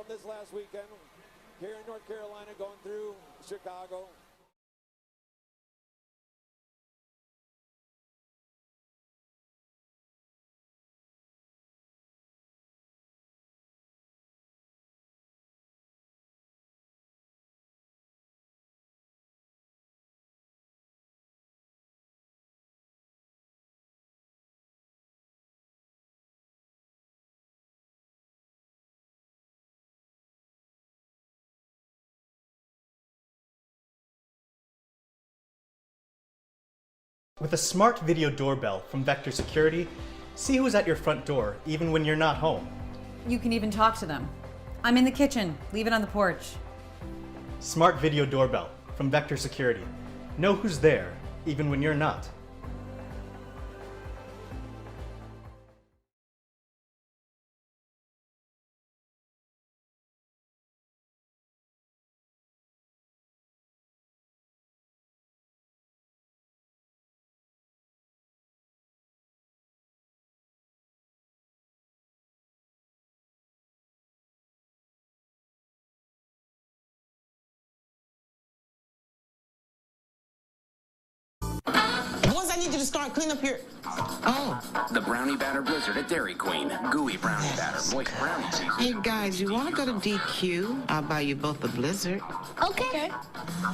this last weekend here in North Carolina, going through Chicago. With a smart video doorbell from Vector Security, see who's at your front door even when you're not home. You can even talk to them. I'm in the kitchen. Leave it on the porch. Smart video doorbell from Vector Security. Know who's there even when you're not. Boys, I need you to start clean up here. Oh. The Brownie Batter Blizzard at Dairy Queen. Gooey brownie batter, moist brownie cheese. Hey, guys, you want to go to DQ? I'll buy you both a Blizzard. Okay.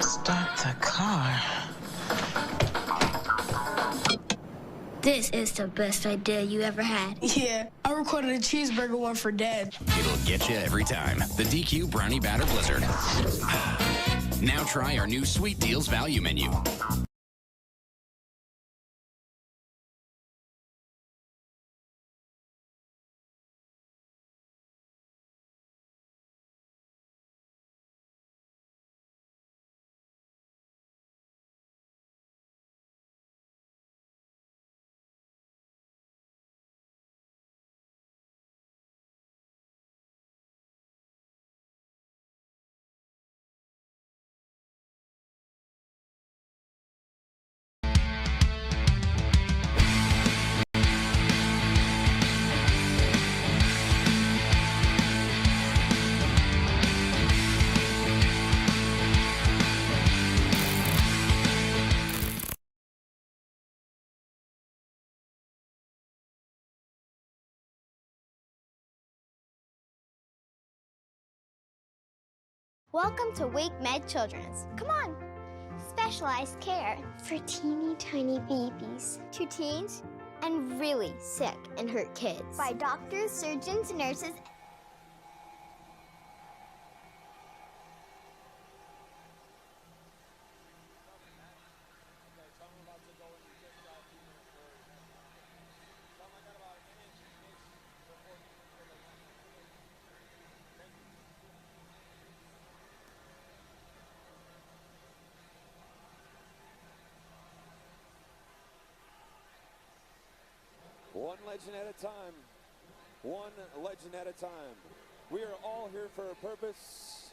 Start the car. This is the best idea you ever had. Yeah, I recorded a cheeseburger one for Dad. It'll get you every time. The DQ Brownie Batter Blizzard. Now try our new Sweet Deals value menu. Welcome to Wake Med Children's. Come on. Specialized care for teeny tiny babies, to teens, and really sick and hurt kids. By doctors, surgeons, nurses. One legend at a time. One legend at a time. We are all here for a purpose.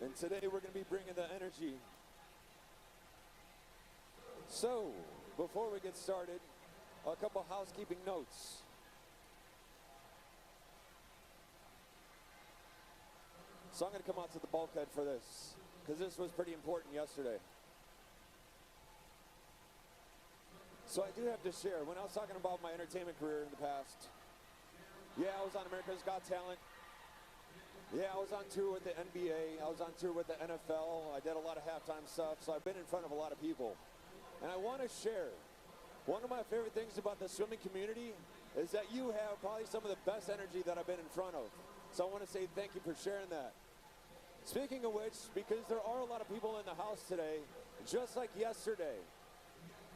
And today we're going to be bringing the energy. So, before we get started, a couple housekeeping notes. So I'm going to come out to the bulkhead for this, because this was pretty important yesterday. So I do have to share, when I was talking about my entertainment career in the past, yeah, I was on America's Got Talent. Yeah, I was on tour with the NBA. I was on tour with the NFL. I did a lot of halftime stuff, so I've been in front of a lot of people. And I want to share, one of my favorite things about the swimming community is that you have probably some of the best energy that I've been in front of. So I want to say thank you for sharing that. Speaking of which, because there are a lot of people in the house today, just like yesterday.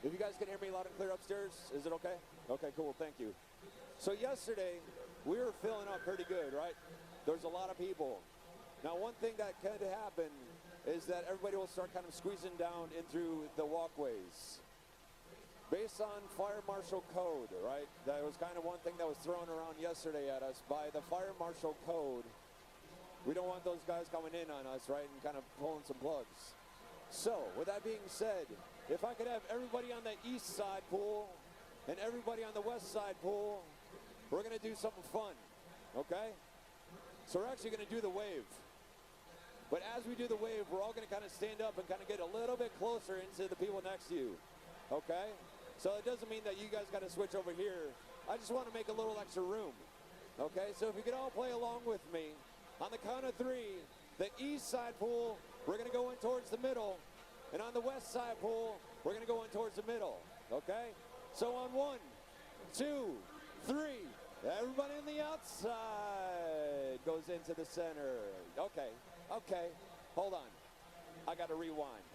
If you guys can hear me loud and clear upstairs, is it okay? Okay, cool, thank you. So yesterday, we were filling up pretty good, right? There's a lot of people. Now, one thing that could happen is that everybody will start kind of squeezing down in through the walkways. Based on fire marshal code, right? That was kind of one thing that was thrown around yesterday at us. By the fire marshal code, we don't want those guys coming in on us, right, and kind of pulling some plugs. So, with that being said, if I could have everybody on the east side pool and everybody on the west side pool, we're going to do something fun, okay? So we're actually going to do the wave. But as we do the wave, we're all going to kind of stand up and kind of get a little bit closer into the people next to you. Okay? So it doesn't mean that you guys got to switch over here. I just want to make a little extra room. Okay? So if you could all play along with me, on the count of 3, the east side pool, we're going to go in towards the middle. And on the west side pool, we're going to go in towards the middle. Okay? So on 1, 2, 3, everybody on the outside goes into the center. Okay. Okay, hold on. I got to rewind.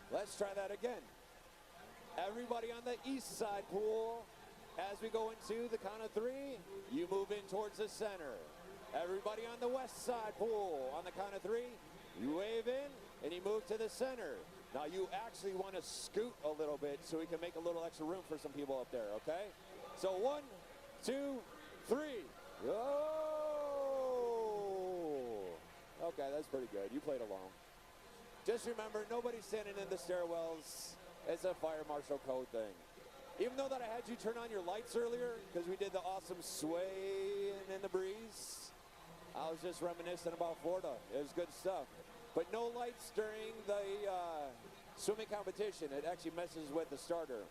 Let's try that again. Everybody on the east side pool, as we go into the count of 3, you move in towards the center. Everybody on the west side pool, on the count of 3, you wave in and you move to the center. Now you actually want to scoot a little bit so we can make a little extra room for some people up there, okay? So 1, 2, 3. Go! Okay, that's pretty good. You played along. Just remember, nobody's standing in the stairwells. It's a fire marshal code thing. Even though that I had you turn on your lights earlier, because we did the awesome sway in the breeze, I was just reminiscing about Florida. It was good stuff. But no lights during the swimming competition. It actually messes with the starter.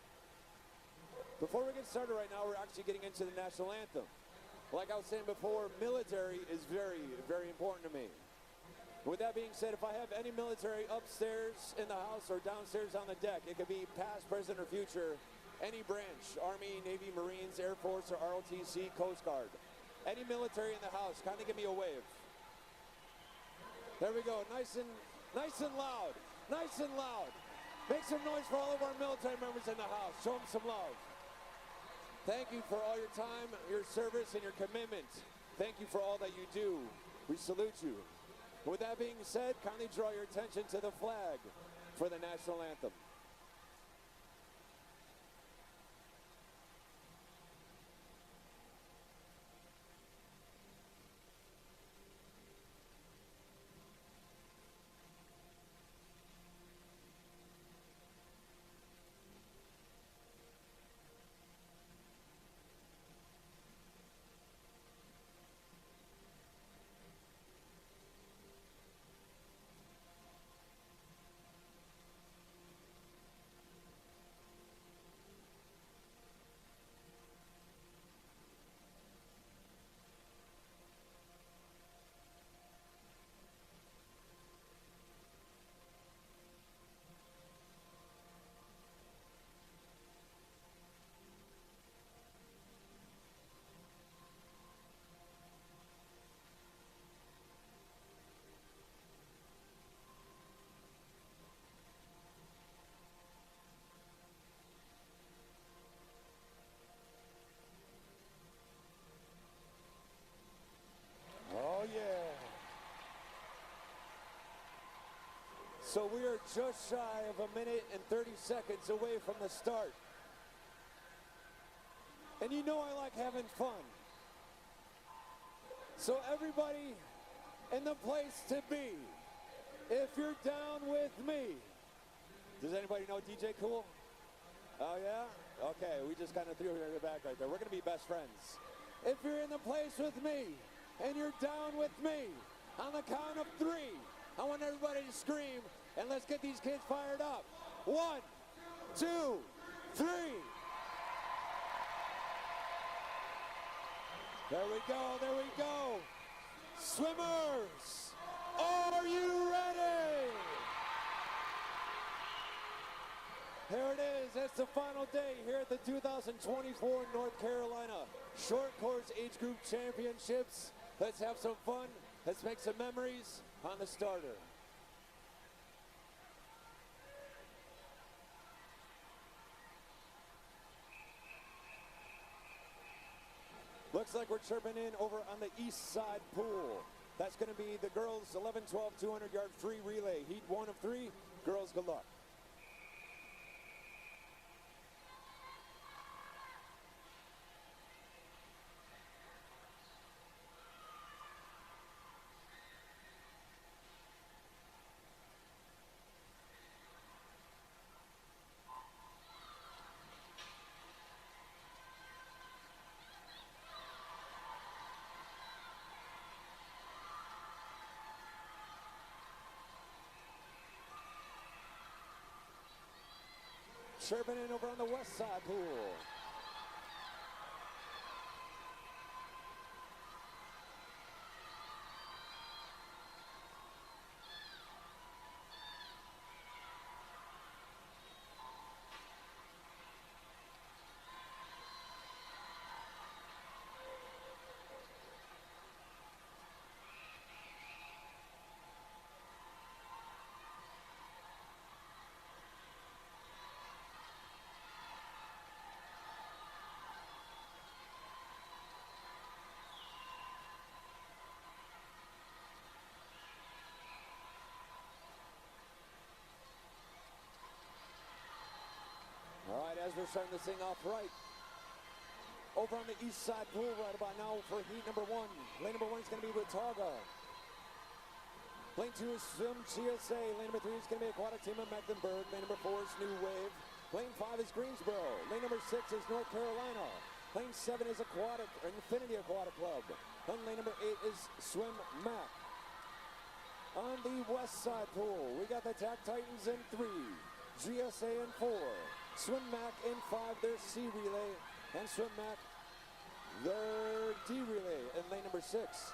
Before we get started right now, we're actually getting into the national anthem. Like I was saying before, military is very, very important to me. With that being said, if I have any military upstairs in the house or downstairs on the deck, it could be past, present, or future, any branch, Army, Navy, Marines, Air Force, or ROTC, Coast Guard. Any military in the house, kind of give me a wave. There we go, nice and loud, nice and loud. Make some noise for all of our military members in the house. Show them some love. Thank you for all your time, your service, and your commitment. Thank you for all that you do. We salute you. With that being said, kindly draw your attention to the flag for the national anthem. So we are just shy of 1 minute and 30 seconds away from the start. And you know I like having fun. So everybody in the place to be, if you're down with me. Does anybody know DJ Cool? Oh yeah? Okay, we just kind of threw her in the back right there. We're gonna be best friends. If you're in the place with me and you're down with me, on the count of 3, I want everybody to scream, and let's get these kids fired up. 1, 2, 3. There we go, there we go. Swimmers, are you ready? Here it is, it's the final day here at the 2024 North Carolina Short Course Age Group Championships. Let's have some fun, let's make some memories on the starter. Looks like we're chirping in over on the east side pool. That's going to be the girls 11, 12, 200-yard free relay. Heat 1 of 3. Girls, good luck. Chirping in over on the west side pool. All right, as we're starting this thing off right, over on the east side pool right about now for heat number 1. Lane number 1 is going to be Watauga. Lane 2 is Swim GSA. Lane number 3 is going to be Aquatic Team of Mecklenburg. Lane number 4 is New Wave. Lane 5 is Greensboro. Lane number 6 is North Carolina. Lane 7 is Infinity Aquatic Club. And lane number 8 is Swim Mac. On the west side pool, we got the TAC Titans in 3, GSA in 4. Swim Mac in 5, their C relay, and Swim Mac, their D relay in lane number 6.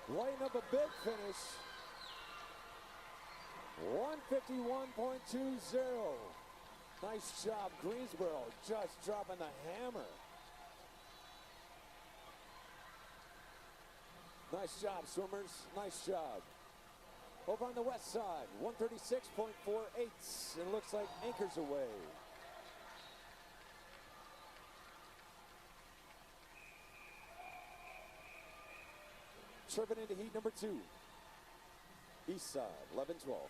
Lighting up a big finish. 151.20. Nice job, Greensboro, just dropping the hammer. Nice job, swimmers, nice job. Over on the west side, 136.48, and looks like Anchors away. Chirping into heat number 2. East side, 11-12.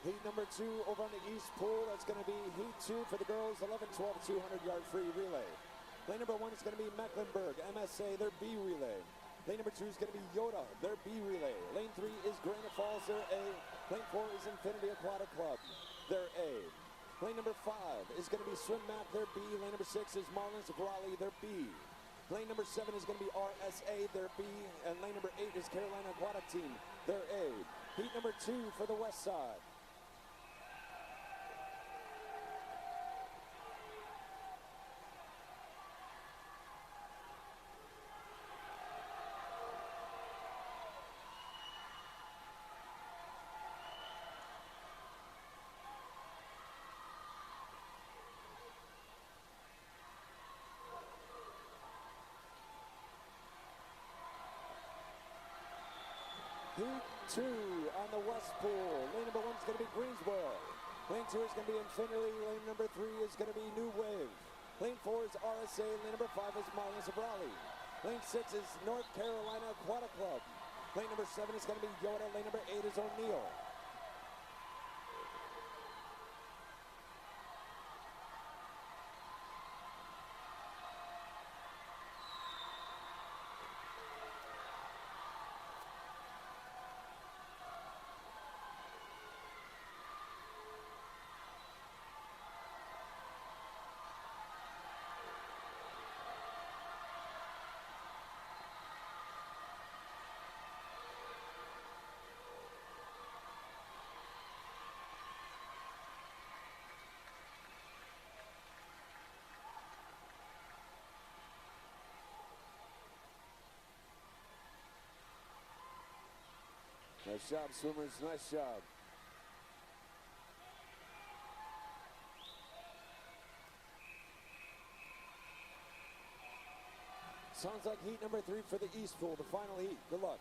Heat number 2 over on the east pool. That's going to be heat 2 for the girls, 11-12 200-yard free relay. Lane number 1 is going to be Mecklenburg, MSA, their B relay. Lane number 2 is going to be Yoda, their B relay. Lane 3 is Granite Falls, their A. Lane 4 is Infinity Aquatic Club, their A. Lane number 5 is going to be Swim Mac, their B. Lane number 6 is Marlins of Raleigh, their B. Lane number 7 is going to be RSA, their B. And lane number 8 is Carolina Aquatic Team, their A. Heat number 2 for the west side. Heat 2 on the west pool. Lane number 1 is going to be Greensboro. Lane 2 is going to be Infinity. Lane number 3 is going to be New Wave. Lane 4 is RSA. Lane number 5 is Marlins of Raleigh. Lane 6 is North Carolina Aquatic Club. Lane number 7 is going to be Yoda. Lane number 8 is O'Neill. Nice job, swimmers. Nice job. Sounds like heat number 3 for the East Pool, the final heat. Good luck.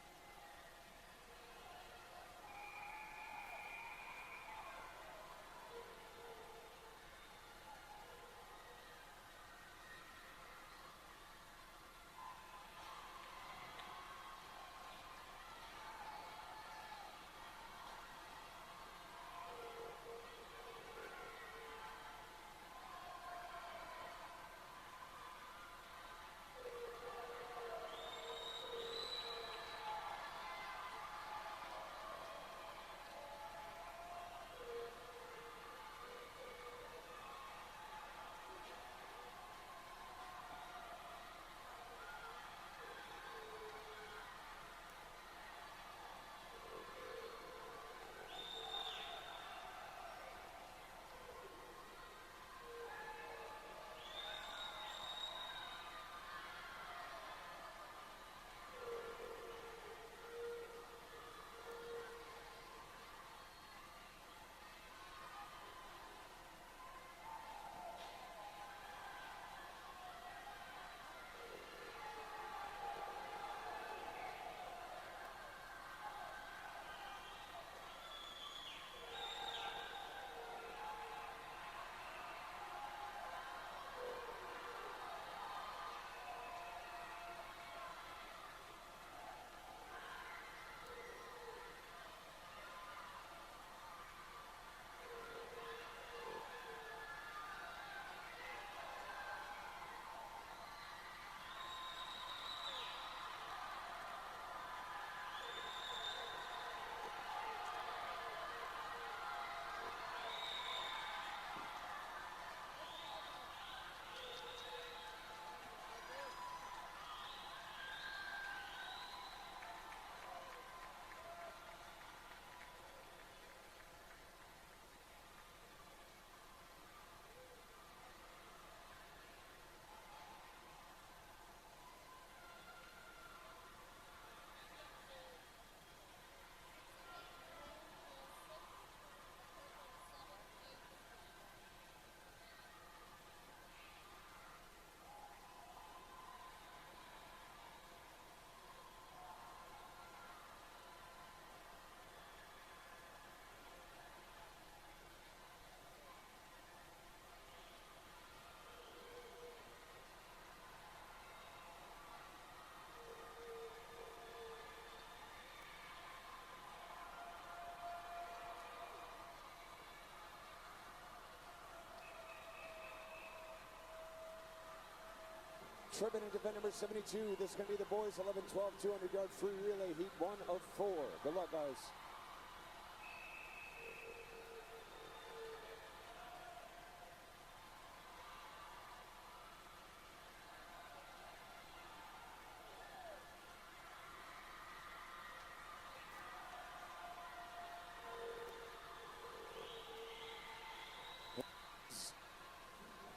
Tripping into event number 72. This is going to be the boys 11-12 200-yard free relay, heat 1 of 4. Good luck, guys.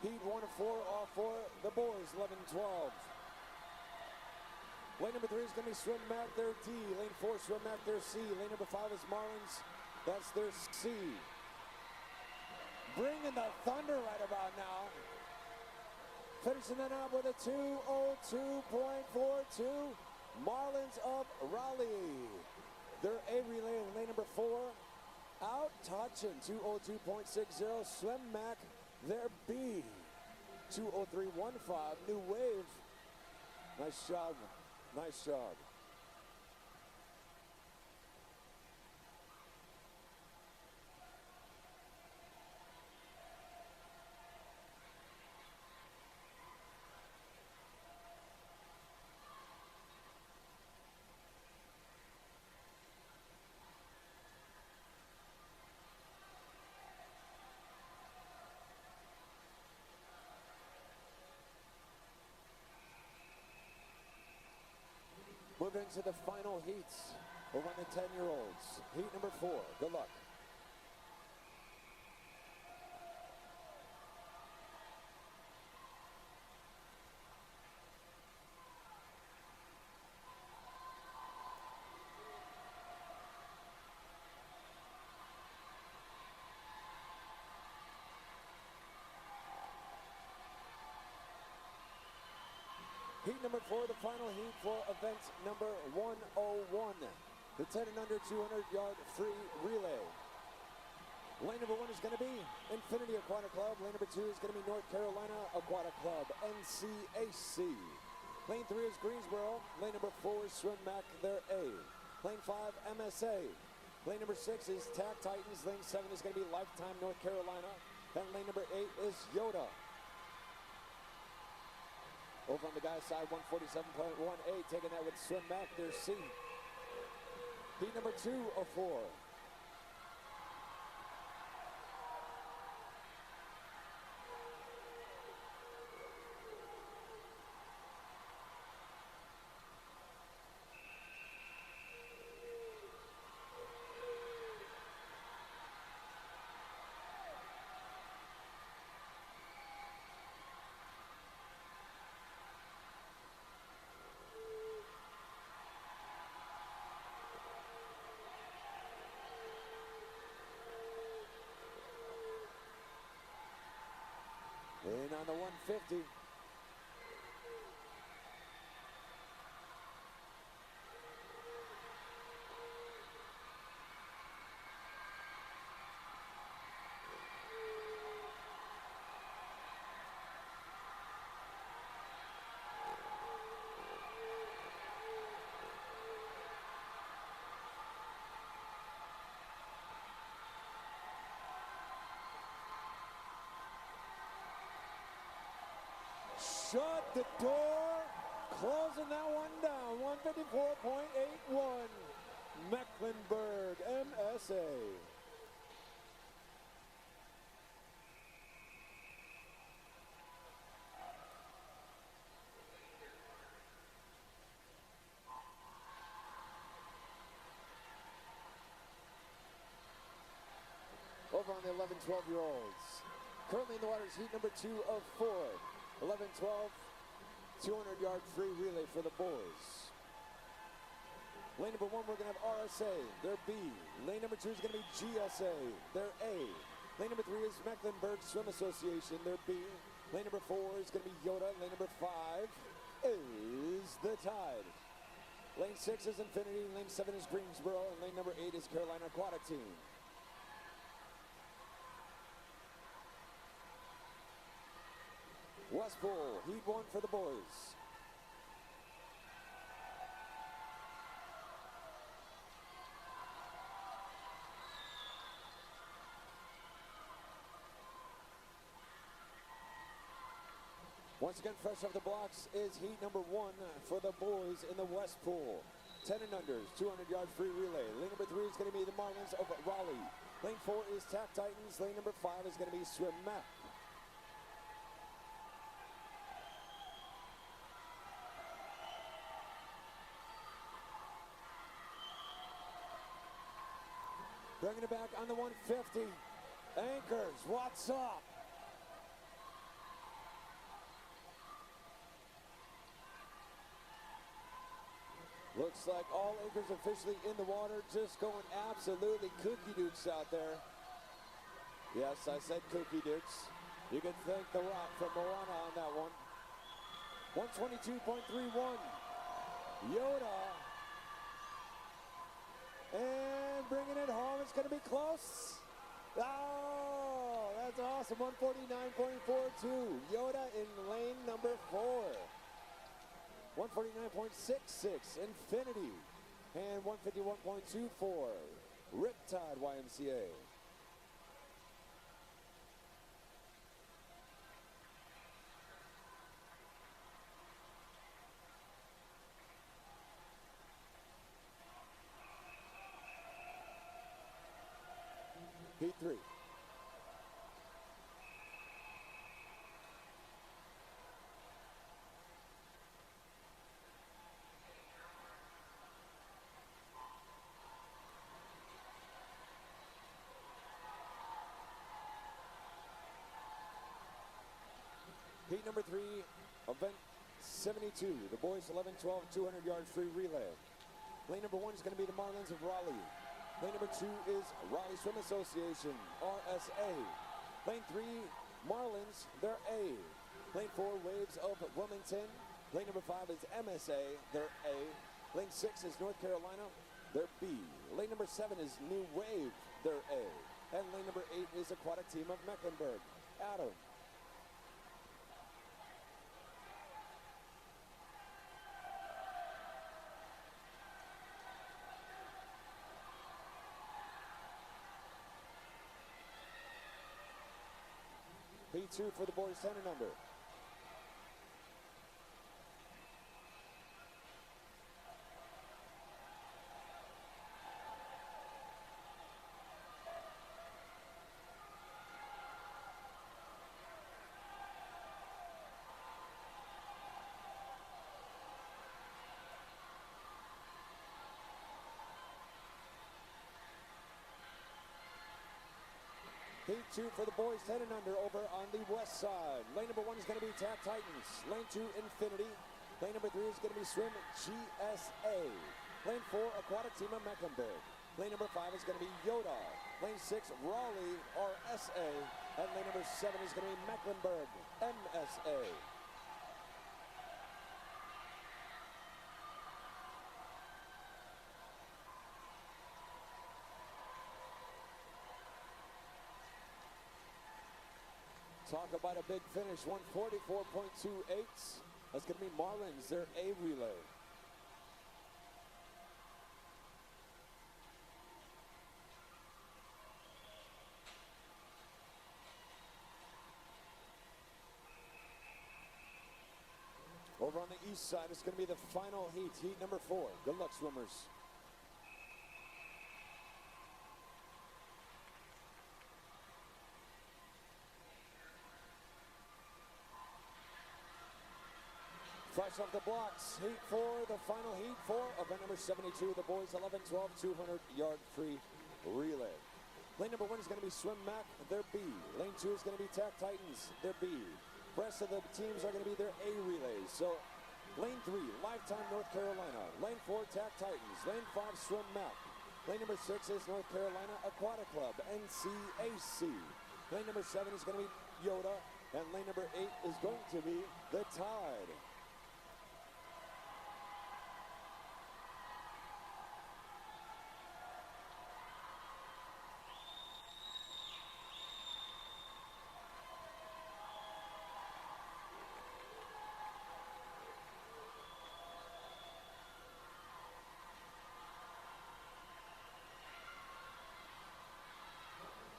Heat 1 of 4 off for the boys, 11-12. Lane number 3 is going to be Swim Mac, their D. Lane 4, Swim Mac, their C. Lane number 5 is Marlins. That's their C. Bringing the thunder right about now. Finishing that up with a 2:02.42. Marlins of Raleigh. Their A relay in lane number 4. Out touching 2:02.60. Swim Mac, their B. 2:03.15. New Wave. Nice job. Nice job. Moving to the final heats over on the 10-year-olds. Heat number 4. Good luck. Heat number 4, the final heat for event number 101. The 10 and under 200-yard free relay. Lane number 1 is going to be Infinity Aquatic Club. Lane number 2 is going to be North Carolina Aquatic Club, NCAC. Lane 3 is Greensboro. Lane number 4 is Swim Mac, their A. Lane 5, MSA. Lane number 6 is Tack Titans. Lane 7 is going to be Lifetime North Carolina. And lane number 8 is Yoda. Over on the guy's side, 147.18, taking that with Swim Mac, their C. Heat number 2 of 4. In on the 150. Shut the door, closing that one down, 154.81, Mecklenburg, MSA. Over on the 11-12-year-olds. Currently in the waters, heat number 2 of 4. 11-12, 200-yard free relay for the boys. Lane number 1, we're going to have RSA, their B. Lane number 2 is going to be GSA, their A. Lane number 3 is Mecklenburg Swim Association, their B. Lane number 4 is going to be Yoda. Lane number 5 is the Tide. Lane 6 is Infinity. Lane 7 is Greensboro. And lane number 8 is Carolina Aquatic Team. Westpool, heat 1 for the boys. Once again, fresh off the blocks is heat number 1 for the boys in the West Pool. 10 and unders, 200-yard free relay. Lane number 3 is going to be the Marlins of Raleigh. Lane 4 is Tack Titans. Lane number 5 is going to be Swim Mac. Bringing it back on the 150. Anchors, what's up? Looks like all anchors officially in the water, just going absolutely kooky dukes out there. Yes, I said kooky dukes. You can thank The Rock from Moana on that one. 122.31. Yoda. And bringing it home, it's going to be close. Oh, that's awesome. 149.42. Yoda in lane number 4. 149.66. Infinity. And 151.24. Riptide YMCA. Heat 3. Heat number 3, event 72. The boys 11-12, 200-yard free relay. Lane number 1 is going to be the Marlins of Raleigh. Lane number 2 is Raleigh Swim Association, RSA. Lane 3, Marlins, they're A. Lane 4, Waves of Wilmington. Lane number 5 is MSA, they're A. Lane 6 is North Carolina, they're B. Lane number 7 is New Wave, they're A. And lane number 8 is Aquatic Team of Mecklenburg, Adam. P2 for the boys 10 and under. Heat 2 for the boys 10 and under over on the west side. Lane number 1 is going to be Tack Titans. Lane 2, Infinity. Lane number 3 is going to be Swim GSA. Lane 4, Aquatic Team of Mecklenburg. Lane number 5 is going to be Yoda. Lane 6, Raleigh RSA. And lane number 7 is going to be Mecklenburg MSA. Talk about a big finish, 144.28. That's going to be Marlins, their A relay. Over on the east side, it's going to be the final heat, heat number 4. Good luck, swimmers. Fresh off the blocks, heat 4, the final heat 4, event number 72, the boys 11-12, 200-yard free relay. Lane number 1 is going to be Swim Mac, they're B. Lane 2 is going to be Tack Titans, they're B. The rest of the teams are going to be their A relays. So lane 3, Lifetime North Carolina. Lane 4, Tack Titans. Lane 5, Swim Mac. Lane number 6 is North Carolina Aquatic Club, NCAC. Lane number 7 is going to be Yoda. And lane number 8 is going to be the Tide.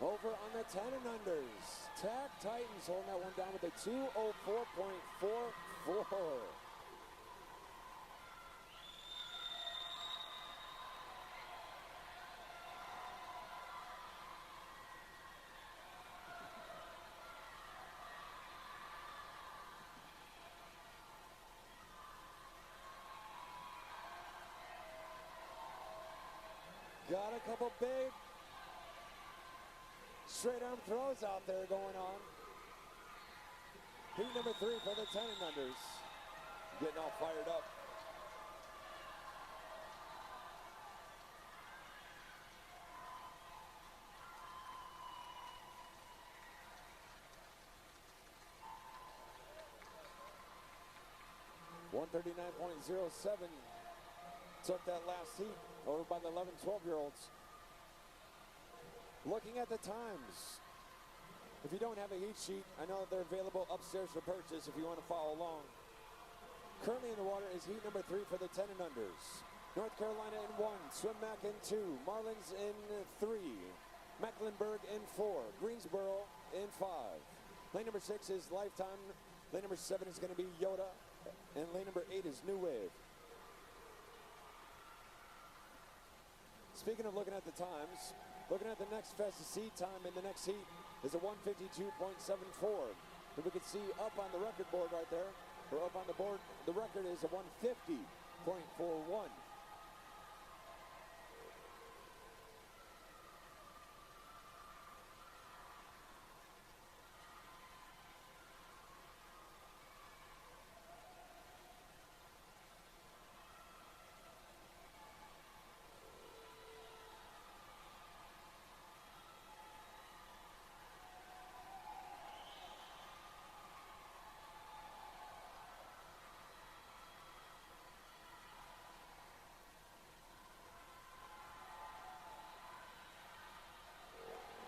Over on the 10 and unders. Tag Titans holding that one down with a 2:04.44. Got a couple big straight arm throws out there going on. Heat number 3 for the 10 and unders. Getting all fired up. .139.07 took that last heat over by the 11, 12-year-olds. Looking at the times, if you don't have a heat sheet, I know they're available upstairs for purchase if you want to follow along. Currently in the water is heat number 3 for the 10 and unders. North Carolina in 1, Swim Mac in 2, Marlins in 3, Mecklenburg in 4, Greensboro in 5. Lane number 6 is Lifetime, lane number 7 is going to be Yoda, and lane number 8 is New Wave. Speaking of looking at the times, looking at the next fastest seat time in the next heat is a 152.74. And we can see up on the record board right there, or up on the board, the record is a 150.41.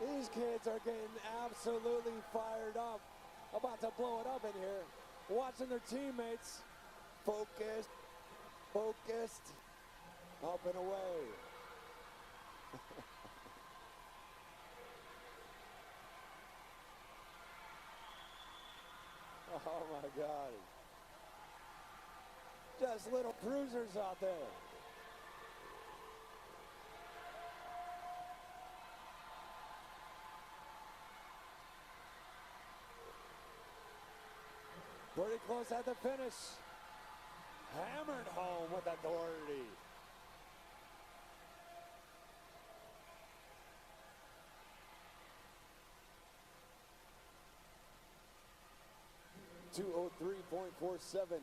These kids are getting absolutely fired up. About to blow it up in here. Watching their teammates. Focused. Focused. Up and away. Oh my God. Just little cruisers out there. Pretty close at the finish. Hammered home with authority. .203.47.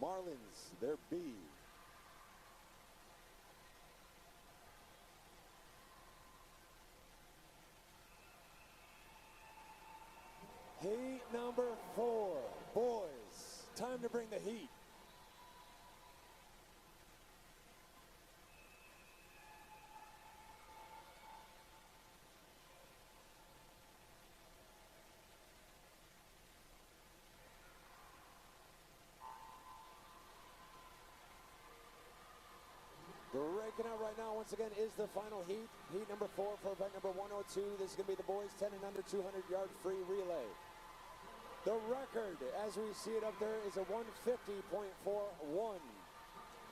Marlins, their B. Heat number 4. Boys, time to bring the heat. Breaking out right now, once again, is the final heat. Heat number 4 for event number 102. This is going to be the boys 10 and under 200-yard free relay. The record, as we see it up there, is a 150.41.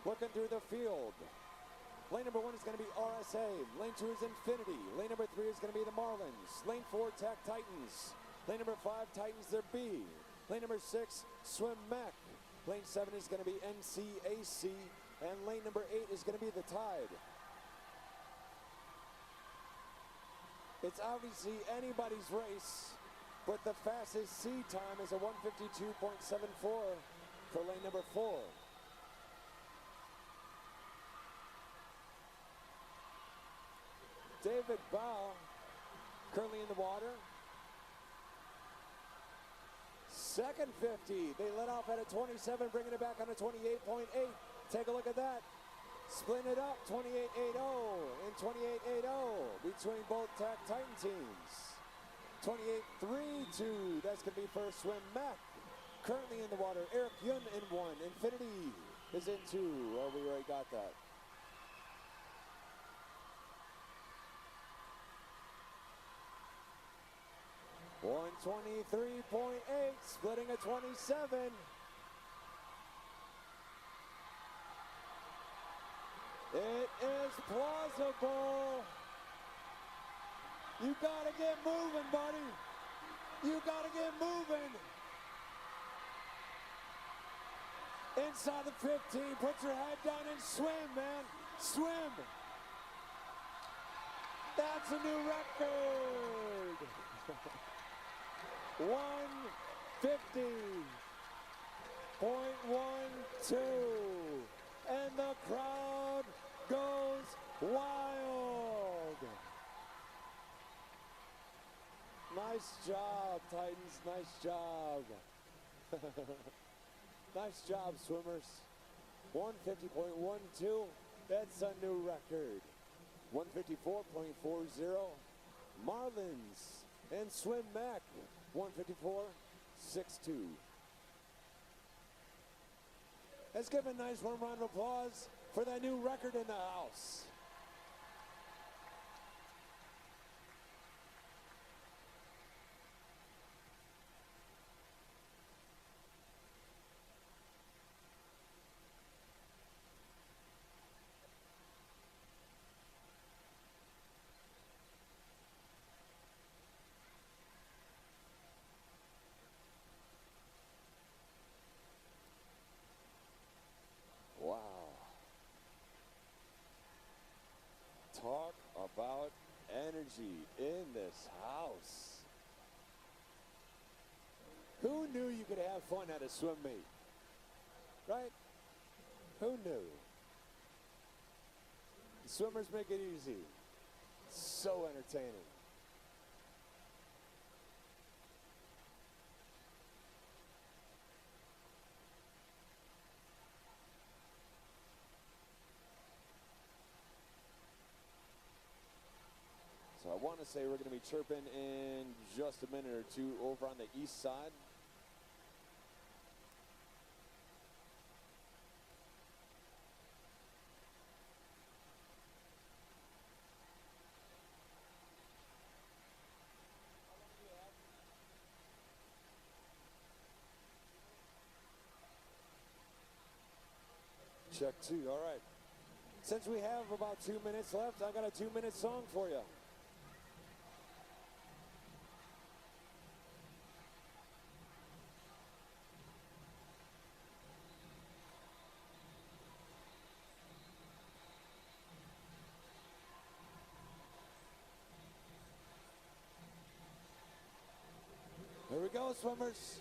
Looking through the field. Lane number 1 is going to be RSA. Lane 2 is Infinity. Lane number 3 is going to be the Marlins. Lane 4, Tag Titans. Lane number 5, Titans, their B. Lane number 6, Swim Mac. Lane 7 is going to be NCAC. And lane number 8 is going to be the Tide. It's obviously anybody's race, but the fastest C time is a 152.74 for lane number 4. David Bow, currently in the water. Second 50, they let off at a 27, bringing it back on a 28.8. Take a look at that. Splitting it up, 28.80 and 28.80 between both Tag Titan teams. 28.32, that's going to be for Swim Mac. Currently in the water, Eric Yun in 1. Infinity is in 2. Oh, we already got that. 123.8, splitting a 27. It is plausible. You gotta get moving, buddy. You gotta get moving. Inside the 15, put your head down and swim, man. Swim. That's a new record. 150.12. And the crowd goes wild. Nice job, Titans. Nice job. Nice job, swimmers. 150.12. That's a new record. 154.40. Marlins and Swim Mac. 154.62. Let's give a nice warm round of applause for that new record in the house. Talk about energy in this house. Who knew you could have fun at a swim meet? Right? Who knew? The swimmers make it easy. So entertaining. So I want to say we're going to be chirping in just a minute or two over on the east side. Check 2, all right. Since we have about 2 minutes left, I got a 2-minute song for you. Here we go, swimmers.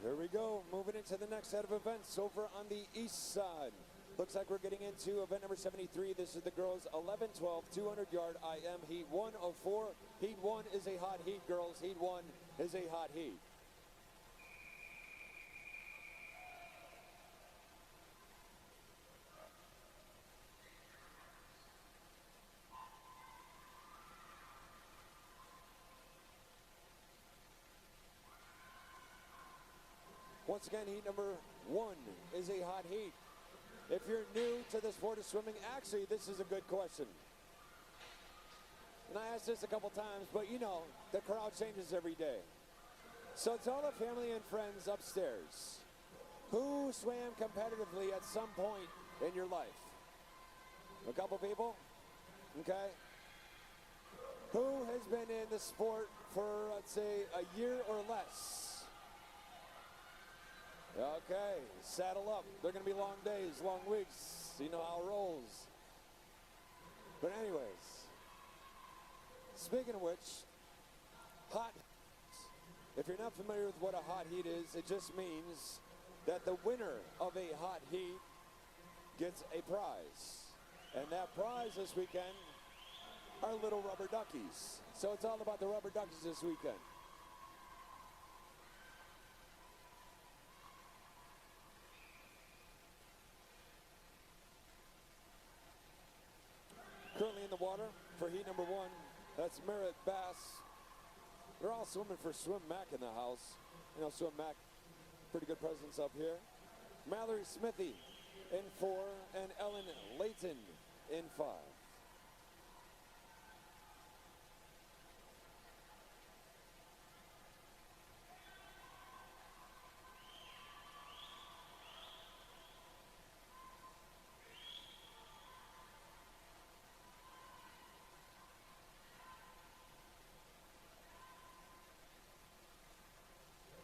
Here we go, moving into the next set of events over on the east side. Looks like we're getting into event number 73. This is the girls 11-12 200-yard IM heat 1 of 4. Heat 1 is a hot heat, girls. Heat 1 is a hot heat. Once again, heat number 1 is a hot heat. If you're new to the sport of swimming, actually, this is a good question. And I asked this a couple times, but you know, the crowd changes every day. So tell the family and friends upstairs, who swam competitively at some point in your life? A couple people? Okay. Who has been in the sport for, let's say, a year or less? Okay, saddle up. They're going to be long days, long weeks. You know how it rolls. But anyways, speaking of which, hot heats. If you're not familiar with what a hot heat is, it just means that the winner of a hot heat gets a prize. And that prize this weekend are little rubber duckies. So it's all about the rubber duckies this weekend. Currently in the water for heat number 1, that's Merritt Bass. They're all swimming for Swim Mac in the house. You know, Swim Mac, pretty good presence up here. Mallory Smithy in 4, and Ellen Layton in 5.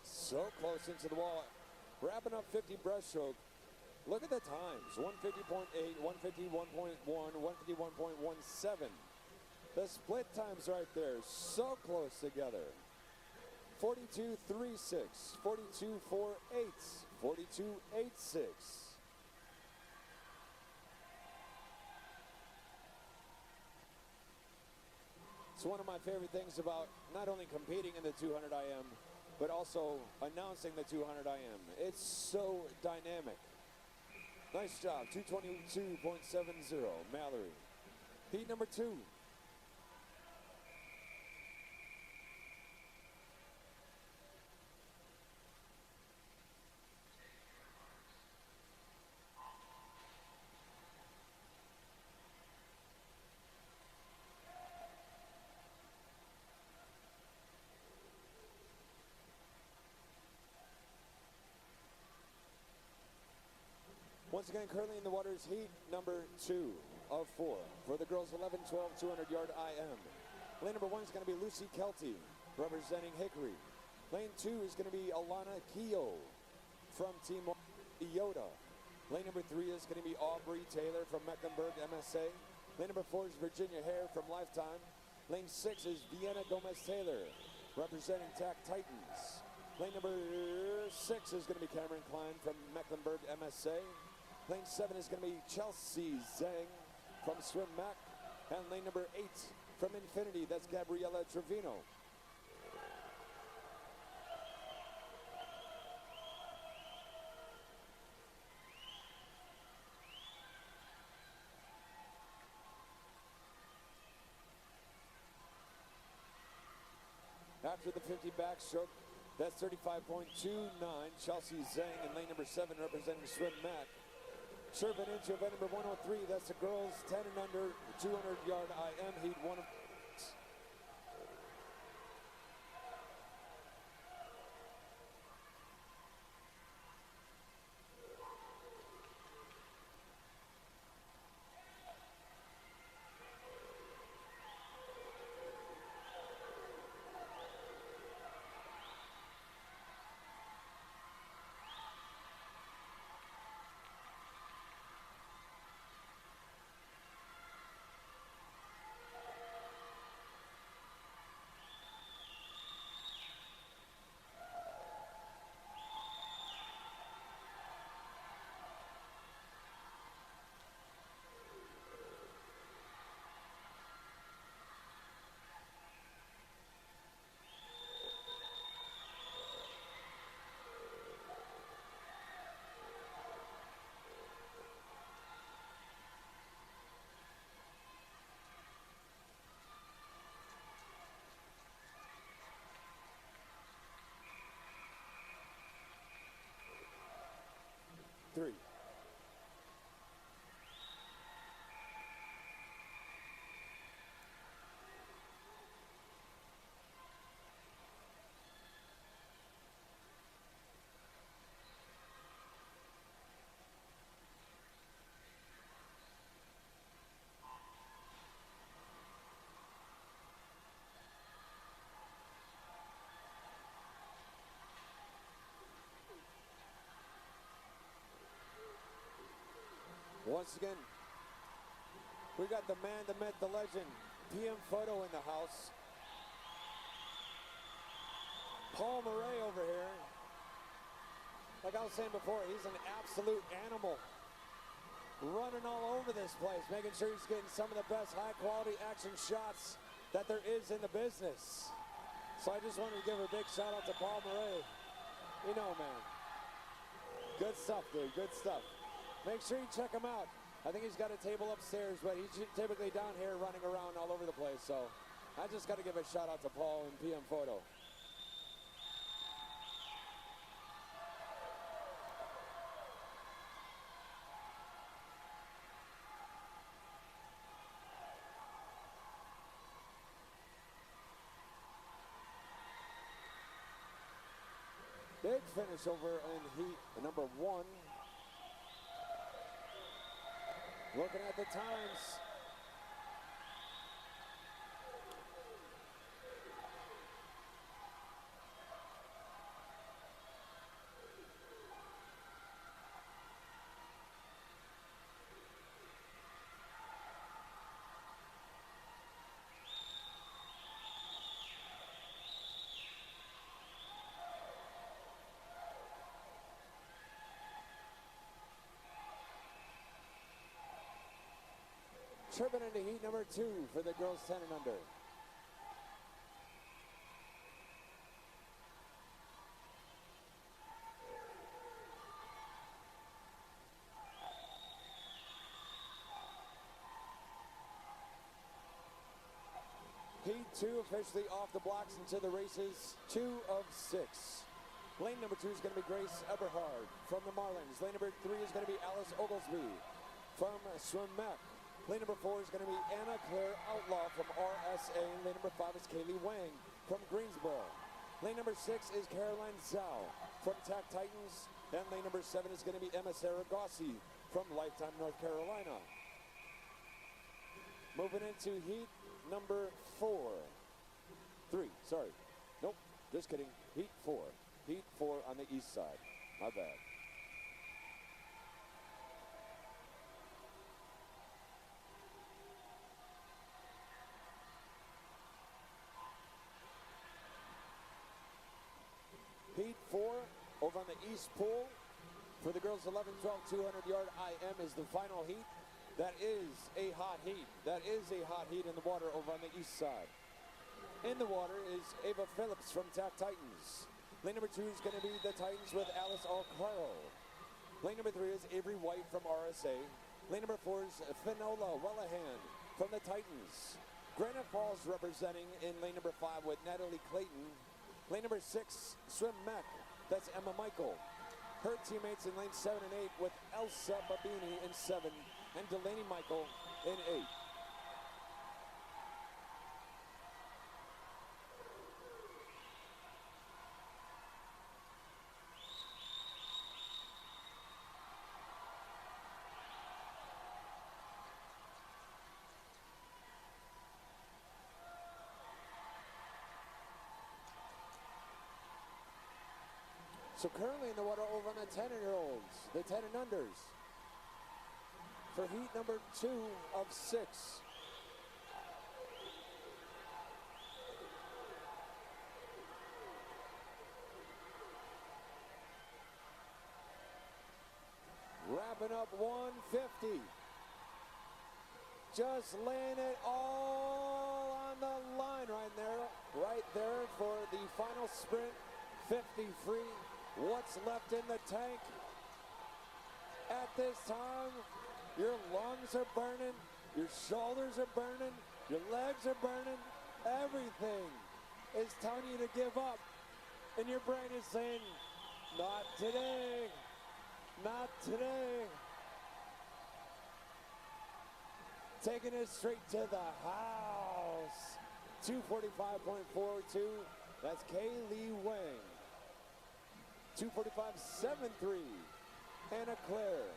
So close into the wall. Wrapping up 50 breaststroke. Look at the times. 150.8, 151.1, 151.17. The split times right there. So close together. 42.36, 42.48, 42.86. It's one of my favorite things about not only competing in the 200 IM, but also announcing the 200 IM. It's so dynamic. Nice job, 222.70, Mallory. Heat number 2. Once again, currently in the water is heat number 2 of 4 for the girls 11, 12, 200-yard IM. Lane number 1 is going to be Lucy Kelty representing Hickory. Lane 2 is going to be Alana Keogh from Team Iota. Lane number 3 is going to be Aubrey Taylor from Mecklenburg MSA. Lane number 4 is Virginia Hare from Lifetime. Lane 6 is Vienna Gomez-Taylor representing TAC Titans. Lane number 6 is going to be Cameron Klein from Mecklenburg MSA. Lane 7 is going to be Chelsea Zhang from Swim Mac. And lane number 8 from Infinity, that's Gabriella Trevino. After the 50 backstroke, that's 35.29. Chelsea Zhang in lane number 7 representing Swim Mac. Chirping into event number 103, that's the girls 10 and under, 200-yard IM heat 1 of. 3. Once again, we got the man, the myth, the legend, PM Photo in the house. Paul Murray over here. Like I was saying before, he's an absolute animal. Running all over this place, making sure he's getting some of the best high-quality action shots that there is in the business. So I just wanted to give a big shout-out to Paul Murray. You know, man. Good stuff, dude. Good stuff. Make sure you check him out. I think he's got a table upstairs, but he's typically down here running around all over the place. So I just got to give a shout out to Paul and PM Photo. Big finish over in heat number 1. Looking at the times. Tripping into heat number 2 for the girls 10 and under. Heat 2 officially off the blocks into the races. 2 of 6. Lane number 2 is going to be Grace Eberhard from the Marlins. Lane number 3 is going to be Alice Oglesby from Swimmeck. Lane number 4 is going to be Anna Claire Outlaw from RSA. Lane number 5 is Kaylee Wang from Greensboro. Lane number 6 is Caroline Zhao from TAC Titans. And lane number 7 is going to be Emma Saragossi from Lifetime, North Carolina. Moving into heat number 3, sorry. Nope, just kidding. Heat 4. Heat 4 on the east side. My bad. Heat 4 over on the east pool for the girls 11, 12, 200-yard IM is the final heat. That is a hot heat. That is a hot heat in the water over on the east side. In the water is Ava Phillips from TAC Titans. Lane number 2 is going to be the Titans with Alice Alcaro. Lane number 3 is Avery White from RSA. Lane number 4 is Finola Wellahan from the Titans. Granite Falls representing in lane number 5 with Natalie Clayton. Lane number 6, Swim Mech, that's Emma Michael. Her teammates in lane 7 and 8 with Elsa Babini in 7 and Delaney Michael in 8. So currently in the water over on the 10-year-olds, the 10 and unders, for heat number 2 of 6. Wrapping up 150. Just laying it all on the line right there for the final sprint, 50 free. What's left in the tank? At this time, your lungs are burning, your shoulders are burning, your legs are burning, everything is telling you to give up. And your brain is saying, not today, Not today. Taking it straight to the house. 245.42. That's Kaylee Wang. 245.73. Anna Claire.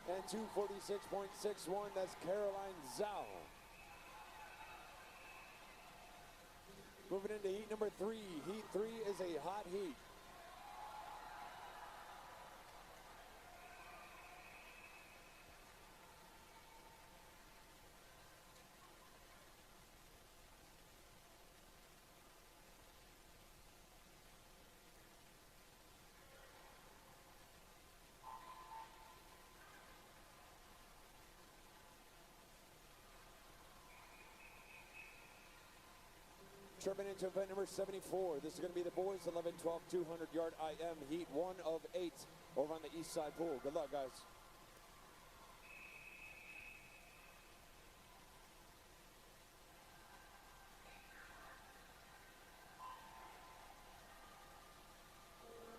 And 246.61. That's Caroline Zhao. Moving into heat number 3. Heat 3 is a hot heat. Tripping into event number 74. This is going to be the boys 11, 12, 200 yard IM heat 1 of 8 over on the east side pool. Good luck, guys.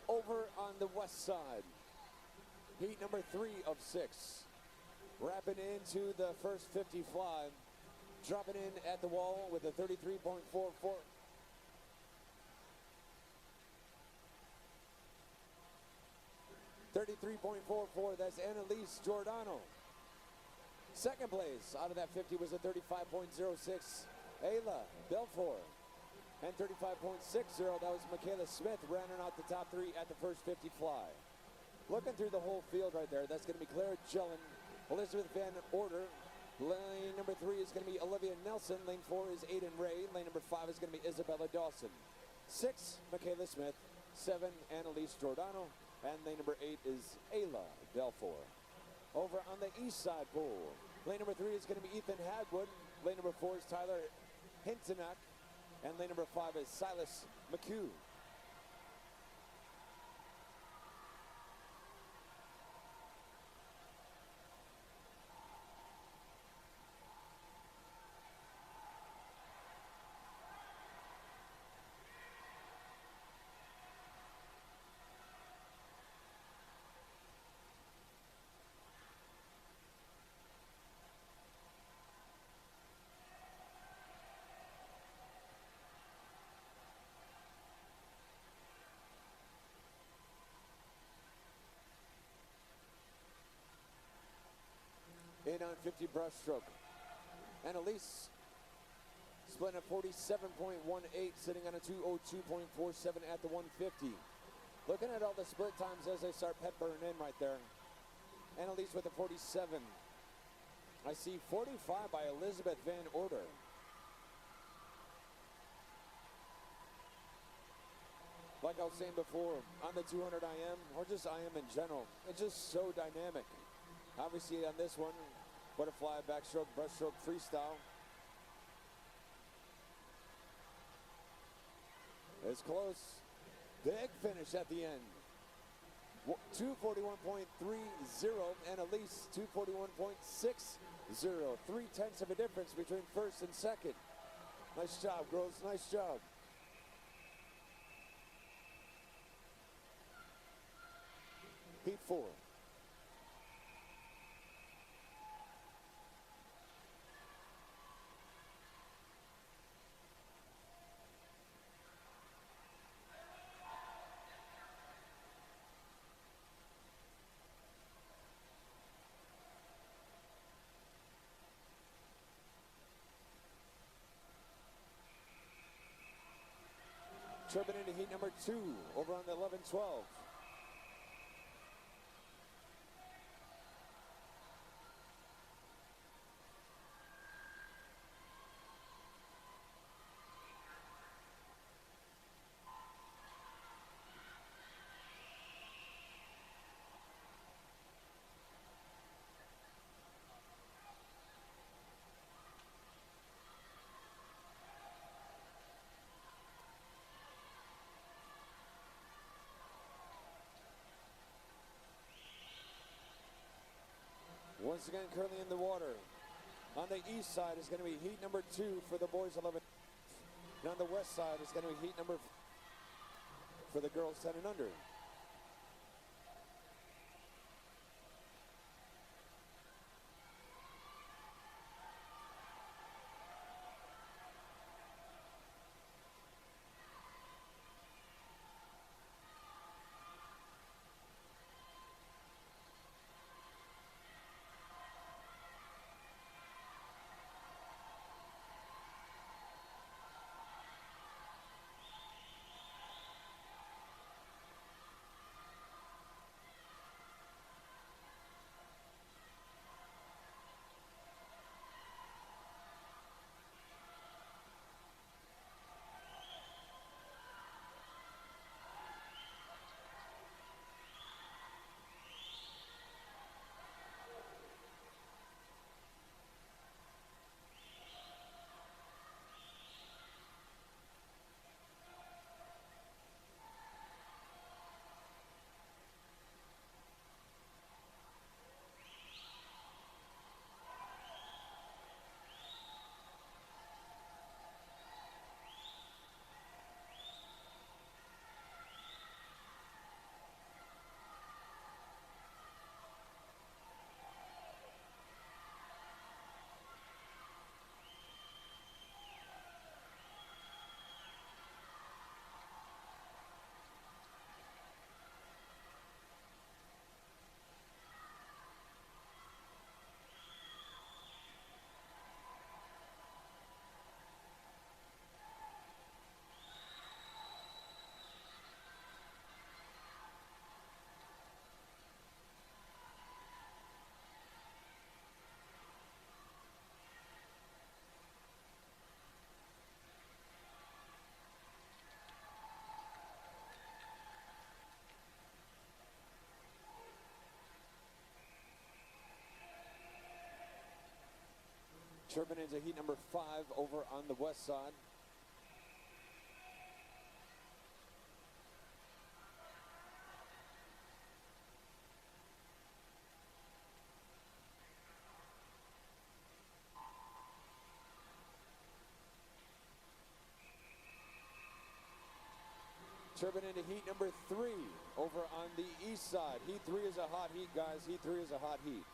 Over on the west side, heat number 3 of 6. Wrapping into the first 50 fly. Dropping in at the wall with a 33.44. 33.44, that's Annalise Giordano. Second place out of that 50 was a 35.06, Ayla Belfour. And 35.60, that was Michaela Smith, rounding out the top 3 at the first 50 fly. Looking through the whole field right there, that's going to be Clara Gillen, Elizabeth Van Order. Lane number 3 is going to be Olivia Nelson. Lane 4 is Aiden Ray. Lane number 5 is going to be Isabella Dawson. 6, Michaela Smith. 7, Annalise Giordano. And lane number 8 is Ayla Belfour. Over on the east side pool, lane number 3 is going to be Ethan Hagwood. Lane number 4 is Tyler Hintonack. And lane number 5 is Silas McHugh. In on 50 breaststroke. Annalise splitting at 47.18, sitting on a 202.47 at the 150. Looking at all the split times as they start peppering in right there. Annalise with a 47. I see 45 by Elizabeth Van Order. Like I was saying before, on the 200 IM, or just IM in general, it's just so dynamic. Obviously on this one, butterfly, backstroke, breaststroke, freestyle. It's close. Big finish at the end. 241.30, Annalise 241.60. 3/10 of a difference between first and second. Nice job, girls, nice job. Heat 4. Tripping into heat number 2 over on the 11-12. Once again, currently in the water. On the east side is going to be heat number 2 for the boys 11. And on the west side is going to be heat number for the girls 10 and under. Chirping into heat number 5 over on the west side. Chirping into heat number 3 over on the east side. Heat 3 is a hot heat, guys. Heat 3 is a hot heat.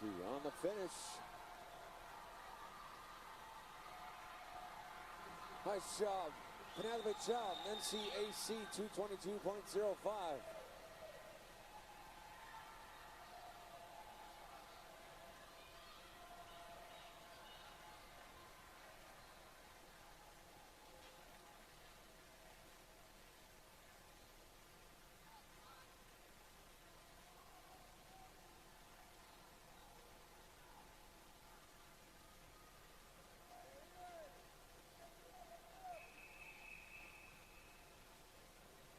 Massey on the finish. Nice job. Penelope Chow, NCAC 222.05.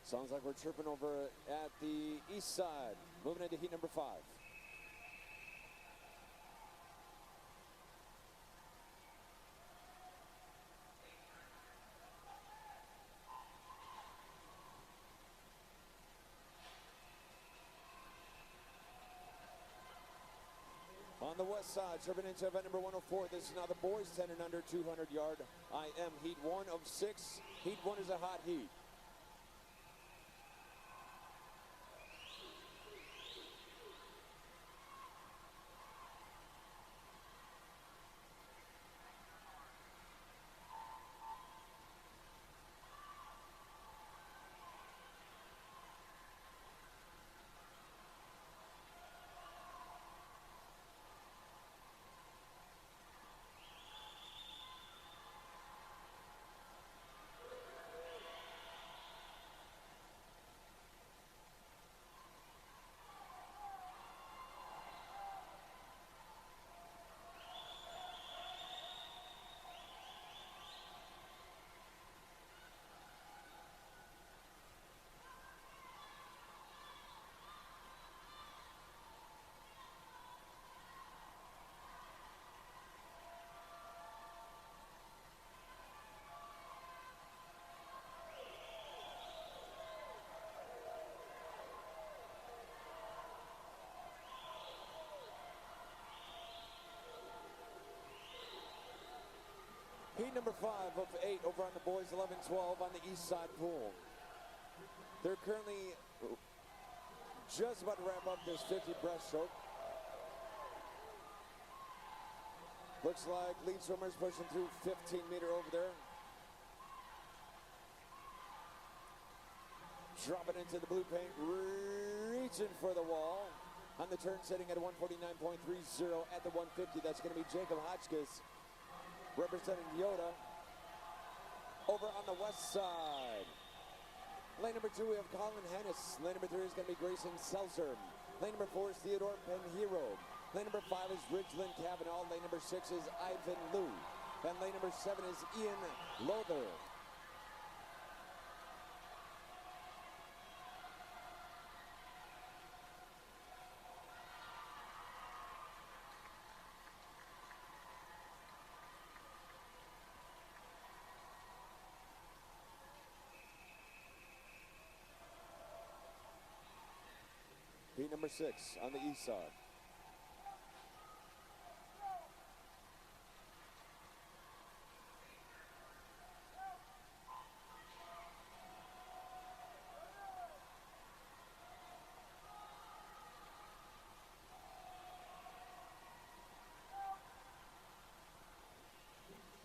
Sounds like we're tripping over at the east side. Moving into heat number 5. On the west side, tripping into event number 104. This is now the boys 10 and under 200 yard IM heat 1 of 6. Heat 1 is a hot heat. Heat number 5 of 8 over on the boys 11-12 on the east side pool. They're currently just about to wrap up this 50 breaststroke. Looks like lead swimmers pushing through 15-meter over there. Dropping into the blue paint, reaching for the wall. On the turn, sitting at 149.30 at the 150. That's going to be Jacob Hotchkiss, representing Yoda. Over on the west side, lane number 2, we have Colin Hennis. Lane number 3 is going to be Grayson Seltzer. Lane number 4 is Theodore Penhero. Lane number 5 is Ridgeland Cavanaugh. Lane number 6 is Ivan Liu. And lane number 7 is Ian Lother. Heat number 6 on the east side.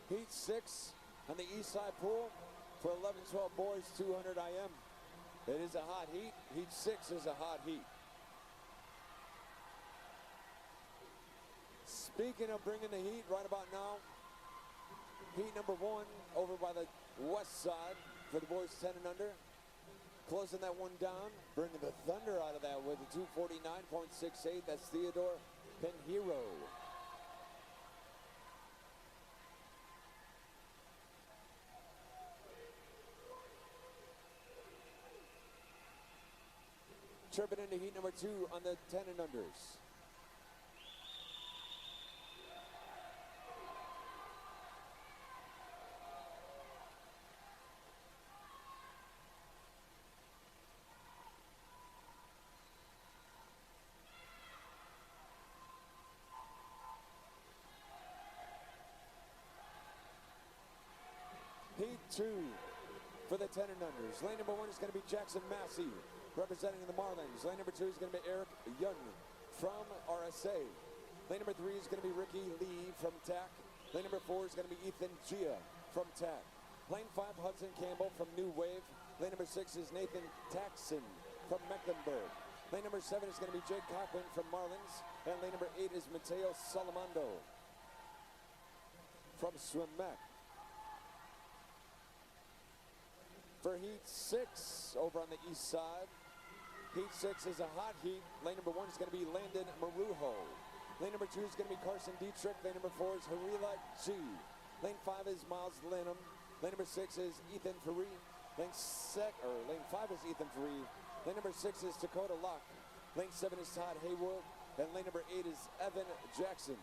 Heat 6 on the east side pool for 11-12 boys 200 IM. It is a hot heat. Heat 6 is a hot heat. Speaking of bringing the heat right about now, heat number 1 over by the west side for the boys 10 and under. Closing that one down, bringing the thunder out of that with a 249.68. That's Theodore Penhero. Tripping into heat number 2 on the 10 and unders. Heat 2 for the 10 and unders. Lane number 1 is going to be Jackson Massey, representing the Marlins. Lane number 2 is going to be Eric Young from RSA. Lane number 3 is going to be Ricky Lee from TAC. Lane number 4 is going to be Ethan Gia from TAC. Lane 5, Hudson Campbell from New Wave. Lane number 6 is Nathan Taxon from Mecklenburg. Lane number 7 is going to be Jake Cochran from Marlins. And lane number 8 is Mateo Salamando from Swim Mech. For Heat 6 over on the east side. Heat 6 is a hot heat. Lane number 1 is going to be Landon Marujo. Lane number 2 is going to be Carson Dietrich. Lane number 4 is Harila G. Lane 5 is Miles Lanham. Lane number 6 is Ethan Faree. Lane 5 is Ethan Faree. Lane number 6 is Dakota Locke. Lane 7 is Todd Haywood. And lane number 8 is Evan Jackson.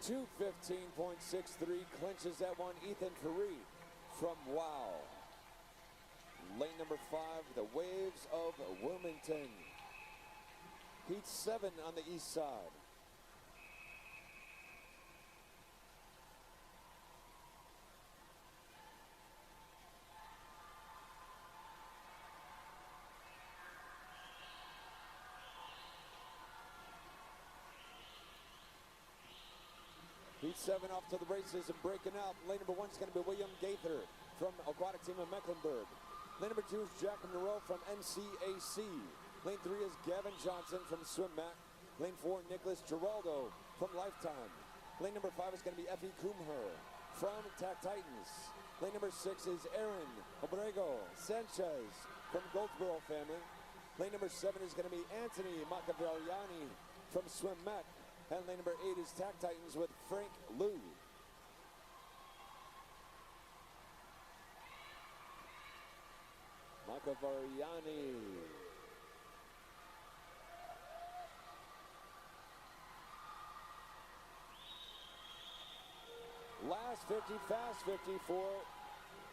.215.63 clinches that one. Ethan Faree from WOW. Lane number 5, the Waves of Wilmington. Heat 7 on the east side. Heat 7 off to the races and breaking out. Lane number 1 is going to be William Gaither from Aquatic Team of Mecklenburg. Lane number 2 is Jack Monroe from NCAC. Lane 3 is Gavin Johnson from Swim Mac. Lane 4, Nicholas Giraldo from Lifetime. Lane number 5 is going to be Effie Kumher from TAC Titans. Lane number 6 is Aaron Obrego Sanchez from Goldsboro family. Lane number 7 is going to be Anthony Macavelliani from Swim Mac. And lane number 8 is TAC Titans with Frank Liu. Macavelliani. Last 50, fast 50 for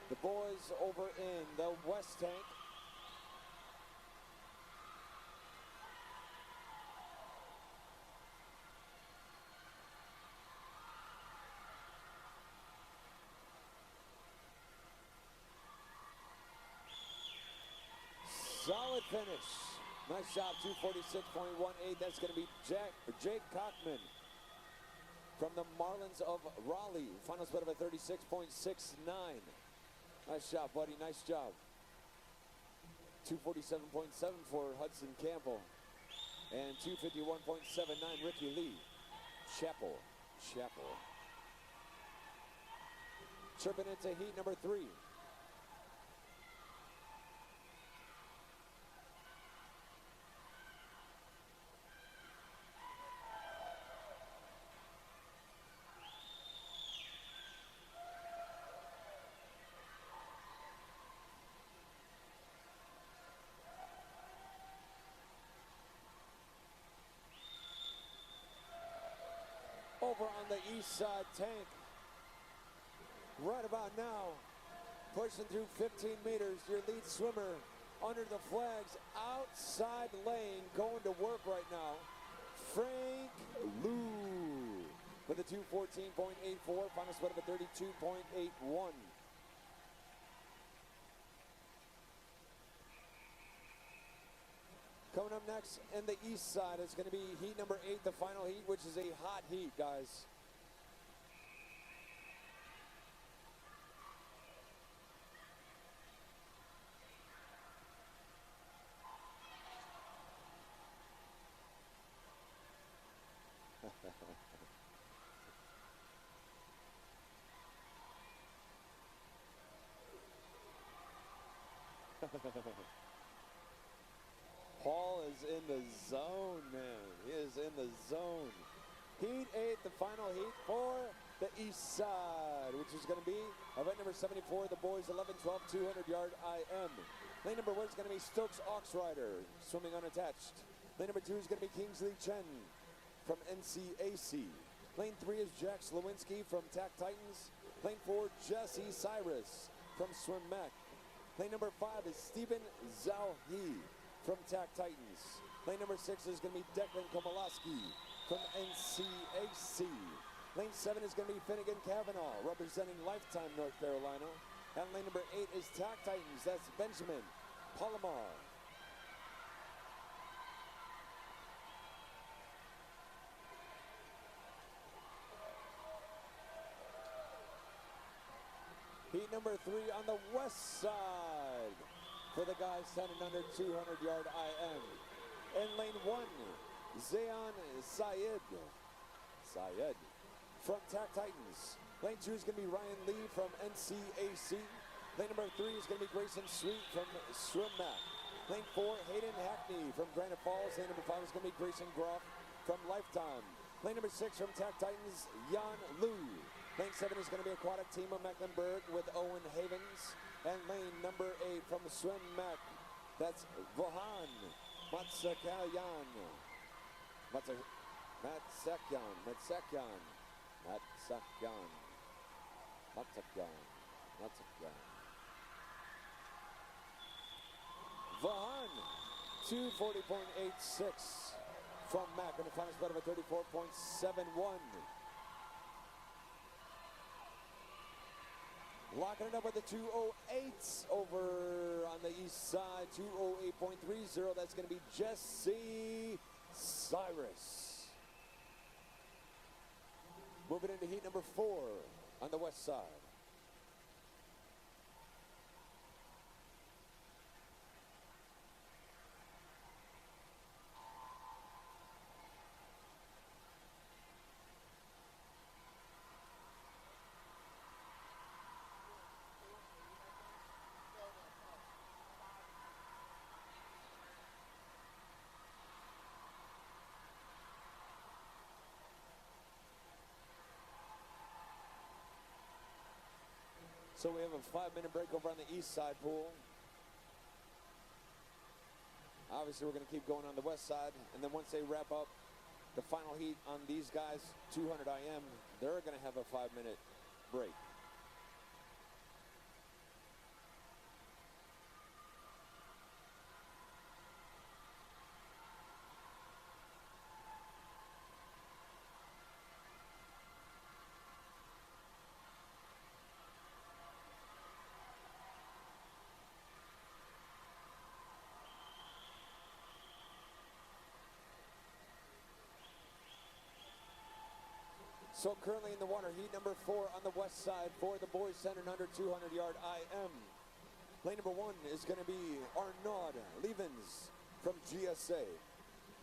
the boys over in the West Tank. Solid finish. Nice job, 246.18. That's going to be Jake Cockman from the Marlins of Raleigh. Final split of a 36.69. Nice job, buddy. Nice job. 247.7 for Hudson Campbell. And 251.79 Ricky Lee. Chapel. Chirping into heat number 3. Over on the east side tank, right about now, pushing through 15 meters, your lead swimmer under the flags, outside lane, going to work right now, Frank Liu with a 214.84, final split of a 32.81. Coming up next in the east side is going to be heat number 8, the final heat, which is a hot heat, guys. Paul is in the zone, man. He is in the zone. Heat 8, the final heat for the east side, which is going to be event number 74, the boys 11-12 200-yard IM. Lane number 1 is going to be Stokes Oxrider, swimming unattached. Lane number 2 is going to be Kingsley Chen from NCAC. Lane 3 is Jax Lewinsky from TAC Titans. Lane 4, Jesse Cyrus from Swim Mech. Lane number 5 is Stephen Zhao He from TAC Titans. Lane number 6 is going to be Declan Komalaski from NCAC. Lane 7 is going to be Finnegan Cavanaugh representing Lifetime North Carolina. And lane number 8 is Tag Titans. That's Benjamin Palomar. Heat number 3 on the west side for the guys 10 and under 200-yard IM. In lane 1, Zayan Syed from Tag Titans. Lane 2 is going to be Ryan Lee from NCAC. Lane number 3 is going to be Grayson Sweet from SwimMac. Lane 4, Hayden Hackney from Granite Falls. Lane number 5 is going to be Grayson Groff from Lifetime. Lane number 6 from Tag Titans, Jan Liu. Lane 7 is going to be Aquatic Team of Mecklenburg with Owen Havens. And lane number 8 from SwimMac, that's Vohan Matsakyan. Vahan, 240.86 from Mac and a final spot of a 34.71. Locking it up with the 208s over on the east side, 208.30. That's going to be Jesse Cyrus. Moving into heat number 4 on the west side. So we have a 5-minute break over on the east side pool. Obviously, we're going to keep going on the west side. And then once they wrap up the final heat on these guys, 200 IM, they're going to have a 5-minute break. So currently in the water, heat number 4 on the west side for the boys 10 and under 200-yard IM. Lane number 1 is going to be Arnaud Levens from GSA.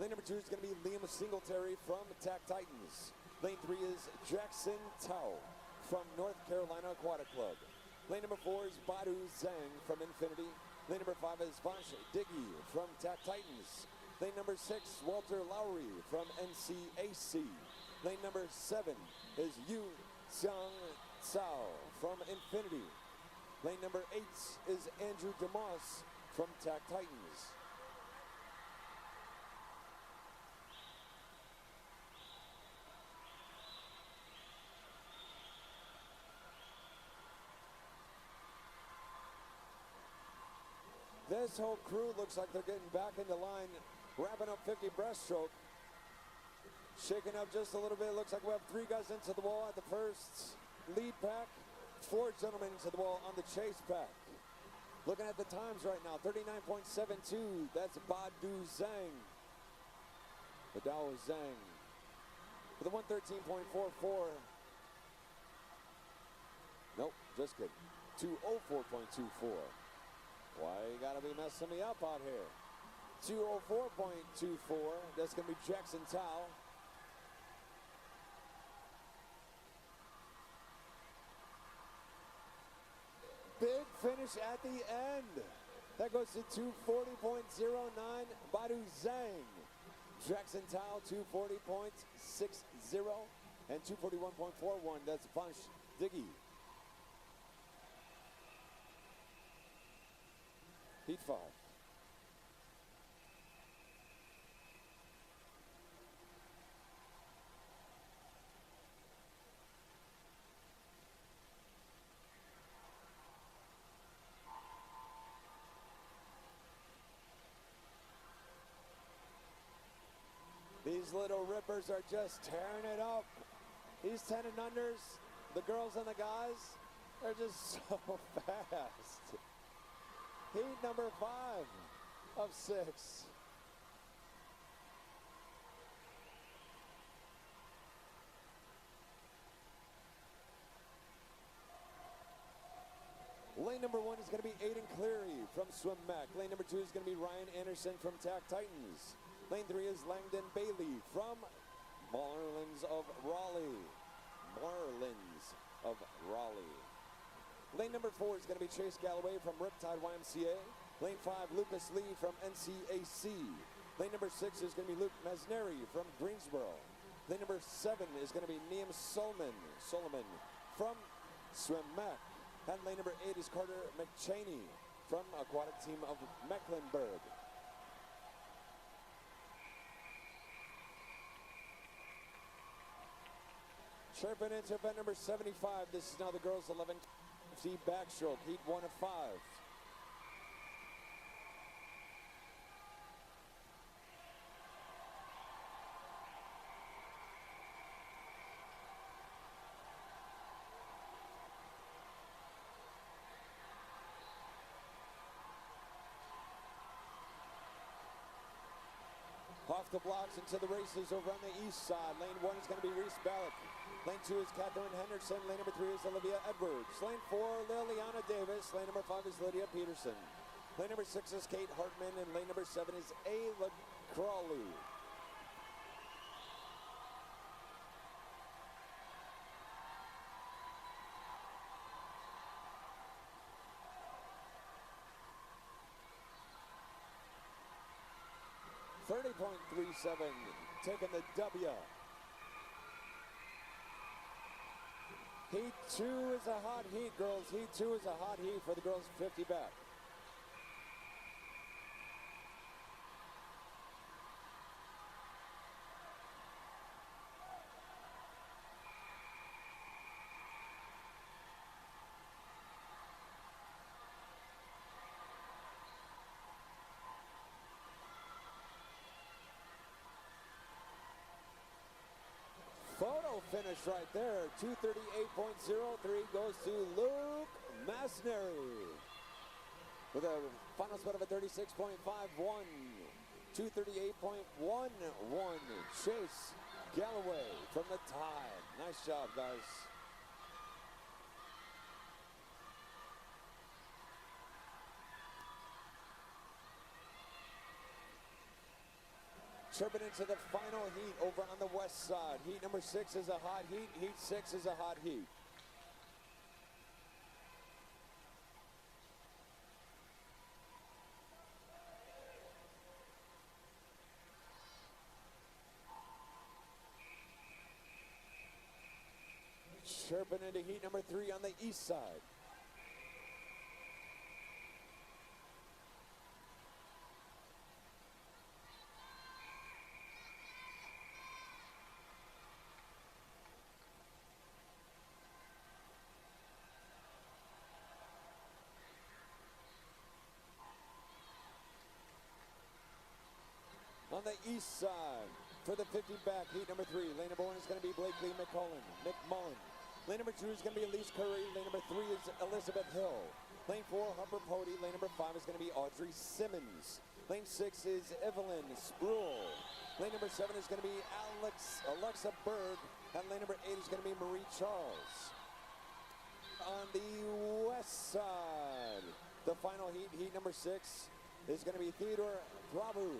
Lane number 2 is going to be Liam Singletary from Tag Titans. Lane 3 is Jackson Tao from North Carolina Aquatic Club. Lane number 4 is Badu Zhang from Infinity. Lane number 5 is Vansh Diggy from Tag Titans. Lane number 6, Walter Lowry from NCAC. Lane number 7 is Yu Xiang Cao from Infinity. Lane number 8 is Andrew DeMoss from Tag Titans. This whole crew looks like they're getting back into line, wrapping up 50 breaststroke. Shaking up just a little bit. Looks like we have 3 guys into the wall at the first lead pack. 4 gentlemen into the wall on the chase pack. Looking at the times right now, 39.72. That's Badu Zhang. Badao Zhang. With a 113.44. Nope, just kidding. 204.24. Why you gotta be messing me up out here? 204.24. That's gonna be Jackson Tao. Big finish at the end. That goes to 240.09, Badu Zhang. Jackson Tao, 240.60 and 241.41. That's Vansh Diggy. Heat 5. These little rippers are just tearing it up. These 10 and unders, the girls and the guys, They're just so fast. Heat number 5 of 6. Lane number 1 is going to be Aiden Cleary from Swim Mac. Lane number 2 is going to be Ryan Anderson from Tack Titans. Lane 3 is Langdon Bailey from Marlins of Raleigh. Lane number 4 is going to be Chase Galloway from Riptide YMCA. Lane 5, Lucas Lee from NCAC. Lane number 6 is going to be Luke Mesneri from Greensboro. Lane number 7 is going to be Neem Solomon from Swim Mac. And lane number 8 is Carter McChaney from Aquatic Team of Mecklenburg. Chirping into event number 75. This is now the girls 1150 backstroke, heat 1 of 5. Off the blocks into the races over on the east side. Lane 1 is going to be Reese Ballack. Lane 2 is Catherine Henderson. Lane number 3 is Olivia Edwards. Lane 4, Liliana Davis. Lane number 5 is Lydia Peterson. Lane number 6 is Kate Hartman. And lane number 7 is Ayla Crawley. .37, taking the W. Heat 2 is a hot heat, girls. Heat 2 is a hot heat for the girls 50 back. Photo finish right there. 238.03 goes to Luke Masneri with a final spot of a 36.51. 238.11. Chase Galloway from the Tide. Nice job, guys. Chirping into the final heat over on the west side. Heat number 6 is a hot heat. Heat 6 is a hot heat. Chirping into heat number 3 on the east side. On the east side, for the 50 back, heat number 3, lane number 1 is going to be Blakely McMullen. Lane number 2 is going to be Elise Curry. Lane number 3 is Elizabeth Hill. Lane 4, Harper Pody. Lane number 5 is going to be Audrey Simmons. Lane 6 is Evelyn Spruill. Lane number 7 is going to be Alexa Berg. And lane number 8 is going to be Marie Charles. On the west side, the final heat, heat number 6, is going to be Theodore Brabu.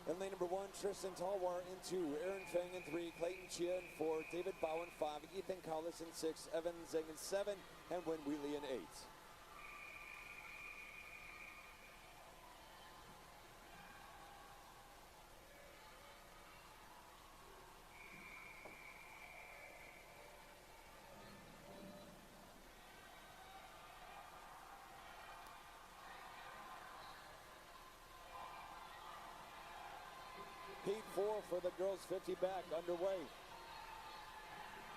And lane number 1, Tristan Talwar in 2, Aaron Fang in 3, Clayton Chia in 4, David Bowen 5, Ethan Collis in 6, Evan Zeng in 7, and Win Wheatley in 8. Heat 4 for the girls 50 back underway.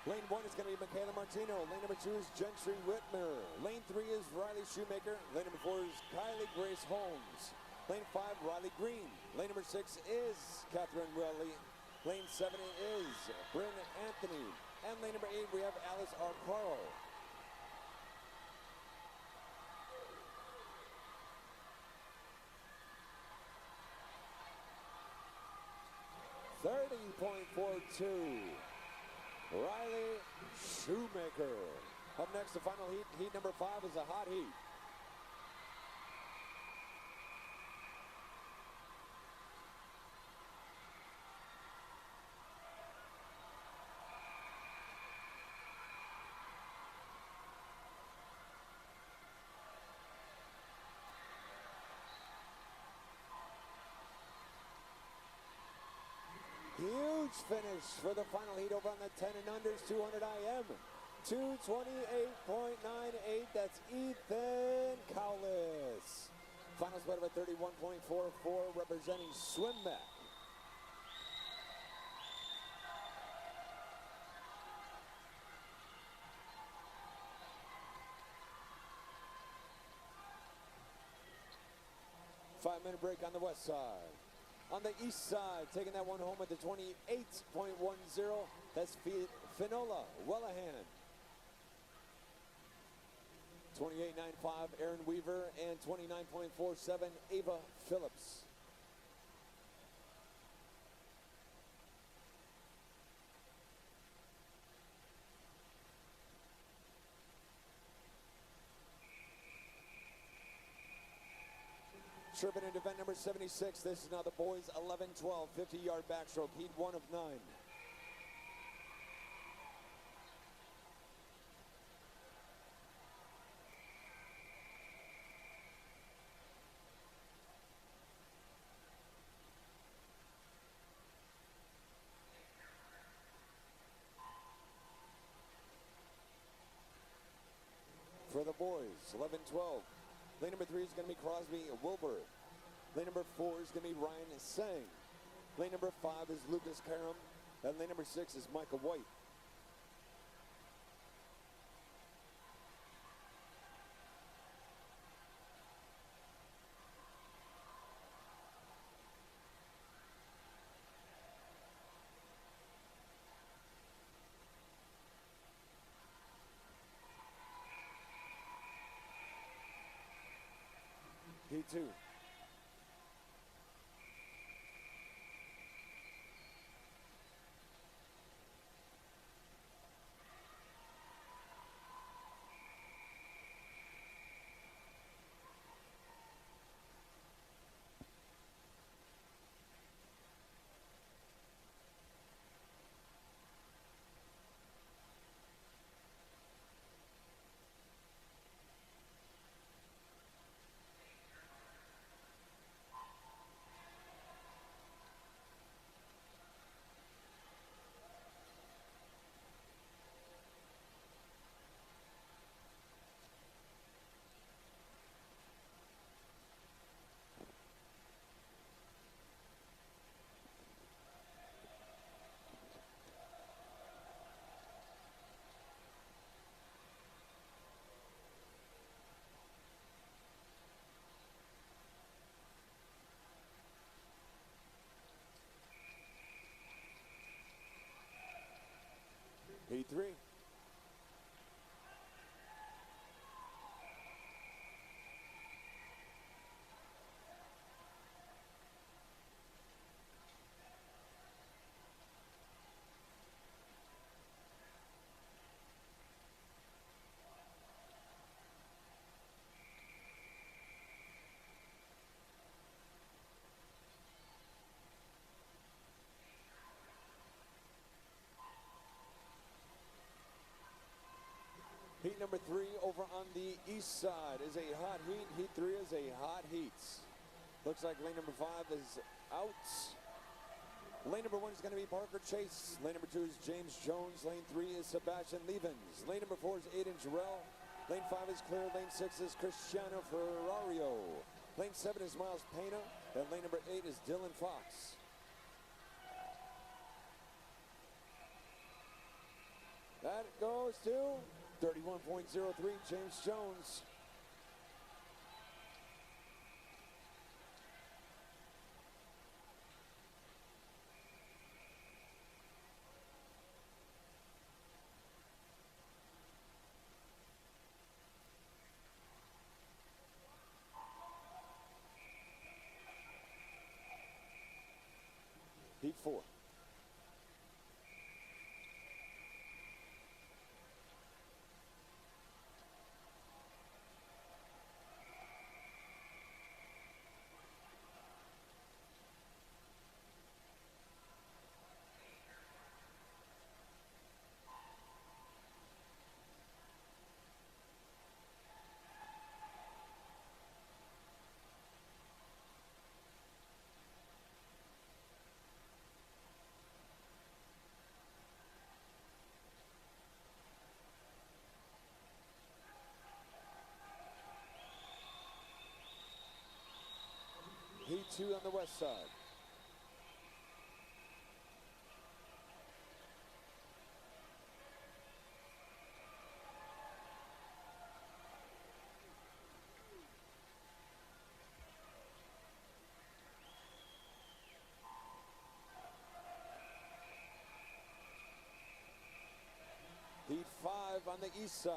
Lane 1 is going to be Michaela Martino. Lane number 2 is Gentry Whitmer. Lane 3 is Riley Shoemaker. Lane number 4 is Kylie Grace Holmes. Lane 5, Riley Green. Lane number 6 is Catherine Welly. Lane 7 is Bryn Anthony. And lane number 8, we have Alice R. Carl. Riley Shoemaker. Up next, the final heat. Heat number 5 is a hot heat. Huge finish for the final heat over on the 10 and unders 200 IM. 228.98. That's Ethan Cowlis. Final spot of a 31.44 representing Swimback. Five-minute break on the west side. On the east side, taking that one home at the 28.10, that's Finola Wellahan. 28.95, Aaron Weaver, and 29.47, Ava Phillips. Sherman in event number 76. This is now the boys 11-12, 50-yard backstroke, heat 1 of 9. For the boys, 11-12. Lane number 3 is going to be Crosby Wilbur. Lane number 4 is going to be Ryan Sang. Lane number 5 is Lucas Karam. And lane number 6 is Michael White. Heat 2. Heat 3. Heat number 3 over on the east side is a hot heat. Heat 3 is a hot heat. Looks like lane number 5 is out. Lane number 1 is going to be Parker Chase. Lane number 2 is James Jones. Lane 3 is Sebastian Levens. Lane number 4 is Aiden Jarrell. Lane 5 is clear. Lane 6 is Cristiano Ferrario. Lane 7 is Miles Pena. And lane number 8 is Dylan Fox. That goes to 31.03, James Jones. Heat 4. 2 on the west side. Heat 5 on the east side.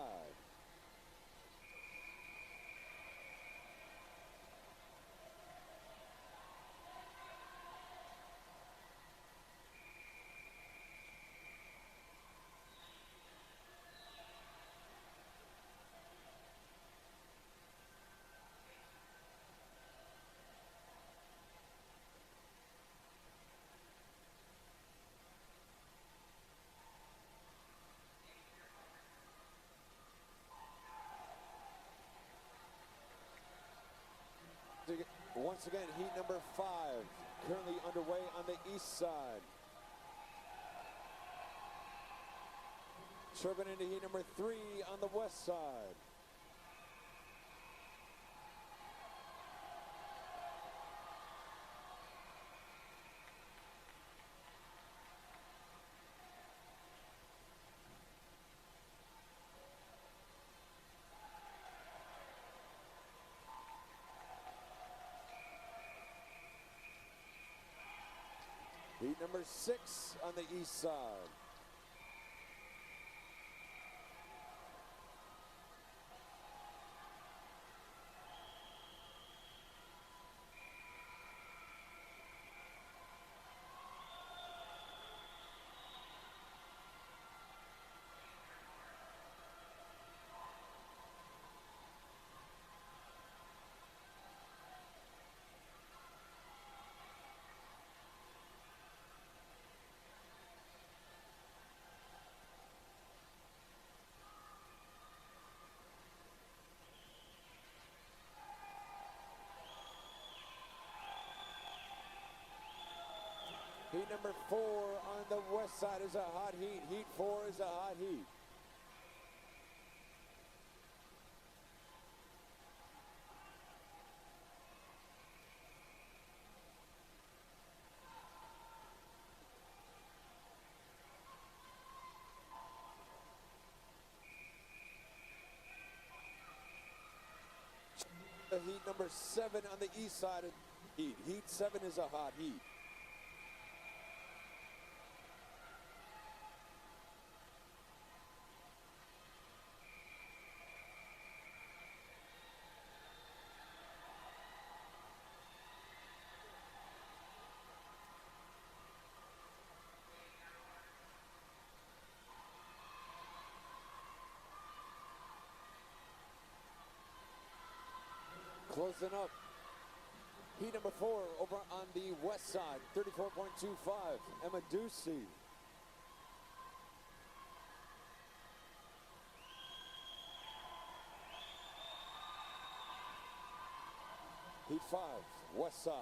Once again, heat number 5, currently underway on the east side. Chirping into heat number 3 on the west side. Heat number 6 on the east side. Heat number 4 on the west side is a hot heat. Heat 4 is a hot heat. Heat number 7 on the east side of heat. Heat 7 is a hot heat. Closing up. Heat number 4 over on the west side, 34.25, Emma Ducey. Heat 5, west side.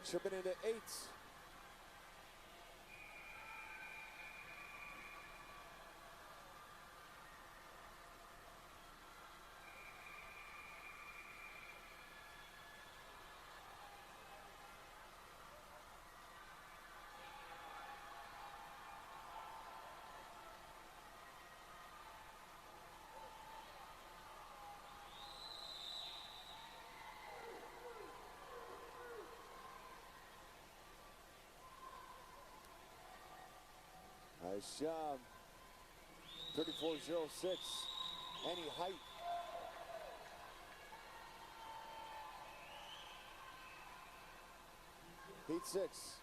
Tripping into 8. Nice job. 34.06. Any height. Heat 6.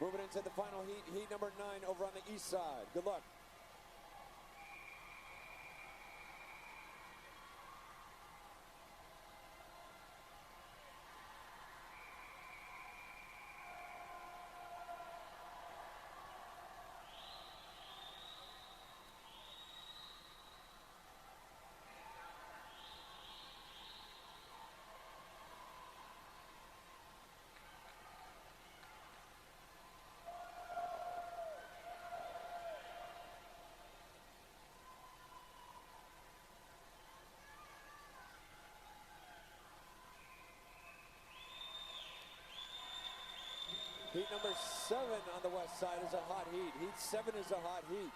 Moving into the final heat, heat number 9 over on the east side. Good luck. Heat number 7 on the west side is a hot heat. Heat 7 is a hot heat.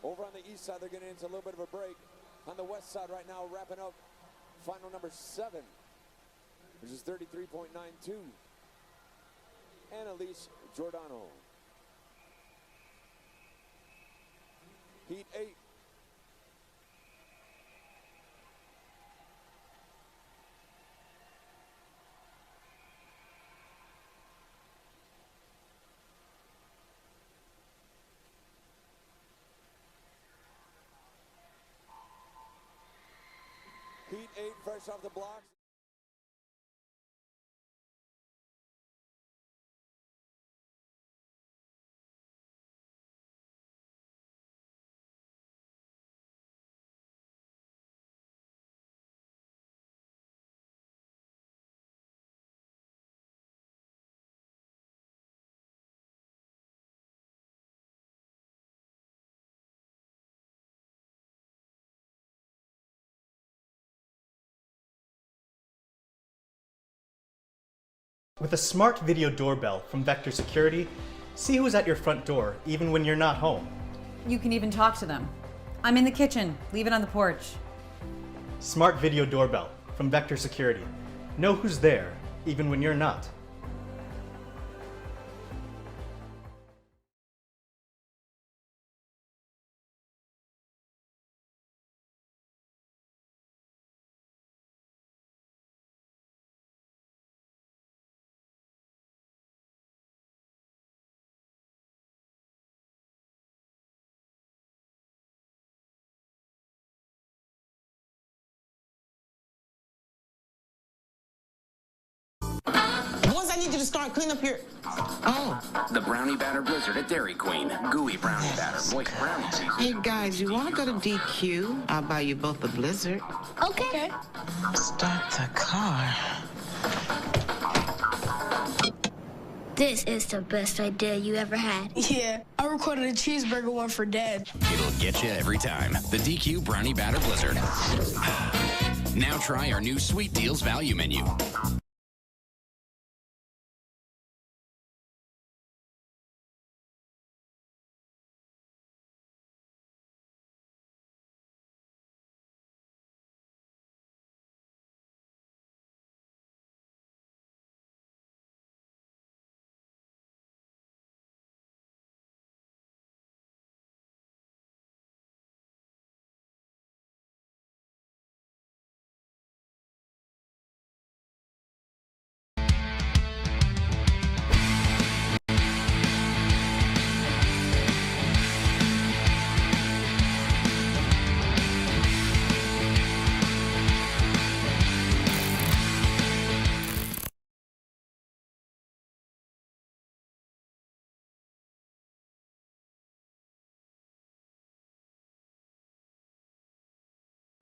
Over on the east side, they're getting into a little bit of a break. On the west side right now, wrapping up final number 7, which is 33.92. Annalise Giordano. Heat 8. Heat 8 fresh off the blocks. With a smart video doorbell from Vector Security, see who's at your front door even when you're not home. You can even talk to them. I'm in the kitchen. Leave it on the porch. Smart video doorbell from Vector Security. Know who's there even when you're not. Boys, I need you to start clean up your... Oh. The Brownie Batter Blizzard at Dairy Queen. Gooey brownie batter, moist brownie cheese. Hey, guys, you want to go to DQ? I'll buy you both a Blizzard. Okay. Start the car. This is the best idea you ever had. Yeah, I recorded a cheeseburger one for Dad. It'll get you every time. The DQ Brownie Batter Blizzard. Now try our new Sweet Deals value menu.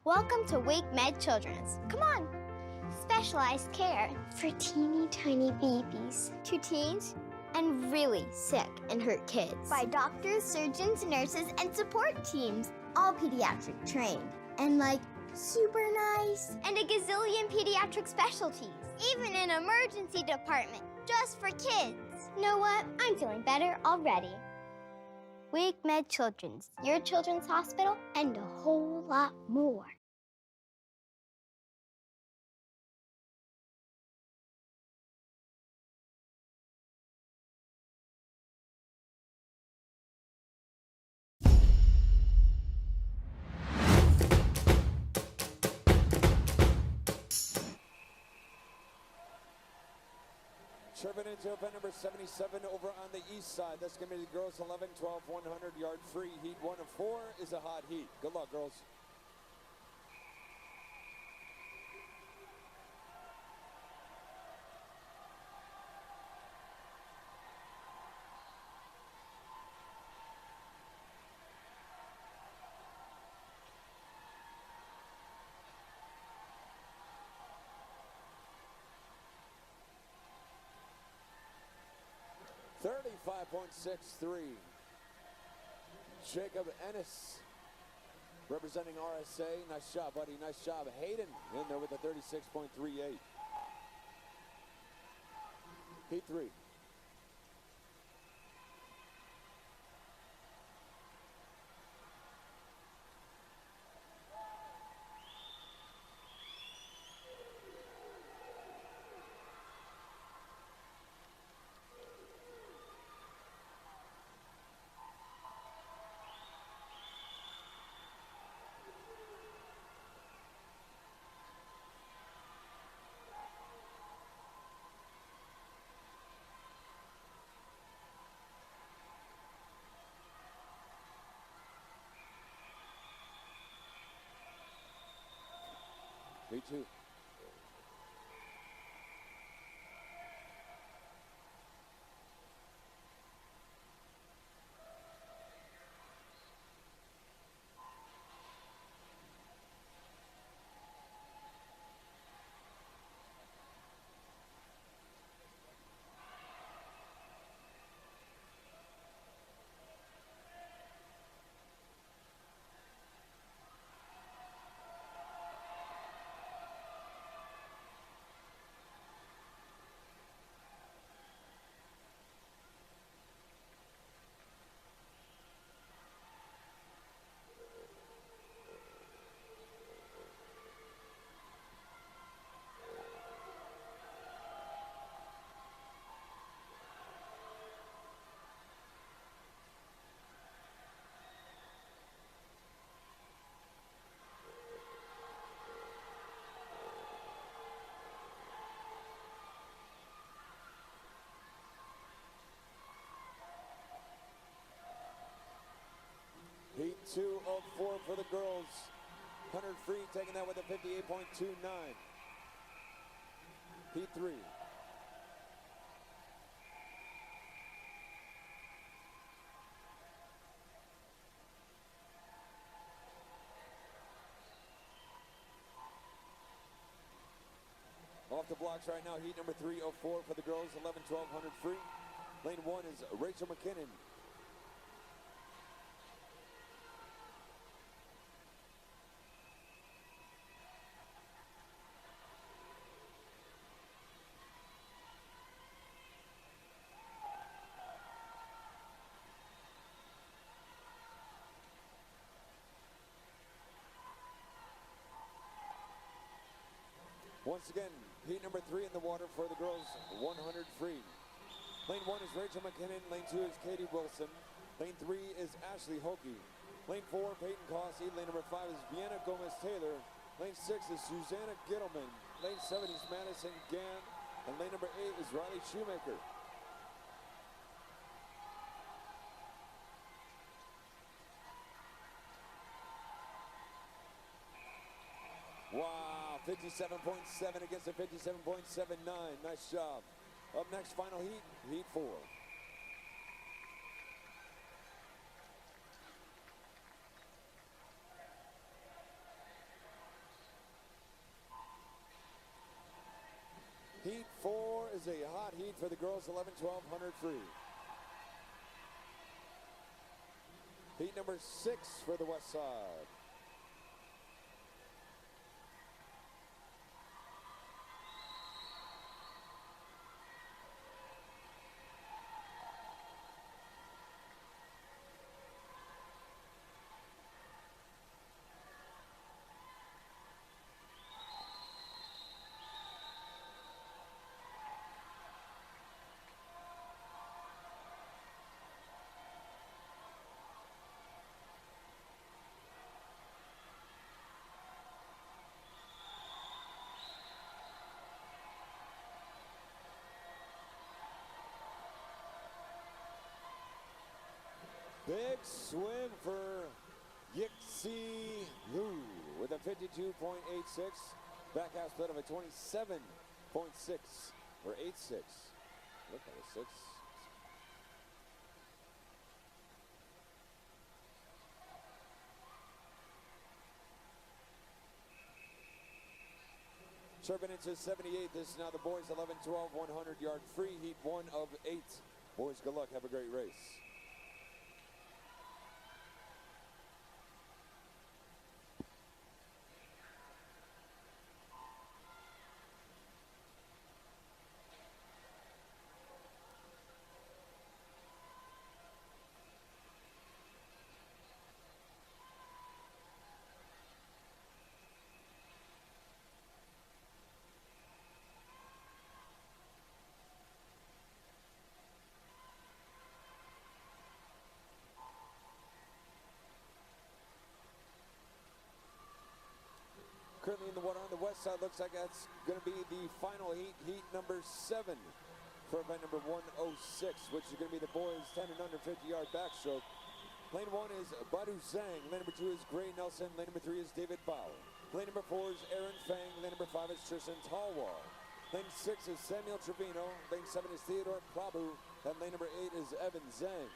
Welcome to Wake Med Children's. Come on. Specialized care for teeny tiny babies, to teens, and really sick and hurt kids. By doctors, surgeons, nurses, and support teams. All pediatric trained. And super nice. And a gazillion pediatric specialties. Even an emergency department just for kids. You know what? I'm feeling better already. Wake Med Children's, your children's hospital, and a whole lot more. Chirping into event number 77 over on the east side. That's going to be the girls 11, 12, 100 yard free. Heat 1 of 4 is a hot heat. Good luck, girls. .63. Jacob Ennis representing RSA. Nice job, buddy. Nice job. Hayden in there with a 36.38. Heat 3. Me too. Heat 2 of 4 for the girls. 100 free, taking that with a 58.29. Heat 3. Off the blocks right now, heat number 3 of 4 for the girls. 11, 12, 100 free. Lane 1 is Rachel McKinnon. Once again, heat number 3 in the water for the girls, 100 free. Lane 1 is Rachel McKinnon. Lane 2 is Katie Wilson. Lane 3 is Ashley Hokie. Lane 4, Peyton Cossey. Lane number 5 is Vienna Gomez-Taylor. Lane 6 is Susanna Gittleman. Lane 7 is Madison Gann. And lane number 8 is Riley Shoemaker. Wow, 57.7 against a 57.79. Nice job. Up next, final heat, heat 4. is a hot heat for the girls 11-1200 free. Heat number 6 for the West Side. Big swim for Yixi Lu with a 52.86. Back half split of a 27.6 or 8.6. Look at a 6. Serving into 78. This is now the boys 11-12 100-yard free heat 1 of 8. Boys, good luck. Have a great race. Currently in the water on the west side, looks like that's going to be the final heat, heat number 7 for event number 106, which is going to be the boys 10 and under 50-yard backstroke. Lane 1 is Badu Zhang. Lane number 2 is Gray Nelson. Lane number 3 is David Bao. Lane number 4 is Aaron Fang. Lane number 5 is Tristan Talwar. Lane 6 is Samuel Trevino. Lane 7 is Theodore Prabhu. And lane number 8 is Evan Zhang.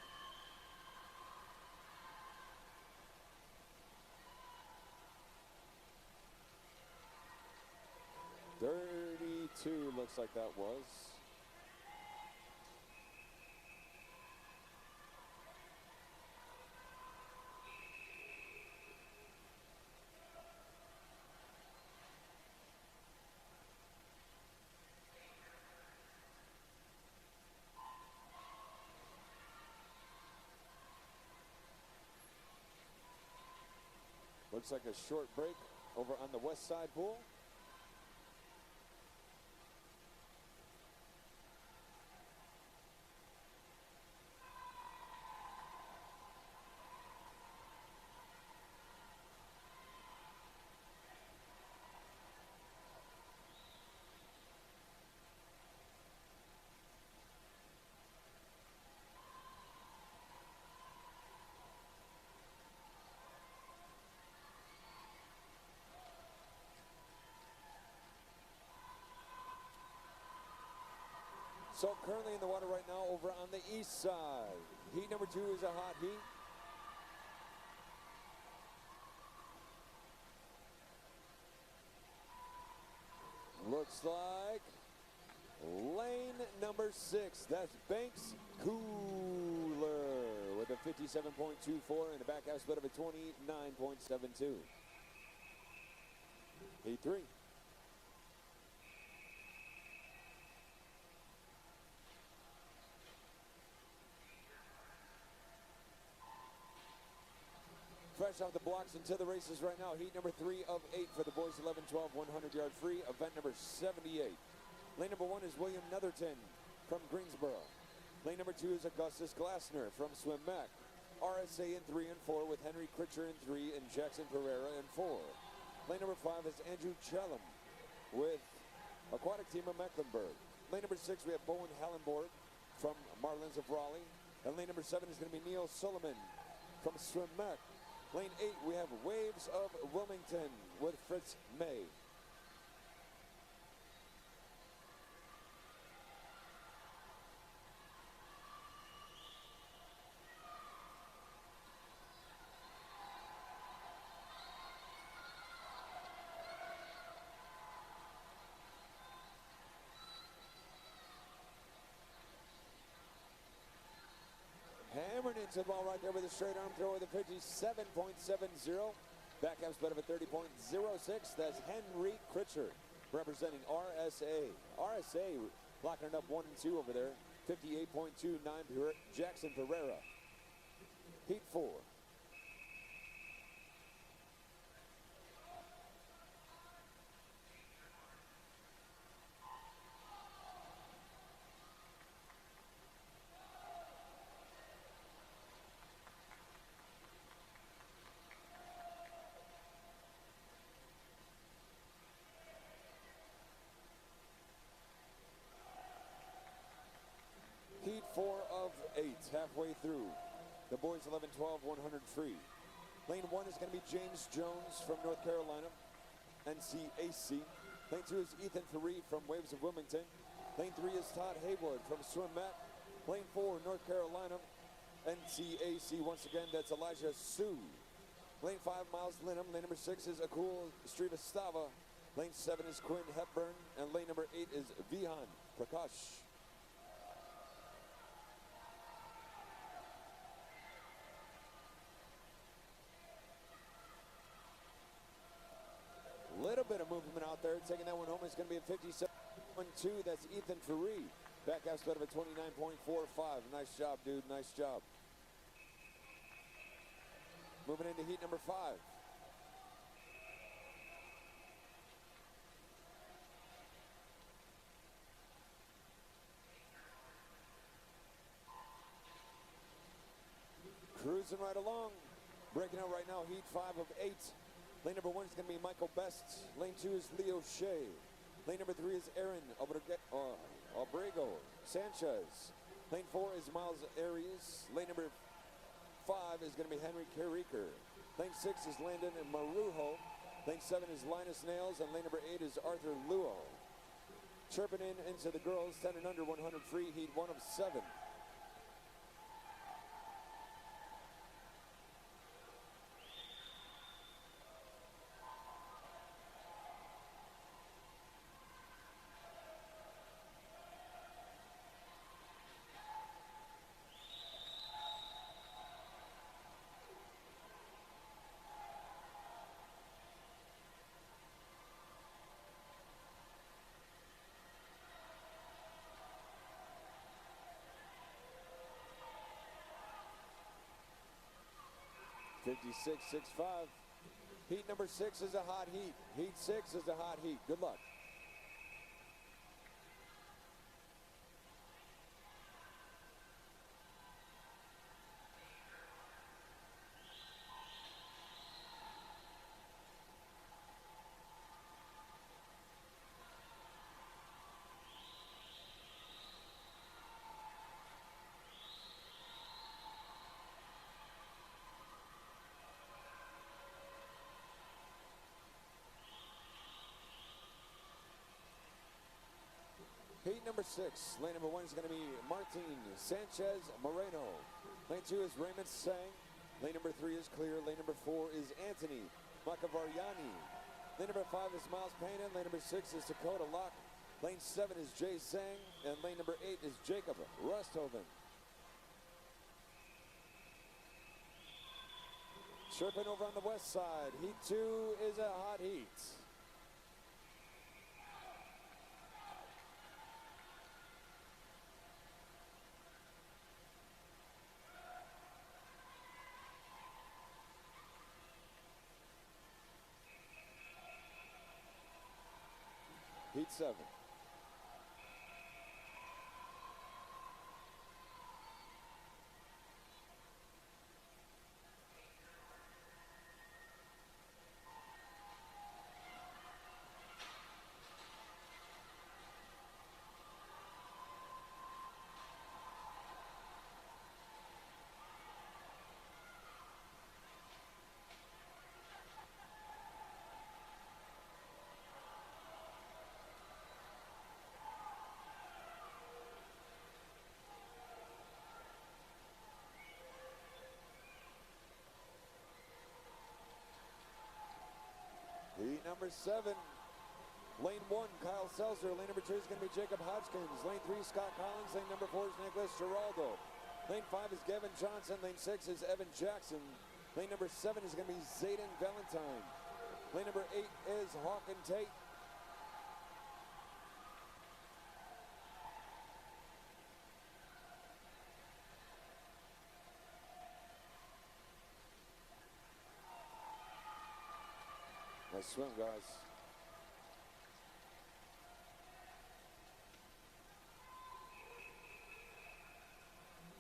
Looks like that was. Looks like a short break over on the west side pool. So currently in the water right now over on the east side. Heat number 2 is a hot heat. Looks like lane number 6. That's Banks Cooler with a 57.24 and a back half split of a 29.72. Heat 3. Fresh off the blocks into the races right now. Heat number 3 of 8 for the boys 11-12 100-yard free. Event number 78. Lane number 1 is William Netherton from Greensboro. Lane number 2 is Augustus Glassner from Swim Mac. RSA in 3 and 4 with Henry Critcher in 3 and Jackson Pereira in 4. Lane number 5 is Andrew Chellam with Aquatic Team of Mecklenburg. Lane number 6 we have Bowen Hallenborg from Marlins of Raleigh. And lane number 7 is going to be Neil Sullivan from Swim Mac. Lane 8, we have Waves of Wilmington with Fritz May. Takes the ball right there with a straight arm throw with a 57.70. Backhand split of a 30.06. That's Henry Critcher representing RSA. RSA locking it up 1 and 2 over there. 58.29. Jackson Pereira. Heat 4. Heat 4 of 8, halfway through. The boys 11, 12, 100 free. Lane 1 is going to be James Jones from North Carolina, NCAC. Lane 2 is Ethan Faree from Waves of Wilmington. Lane 3 is Todd Haywood from Swim Met. Lane 4, North Carolina, NCAC. Once again, that's Elijah Sue. Lane 5, Miles Linham. Lane number 6 is Akul Srivastava. Lane 7 is Quinn Hepburn. And lane number 8 is Vihan Prakash. Little bit of movement out there. Taking that one home is going to be a 57.2. That's Ethan Faree. Back half split of a 29.45. Nice job, dude. Nice job. Moving into heat number 5. Cruising right along. Breaking out right now, heat 5 of 8. Lane number 1 is going to be Michael Best. Lane 2 is Leo Shea. Lane number 3 is Aaron Abrego Sanchez. Lane 4 is Miles Aries. Lane number 5 is going to be Henry Carriker. Lane 6 is Landon Marujo. Lane 7 is Linus Nails. And lane number 8 is Arthur Luo. Chirping in into the girls, 10 and under 100 free, heat 1 of 7. .56.65. Heat number 6 is a hot heat. Heat 6 is a hot heat. Good luck. Heat number 6, lane number 1 is going to be Martin Sanchez Moreno. Lane 2 is Raymond Sang. Lane number 3 is clear. Lane number 4 is Anthony Macavariani. Lane number 5 is Miles Payne. Lane number 6 is Dakota Locke. Lane 7 is Jay Sang. And lane number 8 is Jacob Rusthoven. Chirping over on the west side. Heat 2 is a hot heat. Heat 7. Heat number 7, lane 1, Kyle Seltzer. Lane number 2 is going to be Jacob Hodgkins. Lane 3, Scott Collins. Lane number 4 is Nicholas Giraldo. Lane 5 is Gavin Johnson. Lane 6 is Evan Jackson. Lane number 7 is going to be Zayden Valentine. Lane number 8 is Hawken Tate. Nice swim, guys.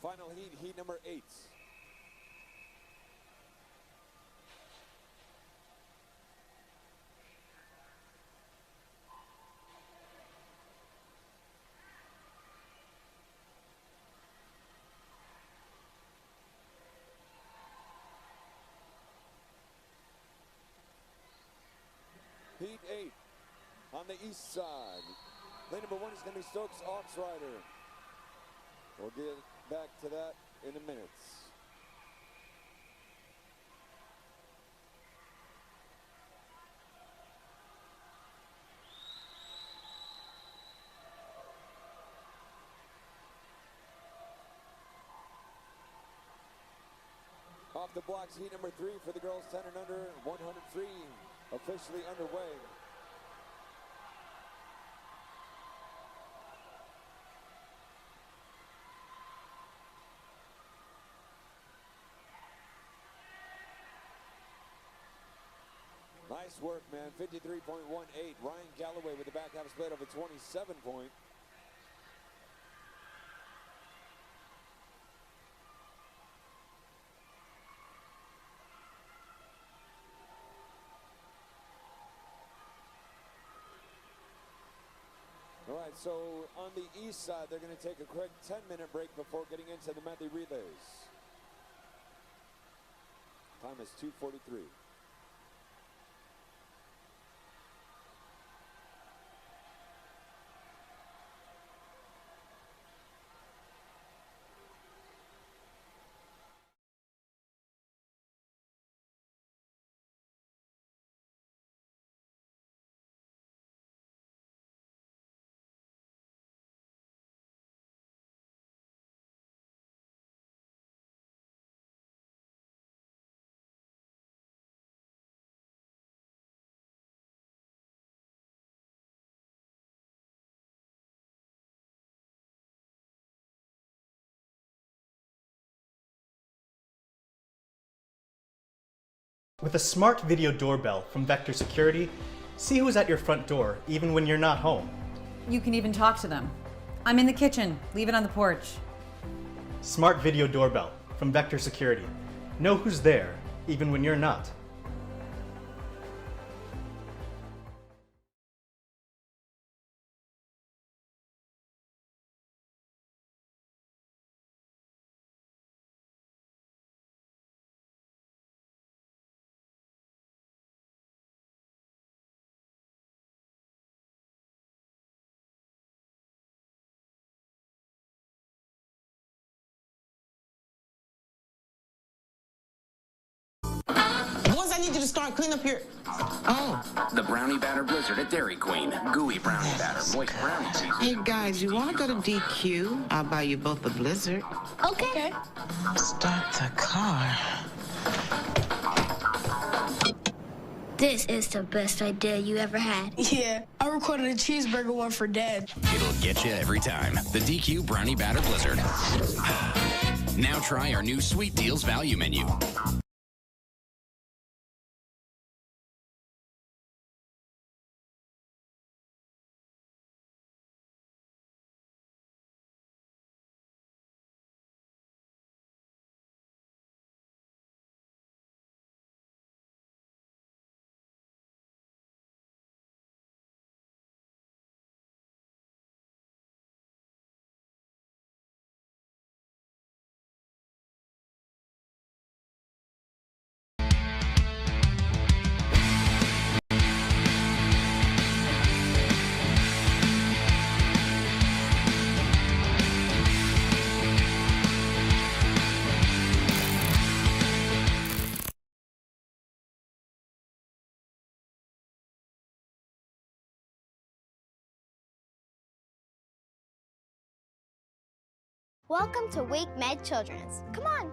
Final heat, heat number 8. Heat 8 on the east side. Lane number 1 is going to be Stokes Oxrider. We'll get back to that in a minute. Off the blocks, heat number 3 for the girls 10 and under, 103 officially underway. Nice work, man. 53.18. Ryan Galloway with the back half split of a 27 point. All right, so on the east side, they're going to take a quick 10-minute break before getting into the medley relays. Time is 2:43. With a smart video doorbell from Vector Security, see who's at your front door even when you're not home. You can even talk to them. I'm in the kitchen. Leave it on the porch. Smart video doorbell from Vector Security. Know who's there even when you're not. Boys, I need you to start clean up here. Oh. The Brownie Batter Blizzard at Dairy Queen. Gooey brownie batter, moist brownie cheese. Hey, guys, you want to go to DQ? I'll buy you both a Blizzard. Okay. Start the car. This is the best idea you ever had. Yeah, I recorded a cheeseburger one for Dad. It'll get you every time. The DQ Brownie Batter Blizzard. Now try our new Sweet Deals value menu. Welcome to Wake Med Children's. Come on.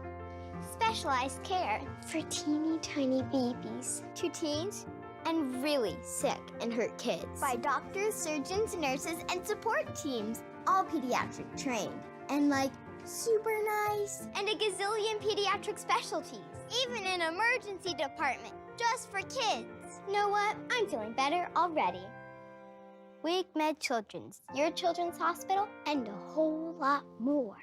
Specialized care for teeny tiny babies, to teens, and really sick and hurt kids. By doctors, surgeons, nurses, and support teams. All pediatric trained. And super nice. And a gazillion pediatric specialties. Even an emergency department just for kids. Know what? I'm feeling better already. Wake Med Children's, your children's hospital, and a whole lot more.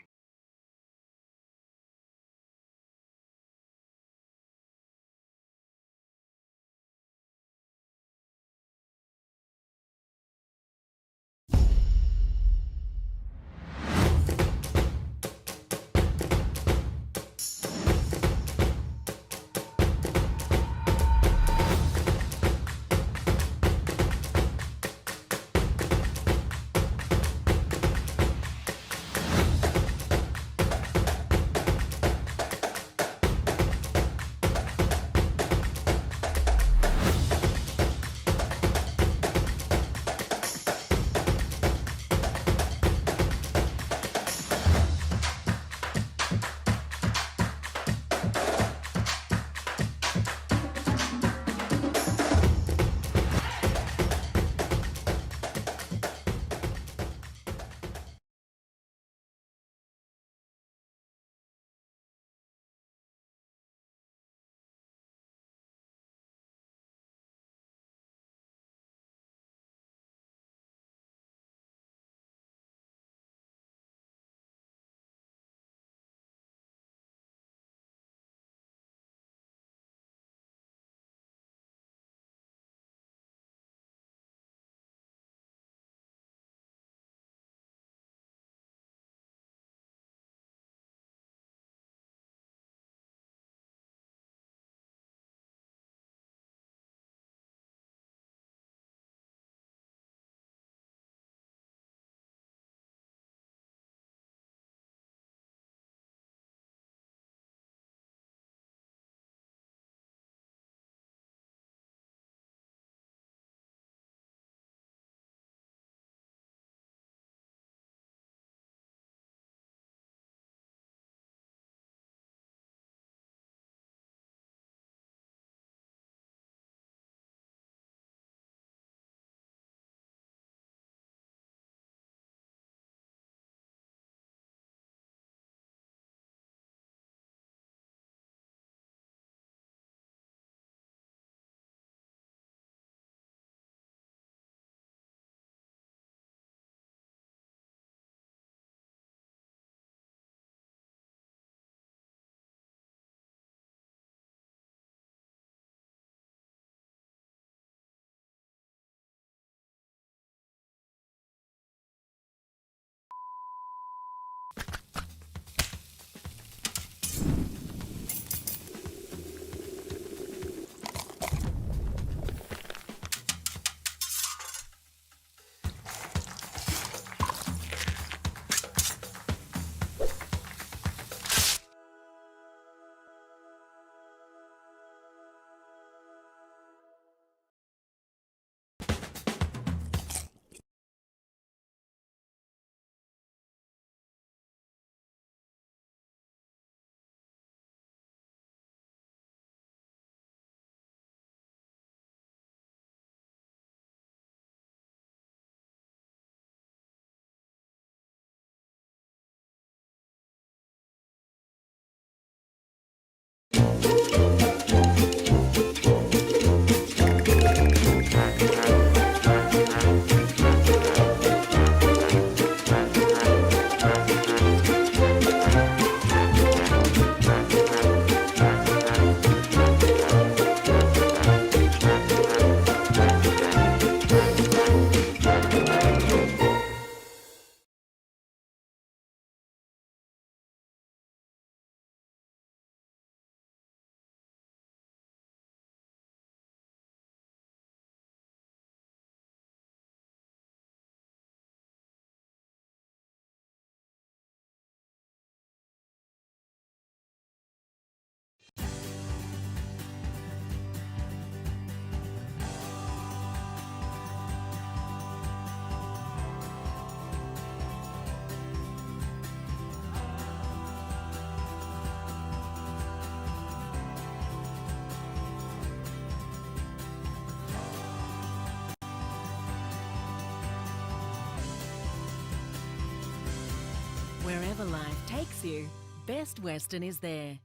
Wherever life takes you, Best Western is there.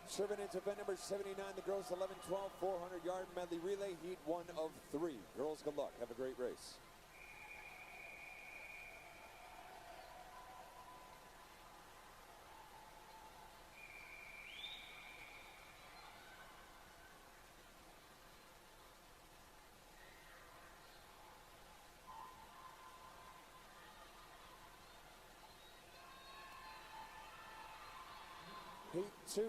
Serving into event number 79, the girls 11-12 400-yard medley relay, heat 1 of 3. Girls, good luck. Have a great race. Heat 2.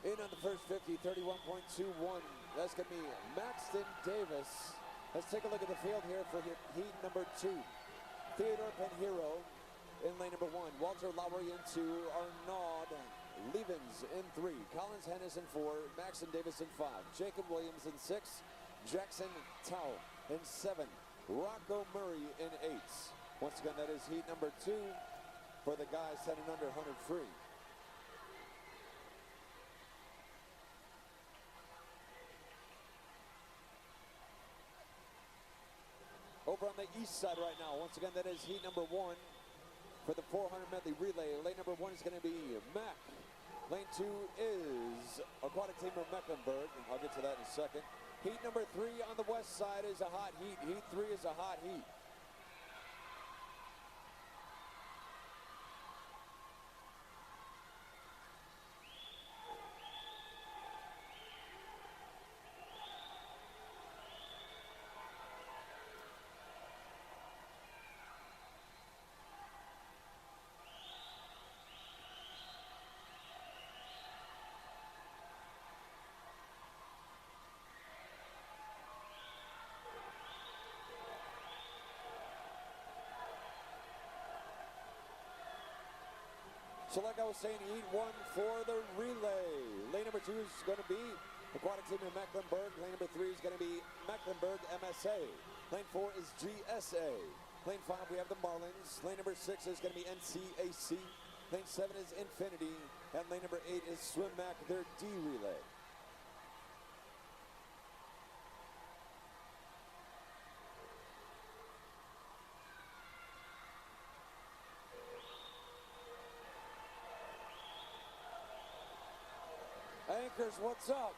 In on the first 50, 31.21. That's going to be Maxton Davis. Let's take a look at the field here for heat number 2. Theodore Penhero in lane number 1. Walter Lowry in 2. Arnaud Levens in 3. Collins Hennis in 4. Maxton Davis in 5. Jacob Williams in 6. Jackson Tao in 7. Rocco Murray in 8. Once again, that is heat number 2 for the guys 10 and under 100 free. Over on the east side right now, once again, that is heat number 1 for the 400 medley relay. Lane number 1 is going to be Mack. Lane 2 is Aquatic Team of Mecklenburg. I'll get to that in a second. Heat number 3 on the west side is a hot heat. Heat 3 is a hot heat. So like I was saying, heat 1 for the relay. Lane number 2 is going to be Aquatic Team of Mecklenburg. Lane number 3 is going to be Mecklenburg MSA. Lane 4 is GSA. Lane 5 we have the Marlins. Lane number 6 is going to be NCAC. Lane 7 is Infinity. And lane number 8 is Swim Mac, their D relay. Anchors, what's up?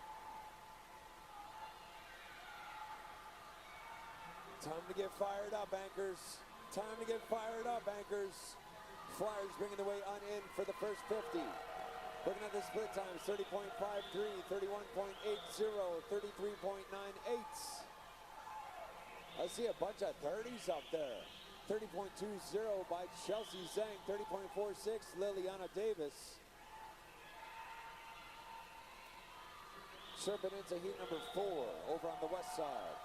Time to get fired up, Anchors. Time to get fired up, Anchors. Flyers bringing the way on in for the first 50. Looking at the split times, 30.53, 31.80, 33.98. I see a bunch of 30s up there. 30.20 by Chelsea Zhang, 30.46, Liliana Davis. Serpent into heat number 4 over on the west side.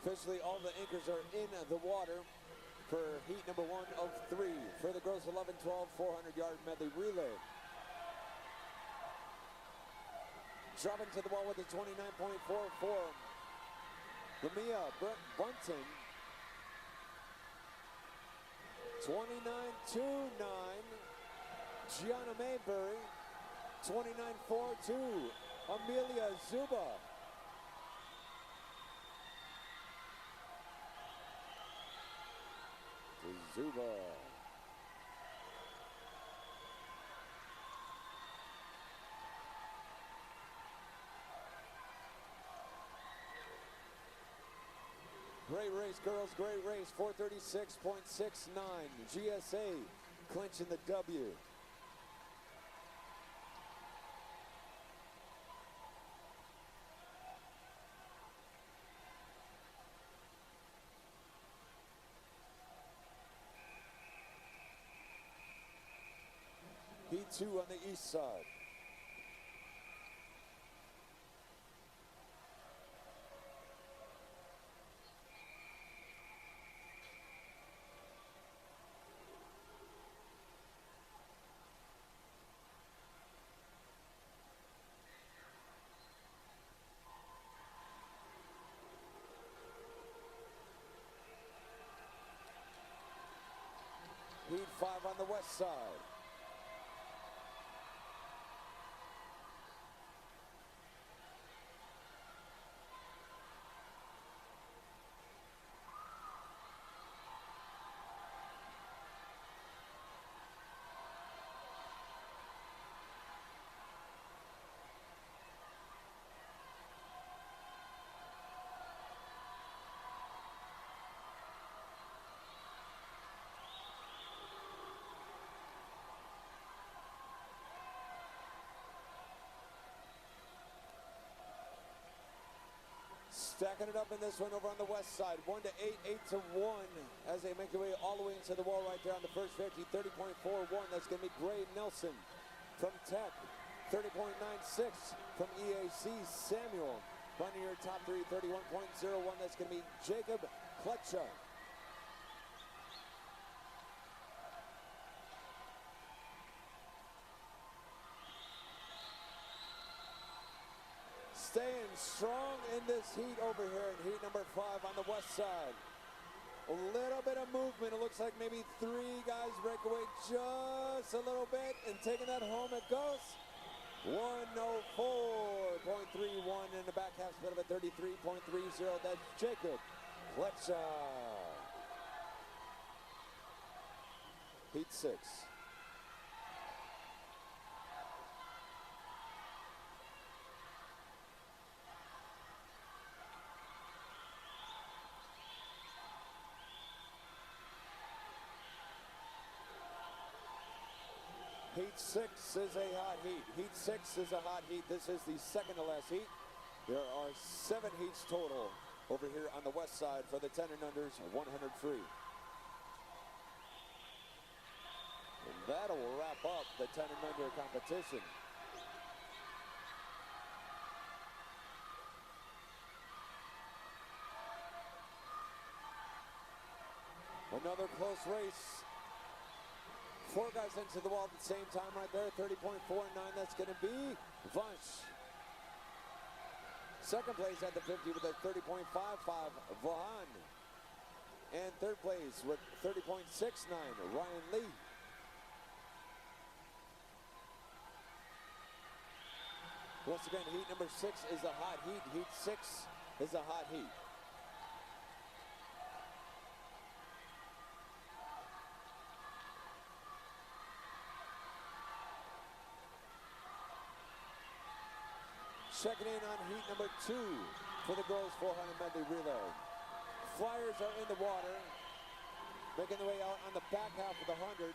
Officially, all the anchors are in the water for heat number 1 of 3 for the girls 11-12 400-yard medley relay. Dropping to the wall with a 29.44. Lamia Bunton, 29.29. Gianna Mayberry, 29.42. Amelia Zuba, Zuba. Great race, girls, great race. 436.69. GSA clinching the W. Heat 2 on the east side. Heat 5 on the west side. Stacking it up in this one over on the west side. 1 to 8, 8 to 1 as they make their way all the way into the wall right there on the first 50. 30.41. That's going to be Gray Nelson from Tech. 30.96 from EAC. Samuel finding your top three. 31.01. That's going to be Jacob Kletcher. Staying strong in this heat over here in heat number 5 on the west side. A little bit of movement. It looks like maybe 3 guys break away just a little bit, and taking that home it goes. 104.31 in the back half split of a 33.30. That's Jacob Fletcher. Heat 6. Heat 6 is a hot heat. Heat 6 is a hot heat. This is the second to last heat. There are 7 heats total over here on the west side for the 10 and unders, 100 free. And that'll wrap up the 10 and under competition. Another close race. 4 guys into the wall at the same time right there. 30.49, that's going to be Vunch. Second place at the 50 with a 30.55, Vahan. And third place with 30.69, Ryan Lee. Once again, heat number 6 is a hot heat. Heat 6 is a hot heat. Checking in on heat number 2 for the girls 400 medley relay. Flyers are in the water, making their way out on the back half of the 100.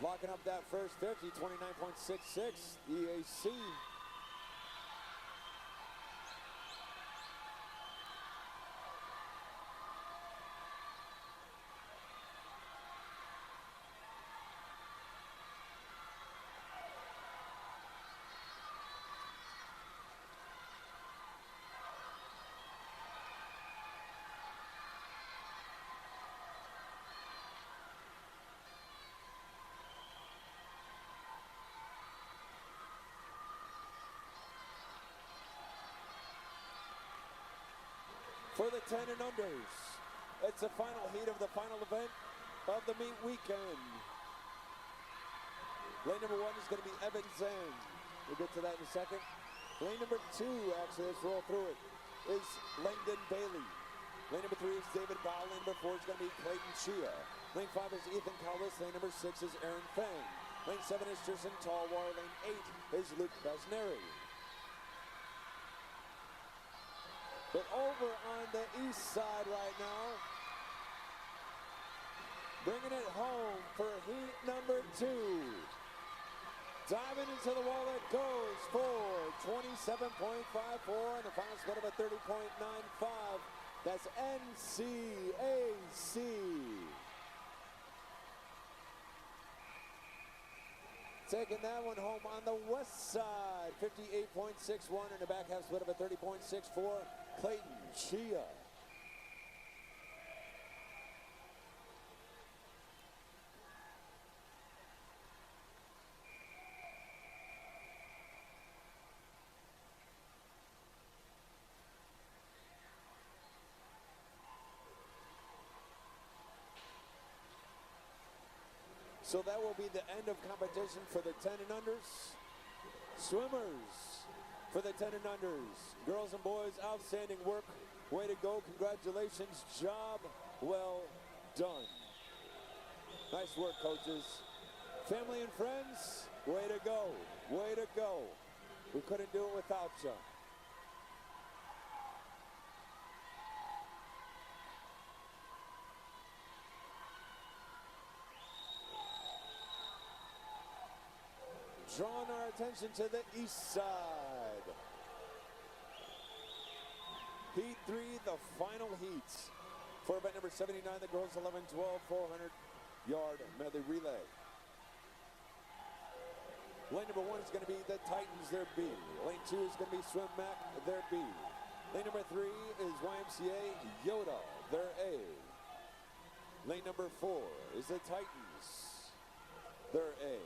Locking up that first 50, 29.66, EAC. 10 and unders. It's the final heat of the final event of the meet weekend. Lane number 1 is going to be Evan Zhang. We'll get to that in a second. Lane number 2, actually, let's roll through it, is Langdon Bailey. Lane number 3 is David Bow. Lane number 4 is going to be Clayton Chia. Lane 5 is Ethan Callis. Lane number 6 is Aaron Fang. Lane 7 is Tristan Talwar. Lane 8 is Luke Basneri. But over on the east side right now, bringing it home for heat number 2. Diving into the wall it goes for 27.54 and the final split of a 30.95. That's NCAC. Taking that one home on the west side, 58.61 and a back half split of a 30.64. Clayton Chia. So that will be the end of competition for the 10 and unders. Swimmers for the 10 and unders. Girls and boys, outstanding work. Way to go. Congratulations. Job well done. Nice work, coaches. Family and friends, way to go. Way to go. We couldn't do it without you. Drawing our attention to the east side. Heat 3, the final heat. For event number 79, the girls 11-12, 400-yard medley relay. Lane number 1 is going to be the Titans, their B. Lane 2 is going to be Swim Mac, their B. Lane number 3 is YMCA Yoda, their A. Lane number 4 is the Titans, their A.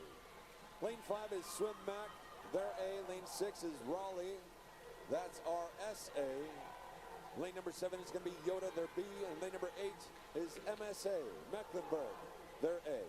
Lane 5 is Swim Mac, their A. Lane 6 is Raleigh, that's our SA. Lane number 7 is going to be Yoda, their B. And lane number 8 is MSA, Mecklenburg, their A.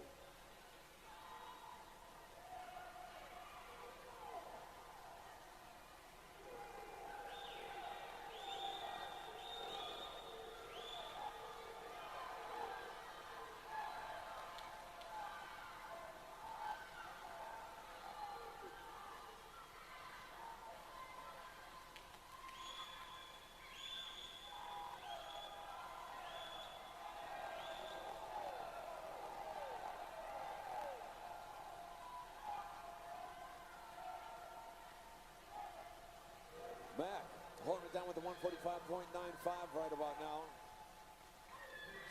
Mac holding it down with a 145.95 right about now.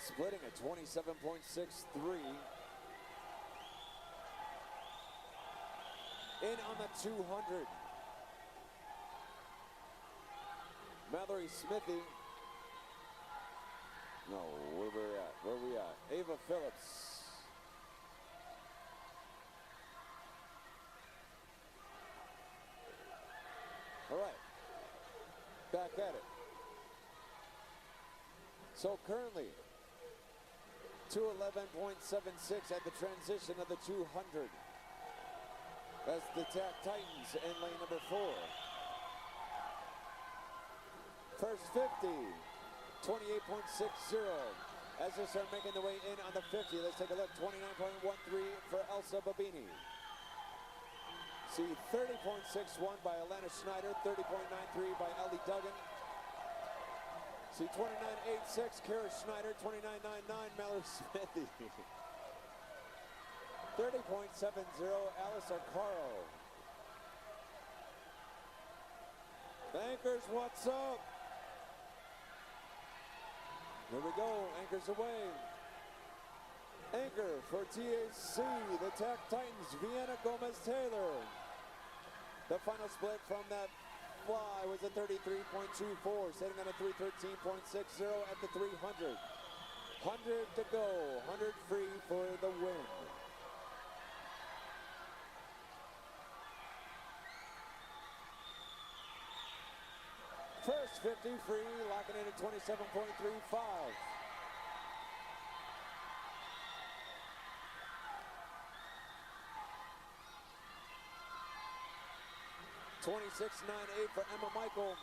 Splitting at 27.63. In on the 200. Mallory Smithy. No, where we at? Where we at? Ava Phillips. All right. Back at it. So currently, 211.76 at the transition of the 200. That's the Titans in lane number 4. First 50, 28.60. As they start making their way in on the 50, let's take a look. 29.13 for Elsa Babini. See 30.61 by Alana Schneider, 30.93 by Ellie Duggan. See 29.86 Kara Schneider, 29.99 Mallory Smithy. 30.70 Alice Arcaro. Anchors, what's up? Here we go, anchors away. Anchor for TAC, the Tech Titans, Vienna Gomez-Taylor. The final split from that fly was a 33.24, sitting on a 313.60 at the 300. 100 to go, 100 free for the win. First 50 free, locking in at 27.35. $26.98 for Emma Michael.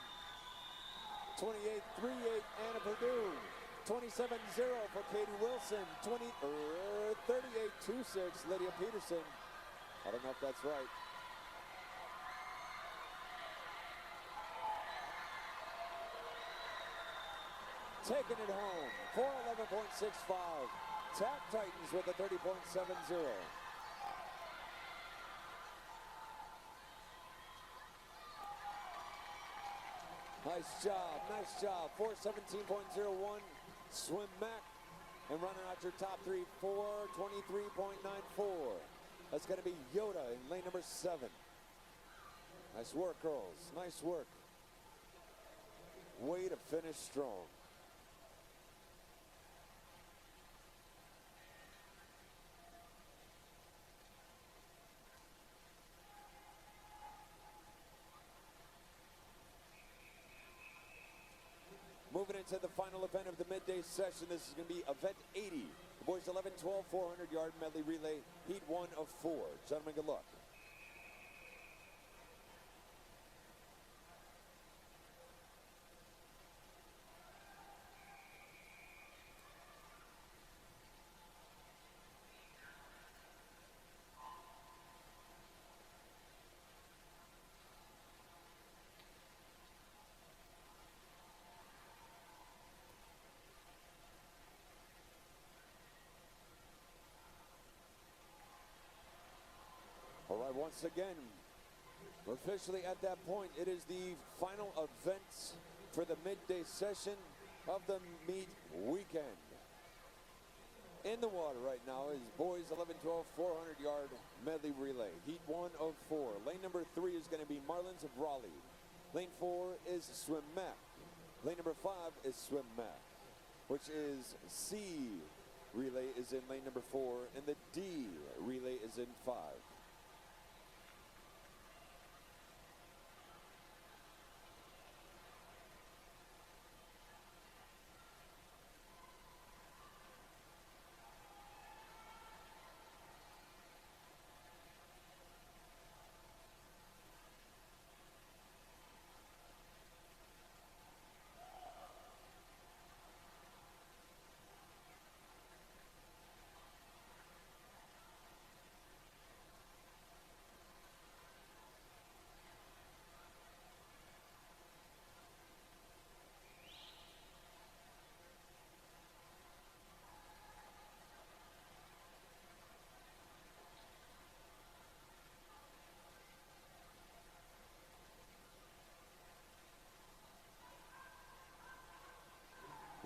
28.38 Anna Purdue. 27.0 for Katie Wilson. 38.26 Lydia Peterson. I don't know if that's right. Taking it home, 411.65. Tap Titans with a 30.70. Nice job. 417.01. Swim Mac. And running out your top three, 423.94. That's going to be Yoda in lane number 7. Nice work, girls. Nice work. Way to finish strong. Moving into the final event of the midday session, this is going to be event 80. The boys 11, 12, 400 yard medley relay, heat 1 of 4. Gentlemen, good luck. All right, once again, we're officially at that point. It is the final event for the midday session of the meet weekend. In the water right now is boys 11, 12, 400 yard medley relay. Heat 1 of 4. Lane number 3 is going to be Marlins of Raleigh. Lane 4 is Swim Mac. Lane number 5 is Swim Mac, which is C relay is in lane number 4, and the D relay is in 5.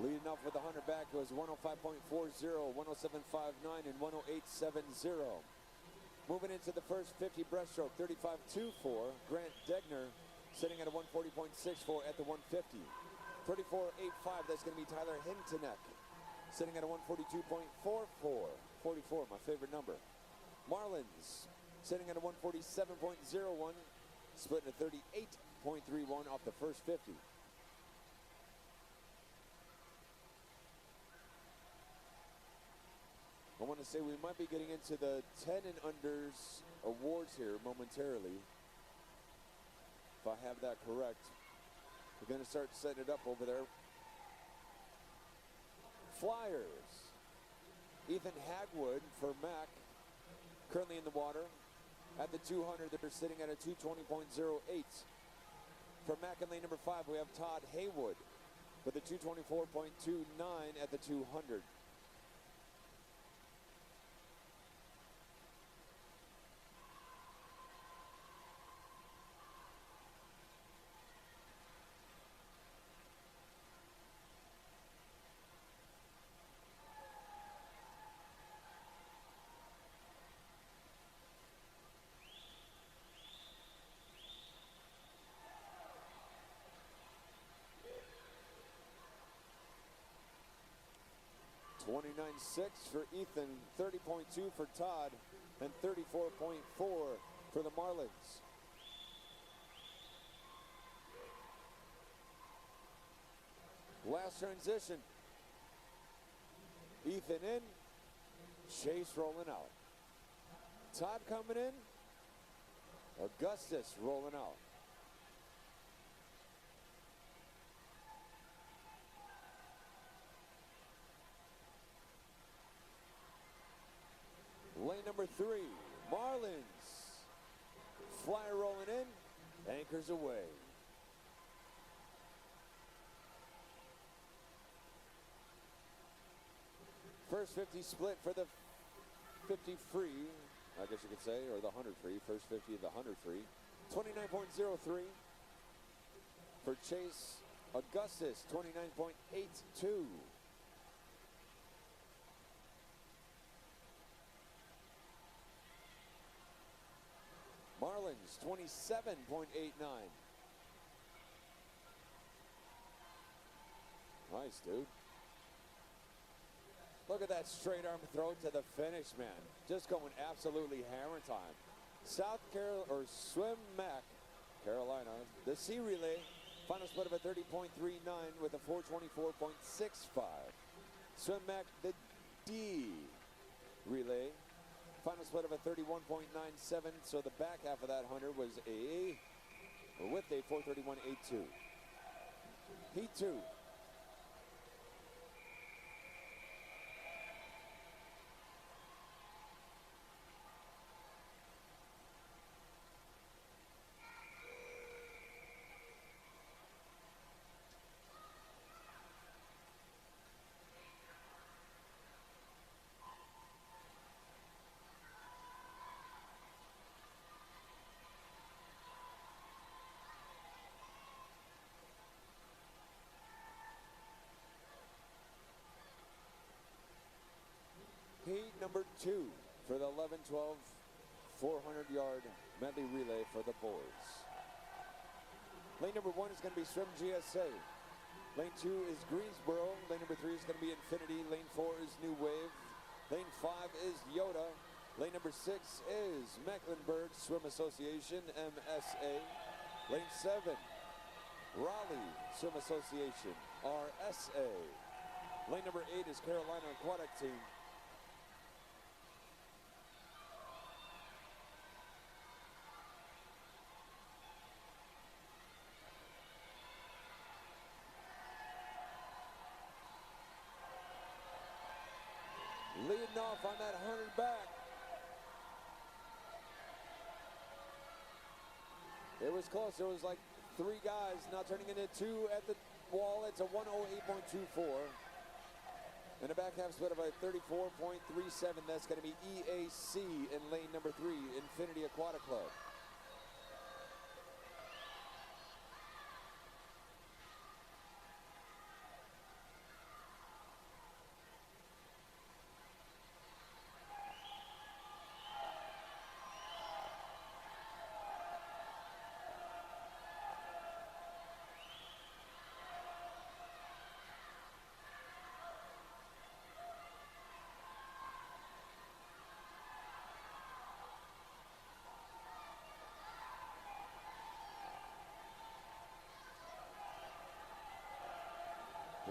Leading off with the 100 back was 105.40, 107.59, and 108.70. Moving into the first 50 breaststroke, 35.24. Grant Degner sitting at a 140.64 at the 150. 34.85, that's going to be Tyler Hintonek sitting at a 142.44. 44, my favorite number. Marlins sitting at a 147.01, splitting a 38.31 off the first 50. I want to say we might be getting into the 10 and unders awards here momentarily, if I have that correct. We're going to start setting it up over there. Flyers. Ethan Hagwood for Mac, currently in the water. At the 200, they're sitting at a 220.08. For Mac in lane number 5, we have Todd Haywood with a 224.29 at the 200. $29.6 for Ethan, 30.2 for Todd, and 34.4 for the Marlins. Last transition. Ethan in, Chase rolling out. Todd coming in, Augustus rolling out. Lane number 3, Marlins. Flyer rolling in, anchors away. First 50 split for the 50 free, I guess you could say, or the 100 free. First 50 of the 100 free. 29.03 for Chase. Augustus, 29.82. Marlins, 27.89. Nice, dude. Look at that straight arm throw to the finish, man. Just going absolutely hammer time. South Carolina, or Swim Mac, Carolina, the C relay, final split of a 30.39 with a 424.65. Swim Mac, the D relay, final split of a 31.97. So the back half of that 100 was with a 431.82. Heat 2. Heat number 2 for the 11-12 400-yard medley relay for the boys. Lane number 1 is going to be Swim GSA. Lane 2 is Greensboro. Lane number 3 is going to be Infinity. Lane 4 is New Wave. Lane 5 is Yoda. Lane number 6 is Mecklenburg Swim Association, MSA. Lane 7, Raleigh Swim Association, RSA. Lane number 8 is Carolina Aquatic Team. Leading off on that 100 back. It was close. There was like 3 guys, now turning into 2 at the wall. It's a 108.24. And a back half split of a 34.37. That's going to be EAC in lane number 3, Infinity Aquatic Club.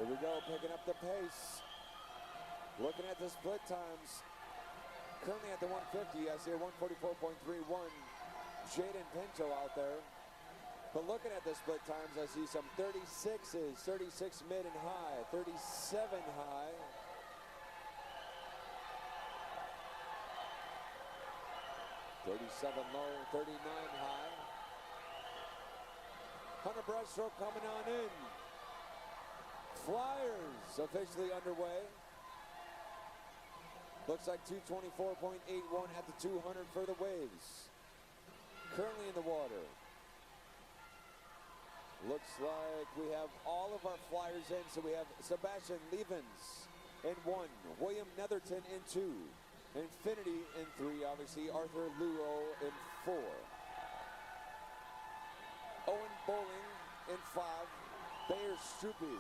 Here we go, picking up the pace. Looking at the split times. Currently at the 150, I see a 144.31. Jaden Pinto out there. But looking at the split times, I see some 36s, 36 mid and high, 37 high. $37 low, 39 high. Hunter breaststroke coming on in. Flyers officially underway. Looks like 224.81 at the 200 for the Waves. Currently in the water. Looks like we have all of our Flyers in. So we have Sebastian Levens in 1, William Netherton in 2, Infinity in 3, obviously Arthur Luo in 4. Owen Bowling in 5, Bayer Strupe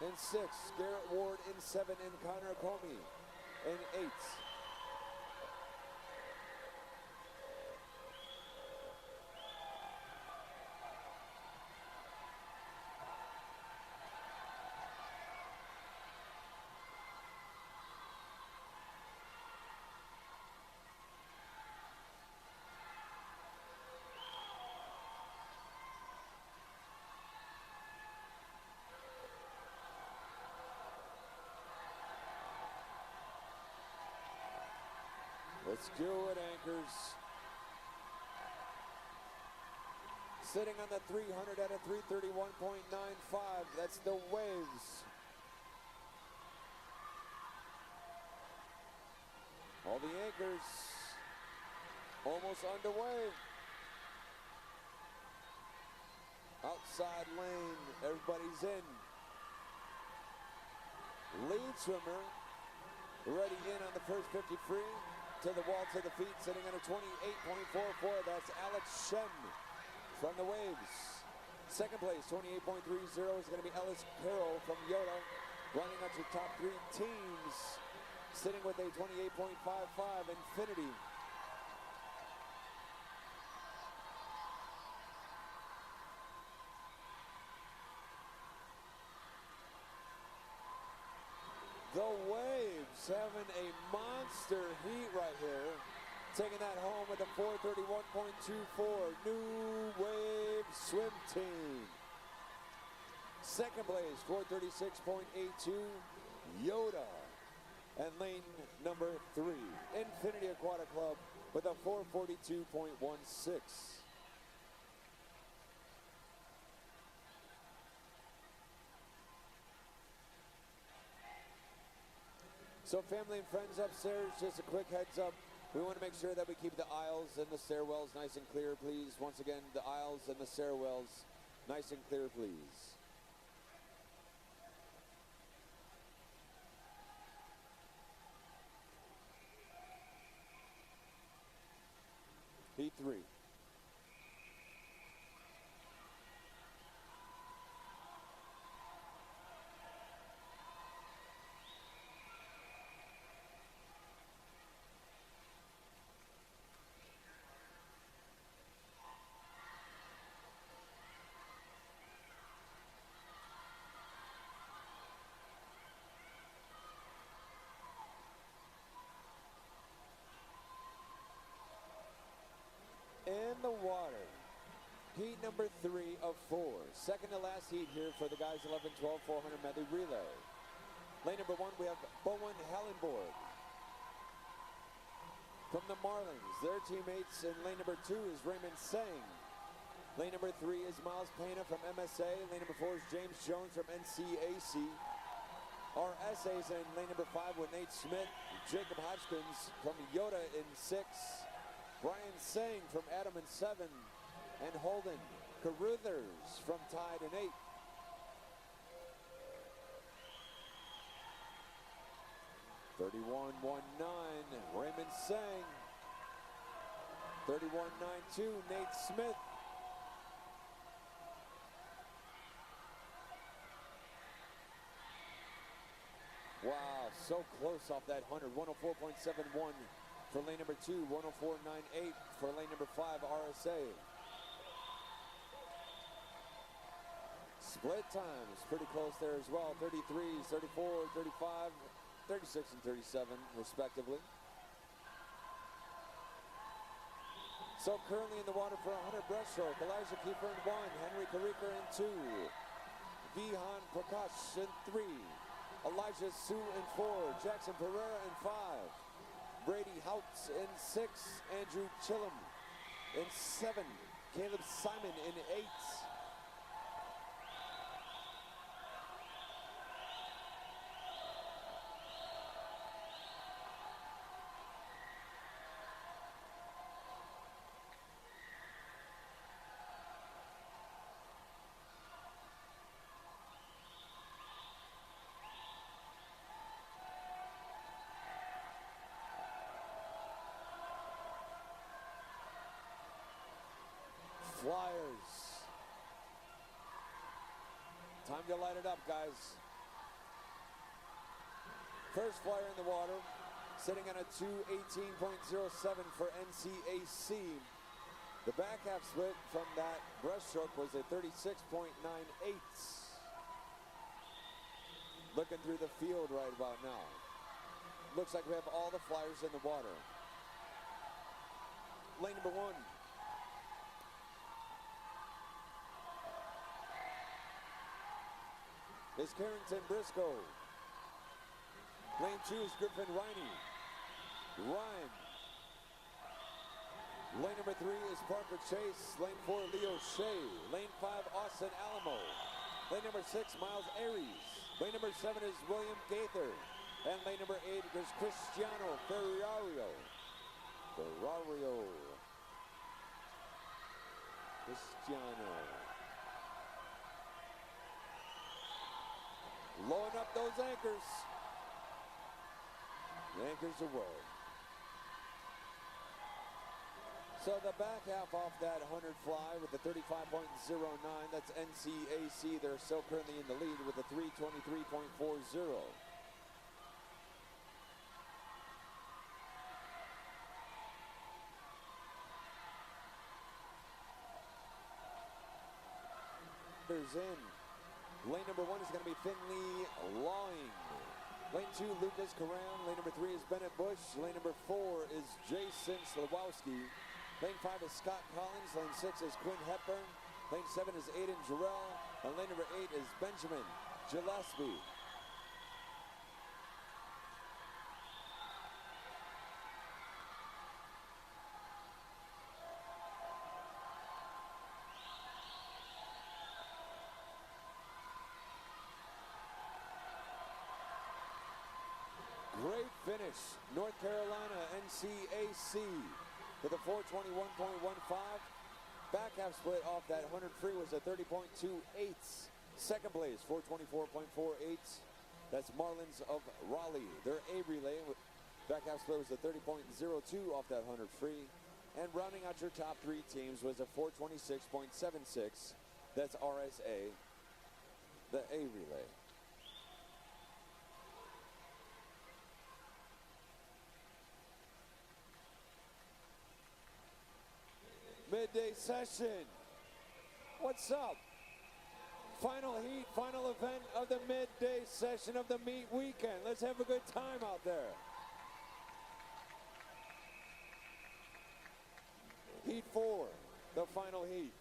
in 6, Garrett Ward in 7, and Connor Comey in 8. Let's do it, anchors. Sitting on the 300 at a 331.95. That's the Waves. All the anchors almost underway. Outside lane, everybody's in. Lead swimmer ready in on the first 50 free. To the wall, to the feet, sitting on a 28.44. That's Alex Shen from the Waves. Second place, 28.30 is going to be Ellis Carroll from Yoda. Running out your top three teams. Sitting with a 28.55, Infinity. The Waves having a monster heat right here. Taking that home with a 431.24. New Wave Swim Team. Second place, 436.82. Yoda. And lane number 3, Infinity Aquatic Club with a 442.16. So family and friends upstairs, just a quick heads up. We want to make sure that we keep the aisles and the stairwells nice and clear, please. Once again, the aisles and the stairwells nice and clear, please. Heat 3. In the water, heat number 3 of 4. Second to last heat here for the guys 11, 12, 400 medley relay. Lane number 1, we have Bowen Hallenborg from the Marlins. Their teammates in lane number 2 is Raymond Sang. Lane number 3 is Miles Pena from MSA. Lane number 4 is James Jones from NCAC. Our essays in lane number 5 with Nate Smith, Jacob Hodgkins from Yoda in 6. Brian Sang from Adam in 7, and Holden Carruthers from Tide in 8. $31.19, Raymond Sang. $31.92, Nate Smith. Wow, so close off that 100. 104.71. For lane number 2, 104.98 for lane number 5, RSA. Split times pretty close there as well. 33, 34, 35, 36, and 37 respectively. So currently in the water for 100 breaststroke, Elijah Kiefer in 1, Henry Karika in 2, Vihan Prakash in 3, Elijah Sue in 4, Jackson Pereira in 5, Brady Houts in 6, Andrew Chillum in 7, Caleb Simon in 8. Flyers. Time to light it up, guys. First flyer in the water, sitting on a 2:18.07 for NCAC. The back half split from that breaststroke was a 36.98. Looking through the field right about now. Looks like we have all the flyers in the water. Lane number 1. Is Carrington Briscoe. Lane 2 is Griffin Riney. Ryan Lane number 3 is Parker Chase. Lane 4, Leo Shea. Lane 5, Austin Alamo. Lane number 6, Miles Aries. Lane number 7 is William Gaither. And lane number 8 is Cristiano Ferrario. Cristiano. Blowing up those anchors. The anchors away. So the back half off that 100 fly with the 35.09, that's NCAC. They're still currently in the lead with a 323.40. In. Lane number 1 is going to be Finley Lawing. Lane 2, Lucas Caran. Lane number 3 is Bennett Bush. Lane number 4 is Jason Slawowski. Lane 5 is Scott Collins. Lane 6 is Quinn Hepburn. Lane 7 is Aiden Jarrell. And lane number 8 is Benjamin Gillespie. Great finish. North Carolina NCAC with a 421.15. Back half split off that 100 free was a 30.28. Second place, 424.48. That's Marlins of Raleigh. Their A relay back half split was a 30.02 off that 100 free. And rounding out your top 3 teams was a 426.76. That's RSA, the A relay. Midday session. What's up? Final heat, final event of the midday session of the meet weekend. Let's have a good time out there. Heat 4, the final heat.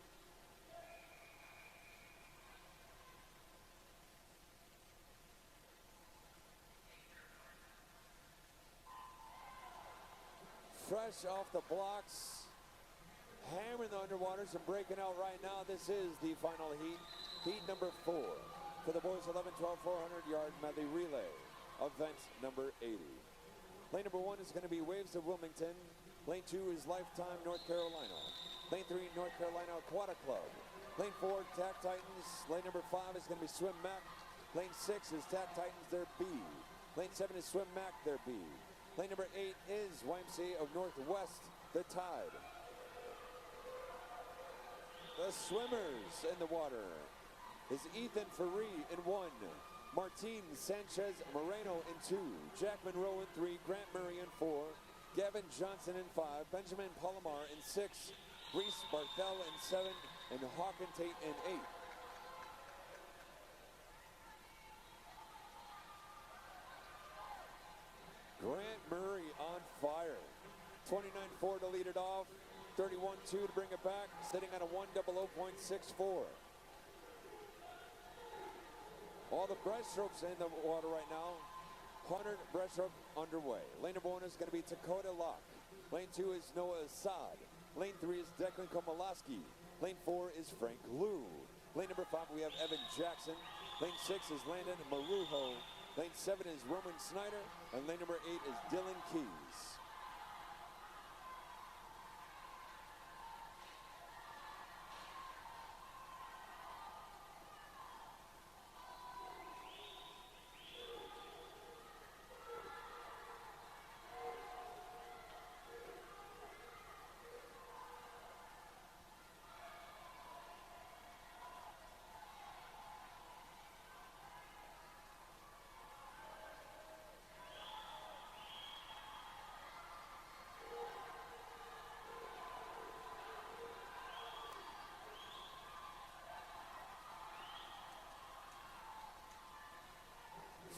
Fresh off the blocks. Hammering the underwaters and breaking out right now. This is the final heat. Heat number 4 for the boys 11, 12, 400-yard medley relay. Event number 80. Lane number 1 is going to be Waves of Wilmington. Lane 2 is Lifetime North Carolina. Lane 3, North Carolina Aquatic Club. Lane 4, Tack Titans. Lane number 5 is going to be Swim Mac. Lane 6 is Tack Titans, their B. Lane 7 is Swim Mac, their B. Lane number 8 is YMCA of Northwest, the Tide. The swimmers in the water is Ethan Ferree in 1, Martin Sanchez Moreno in 2, Jack Monroe in 3, Grant Murray in 4, Gavin Johnson in 5, Benjamin Palomar in 6, Reese Barthel in 7, and Hawken Tate in 8. Grant Murray on fire. 29.4 to lead it off. 31.2 to bring it back, sitting at a 100.64. All the breaststrokes in the water right now. 100 breaststroke underway. Lane number 1 is going to be Dakota Locke. Lane 2 is Noah Assad. Lane 3 is Declan Komalaski. Lane 4 is Frank Liu. Lane number 5 we have Evan Jackson. Lane 6 is Landon Marujo. Lane 7 is Roman Snyder. And lane number 8 is Dylan Keys.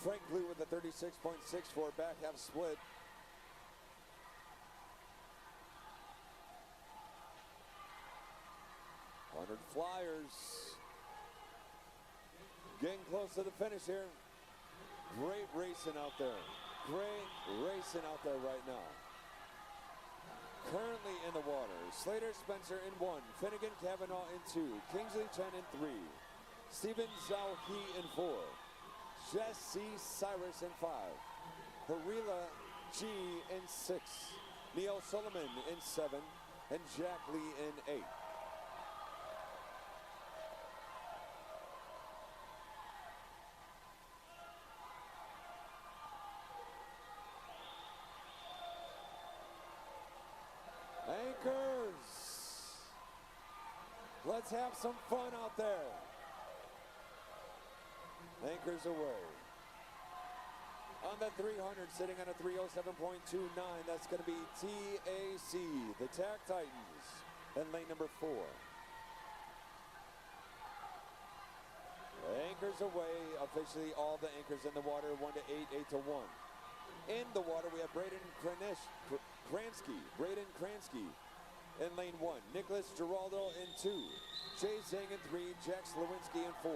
Frank Liu with a 36.64 back half split. Hundred Flyers getting close to the finish here. Great racing out there. Great racing out there right now. Currently in the waters, Slater Spencer in 1. Finnegan Kavanaugh in 2. Kingsley Chen in 3. Stephen Zhao He in 4. Jesse Cyrus in 5. Harila G in 6. Neil Solomon in 7. And Jack Lee in 8. Anchors, let's have some fun out there. Anchors away. On the 300, sitting on a 307.29, that's going to be TAC, the TAC Titans, in lane number 4. Anchors away, officially all the anchors in the water, 1 to 8, 8 to 1. In the water, we have Braden Kransky in lane 1. Nicholas Giraldo in 2. Jay Zhang in 3. Jax Lewinsky in 4.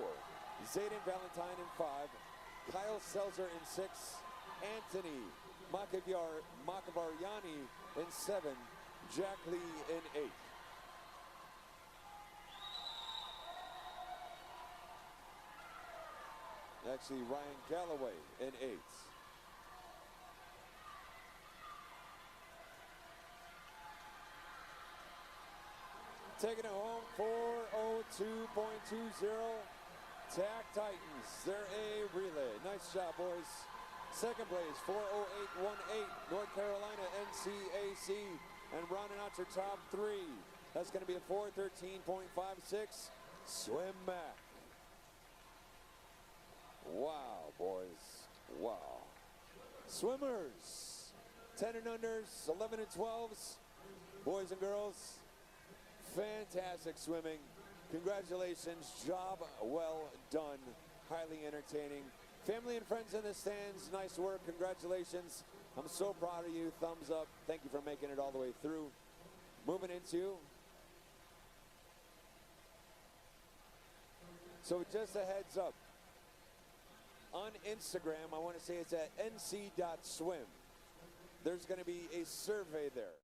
Zayden Valentine in 5. Kyle Selzer in 6. Anthony Makabaryani in 7. Jack Lee in 8. Actually, Ryan Galloway in 8. Taking it home, 4:02.20. TAC Titans, they're a relay. Nice job, boys. Second place, 4:08.18. North Carolina NCAC. And rounding out your top 3, that's going to be a 4:13.56. Swim Mac. Wow, boys. Wow. Swimmers, 10 and unders, 11 and 12s, boys and girls. Fantastic swimming. Congratulations. Job well done. Highly entertaining. Family and friends in the stands, nice work. Congratulations. I'm so proud of you. Thumbs up. Thank you for making it all the way through. Moving into. So just a heads up. On Instagram, I want to say it's at nc.swim. There's going to be a survey there.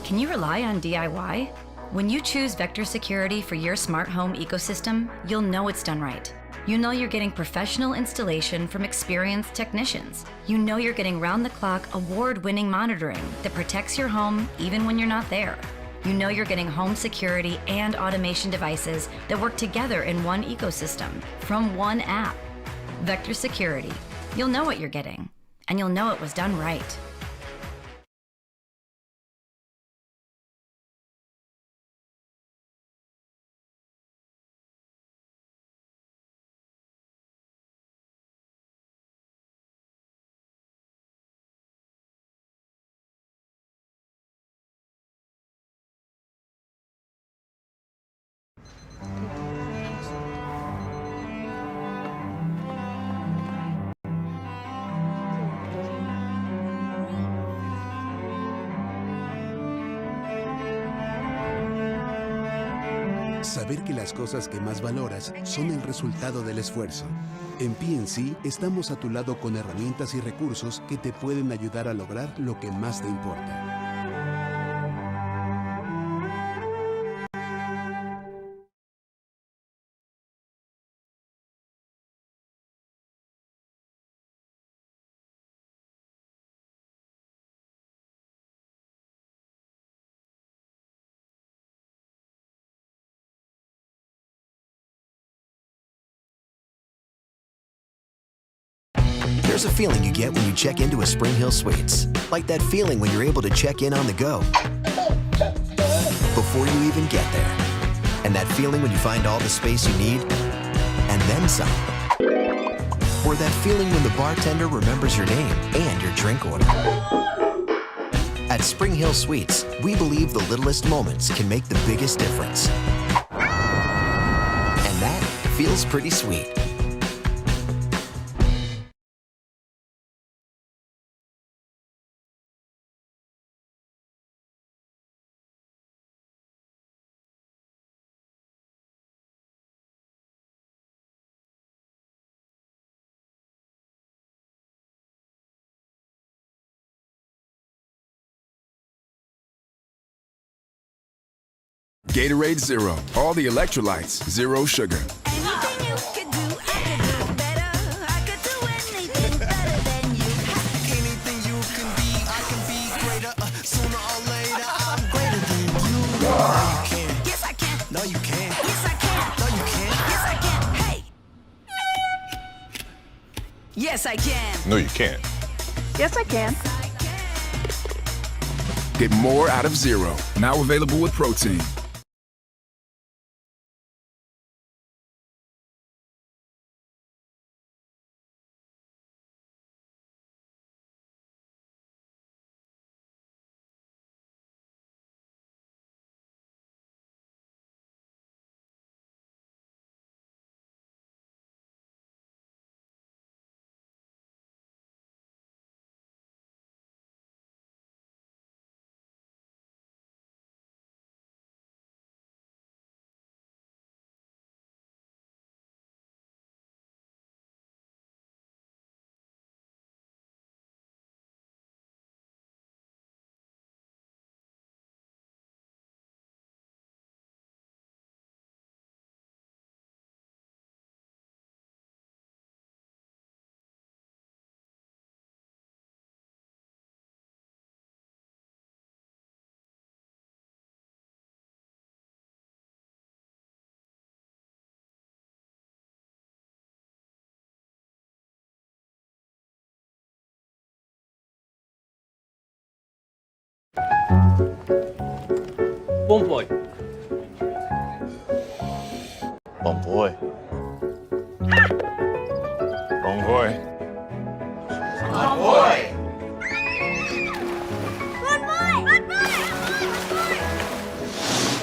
Can you rely on DIY? When you choose Vector Security for your smart home ecosystem, you'll know it's done right. You know you're getting professional installation from experienced technicians. You know you're getting round-the-clock, award-winning monitoring that protects your home even when you're not there. You know you're getting home security and automation devices that work together in one ecosystem from one app. Vector Security. You'll know what you're getting, and you'll know it was done right. Saber que las cosas que más valoras son el resultado del esfuerzo. En PNC estamos a tu lado con herramientas y recursos que te pueden ayudar a lograr lo que más te importa. There's a feeling you get when you check into a Spring Hill Suites. Like that feeling when you're able to check in on the go before you even get there. And that feeling when you find all the space you need, and then some. Or that feeling when the bartender remembers your name and your drink order. At Spring Hill Suites, we believe the littlest moments can make the biggest difference. And that feels pretty sweet. Gatorade Zero. All the electrolytes, zero sugar. Yes, I can. No, you can't. Yes, I can. Get more out of Zero. Now available with protein. Bon boy. Bon boy. Bon boy. Bon boy.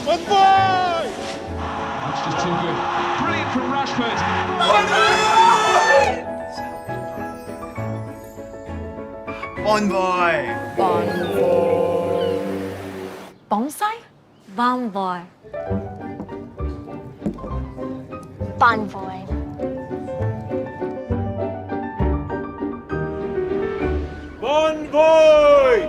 Bon boy! That's just too good. Brilliant from Rashford. Bon boy! Bon boy. Bonsai? Bon boy. Bon boy. Bon boy!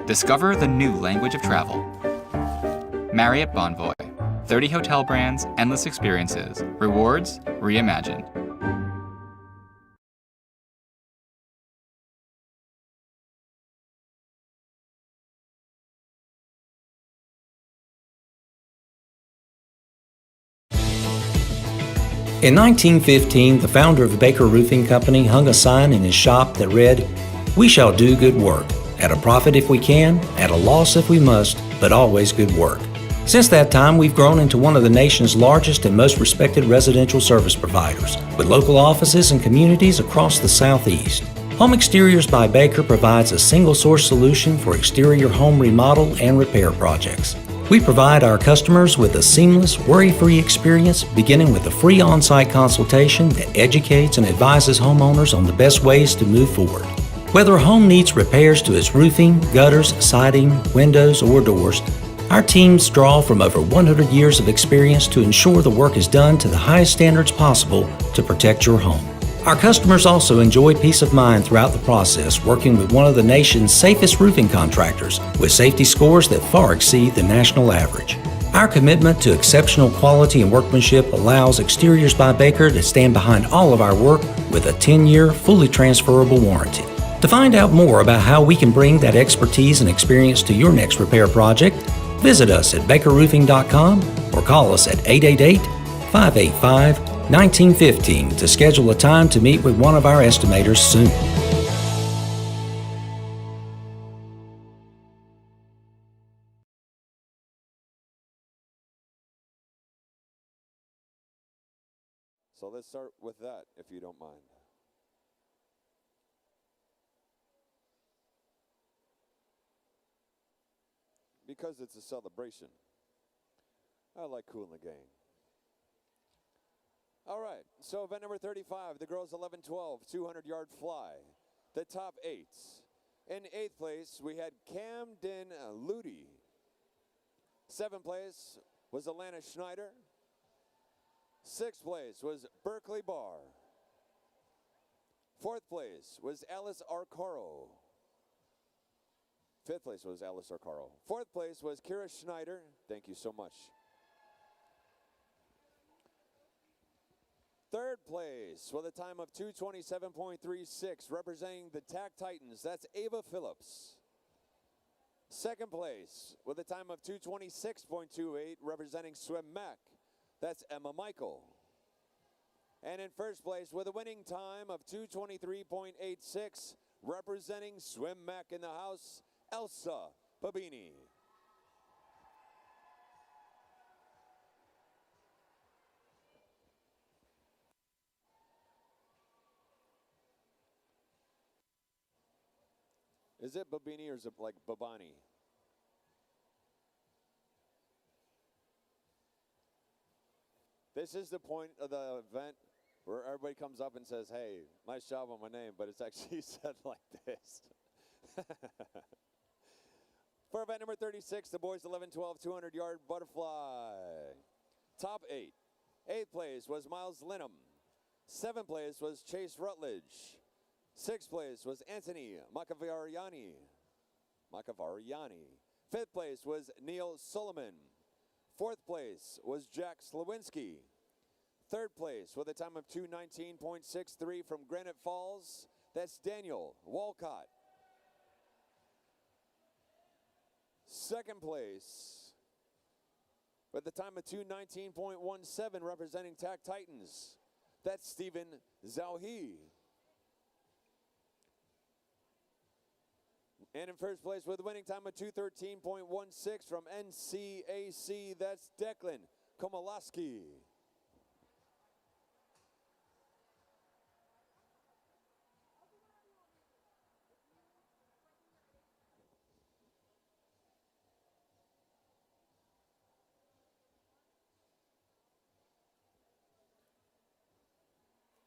Discover the new language of travel. Marriott Bonvoy. 30 hotel brands, endless experiences. Rewards reimagined. In 1915, the founder of Baker Roofing Company hung a sign in his shop that read, "We shall do good work, at a profit if we can, at a loss if we must, but always good work." Since that time, we've grown into one of the nation's largest and most respected residential service providers, with local offices and communities across the Southeast. Home Exteriors by Baker provides a single-source solution for exterior home remodel and repair projects. We provide our customers with a seamless, worry-free experience, beginning with a free on-site consultation that educates and advises homeowners on the best ways to move forward. Whether a home needs repairs to its roofing, gutters, siding, windows, or doors, our teams draw from over 100 years of experience to ensure the work is done to the highest standards possible to protect your home. Our customers also enjoy peace of mind throughout the process, working with one of the nation's safest roofing contractors, with safety scores that far exceed the national average. Our commitment to exceptional quality and workmanship allows Exteriors by Baker to stand behind all of our work with a 10-year, fully transferable warranty. To find out more about how we can bring that expertise and experience to your next repair project, visit us at bakerroofing.com or call us at 888-585-1915 to schedule a time to meet with one of our estimators soon. So let's start with that, if you don't mind. Because it's a celebration. I like Kool and the Gang. All right, so event number 35, the girls 11-12, 200-yard fly. The top 8. In 8th place, we had Camden Ludi. 7th place was Alana Schneider. 6th place was Berkeley Barr. 4th place was Alice Arcaro. 5th place was Alice Arcaro. 4th place was Kira Schneider. Thank you so much. 3rd place with a time of 2:27.36, representing the TAC Titans. That's Ava Phillips. 2nd place with a time of 2:26.28, representing Swim Mac. That's Emma Michael. And in 1st place with a winning time of 2:23.86, representing Swim Mac in the house, Elsa Babini. Is it Babini or is it like Babani? This is the point of the event where everybody comes up and says, hey, nice job on my name, but it's actually said like this. For event number 36, the boys 11-12 200-yard butterfly. Top 8. 8th place was Miles Linham. 7th place was Chase Rutledge. 6th place was Anthony Macavariani. 5th place was Neil Solomon. 4th place was Jack Slawinski. 3rd place with a time of 2:19.63 from Granite Falls, that's Daniel Walcott. 2nd place with a time of 2:19.17 representing TAC Titans, that's Stephen Zauhi. And in 1st place with a winning time of 2:13.16 from NCAC, that's Declan Komalaski.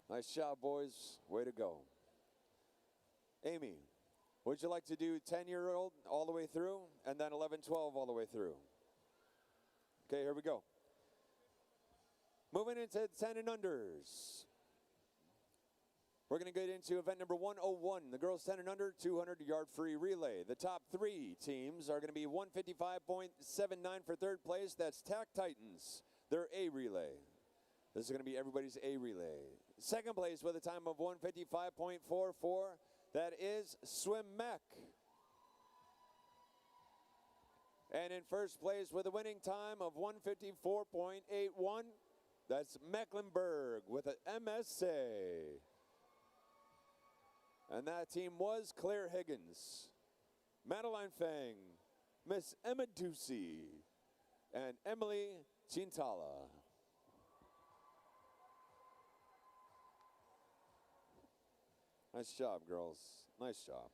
Nice job, boys. Way to go. Amy, would you like to do 10-year-old all the way through and then 11-12 all the way through? Okay, here we go. Moving into 10 and unders. We're going to get into event number 101, the girls 10 and under 200-yard free relay. The top 3 teams are going to be 155.79 for 3rd place. That's TAC Titans, their A relay. This is going to be everybody's A relay. 2nd place with a time of 155.44. That is Swim Mac. And in 1st place with a winning time of 154.81, that's Mecklenburg with an MSA. And that team was Claire Higgins, Madeline Fang, Miss Emma Ducey, and Emily Chintala. Nice job, girls. Nice job.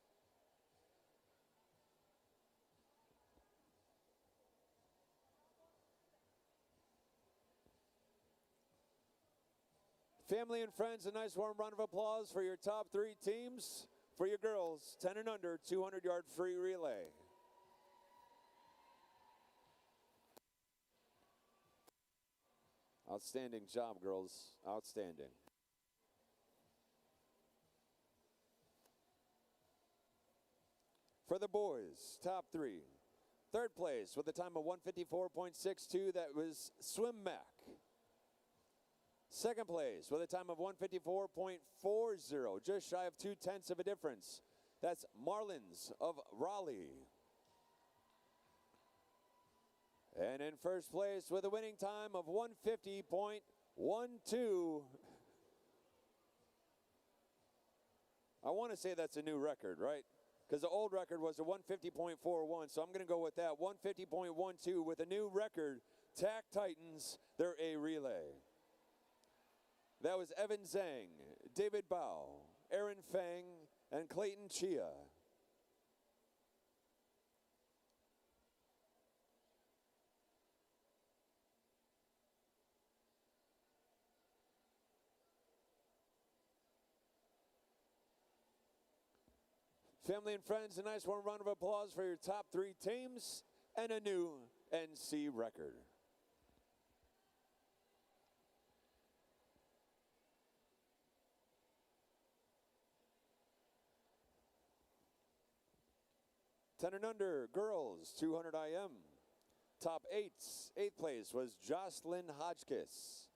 Family and friends, a nice warm round of applause for your top 3 teams. For your girls, 10 and under, 200-yard free relay. Outstanding job, girls. Outstanding. For the boys, top 3. 3rd place with a time of 154.62, that was Swim Mac. 2nd place with a time of 154.40, just shy of 0.2 of a difference. That's Marlins of Raleigh. And in 1st place with a winning time of 150.12. I want to say that's a new record, right? Because the old record was a 150.41, so I'm going to go with that. 150.12 with a new record, TAC Titans, their A relay. That was Evan Zhang, David Bao, Aaron Fang, and Clayton Chia. Family and friends, a nice warm round of applause for your top 3 teams and a new NC record. Ten and under, girls, 200 IM. Top 8s, 8th place was Jocelyn Hodgkiss.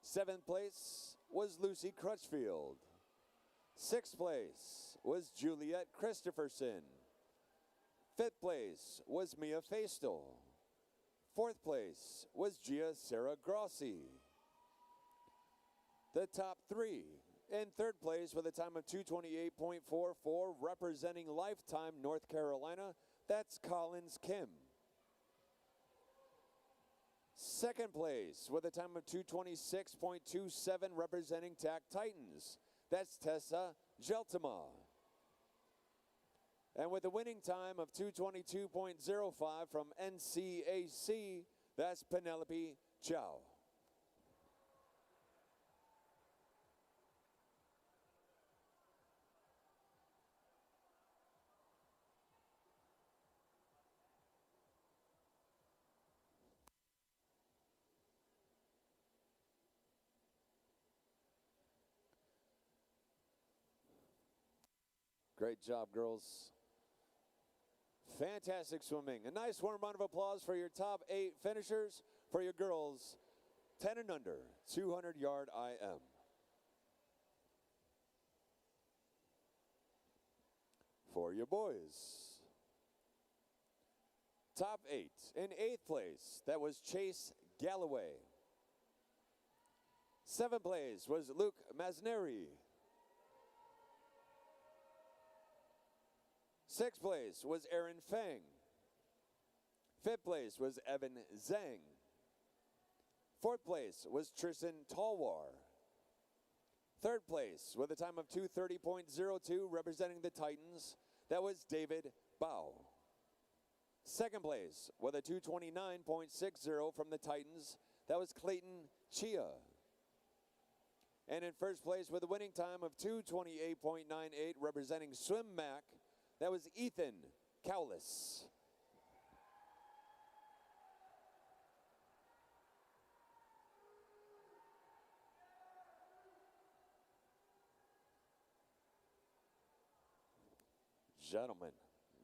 7th place was Lucy Crutchfield. 6th place was Juliet Christopherson. 5th place was Mia Feistel. 4th place was Gia Sarah Grossi. The top 3. In 3rd place with a time of 2:28.44, representing Lifetime North Carolina, that's Collins Kim. 2nd place with a time of 2:26.27, representing TAC Titans, that's Tessa Jeltima. And with a winning time of 2:22.05 from NCAC, that's Penelope Chow. Great job, girls. Fantastic swimming. A nice warm round of applause for your top 8 finishers. For your girls, 10 and under, 200-yard IM. For your boys, top 8. In 8th place, that was Chase Galloway. 7th place was Luke Masneri. 6th place was Aaron Fang. 5th place was Evan Zhang. 4th place was Tristan Talwar. 3rd place with a time of 2:30.02, representing the Titans, that was David Bao. 2nd place with a 2:29.60 from the Titans, that was Clayton Chia. And in 1st place with a winning time of 2:28.98, representing Swim Mac, that was Ethan Cowlis. Gentlemen,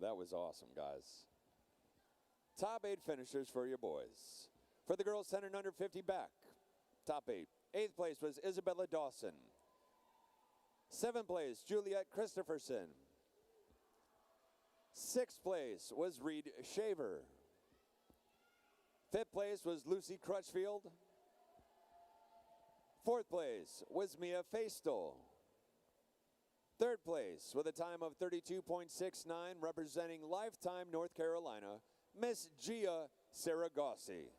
that was awesome, guys. Top 8 finishers for your boys. For the girls, 10 and under, 50 back. Top 8. 8th place was Isabella Dawson. 7th place, Juliet Christopherson. 6th place was Reed Shaver. 5th place was Lucy Crutchfield. 4th place was Mia Feistel. 3rd place with a time of 32.69, representing Lifetime North Carolina, Miss Gia Saragossi.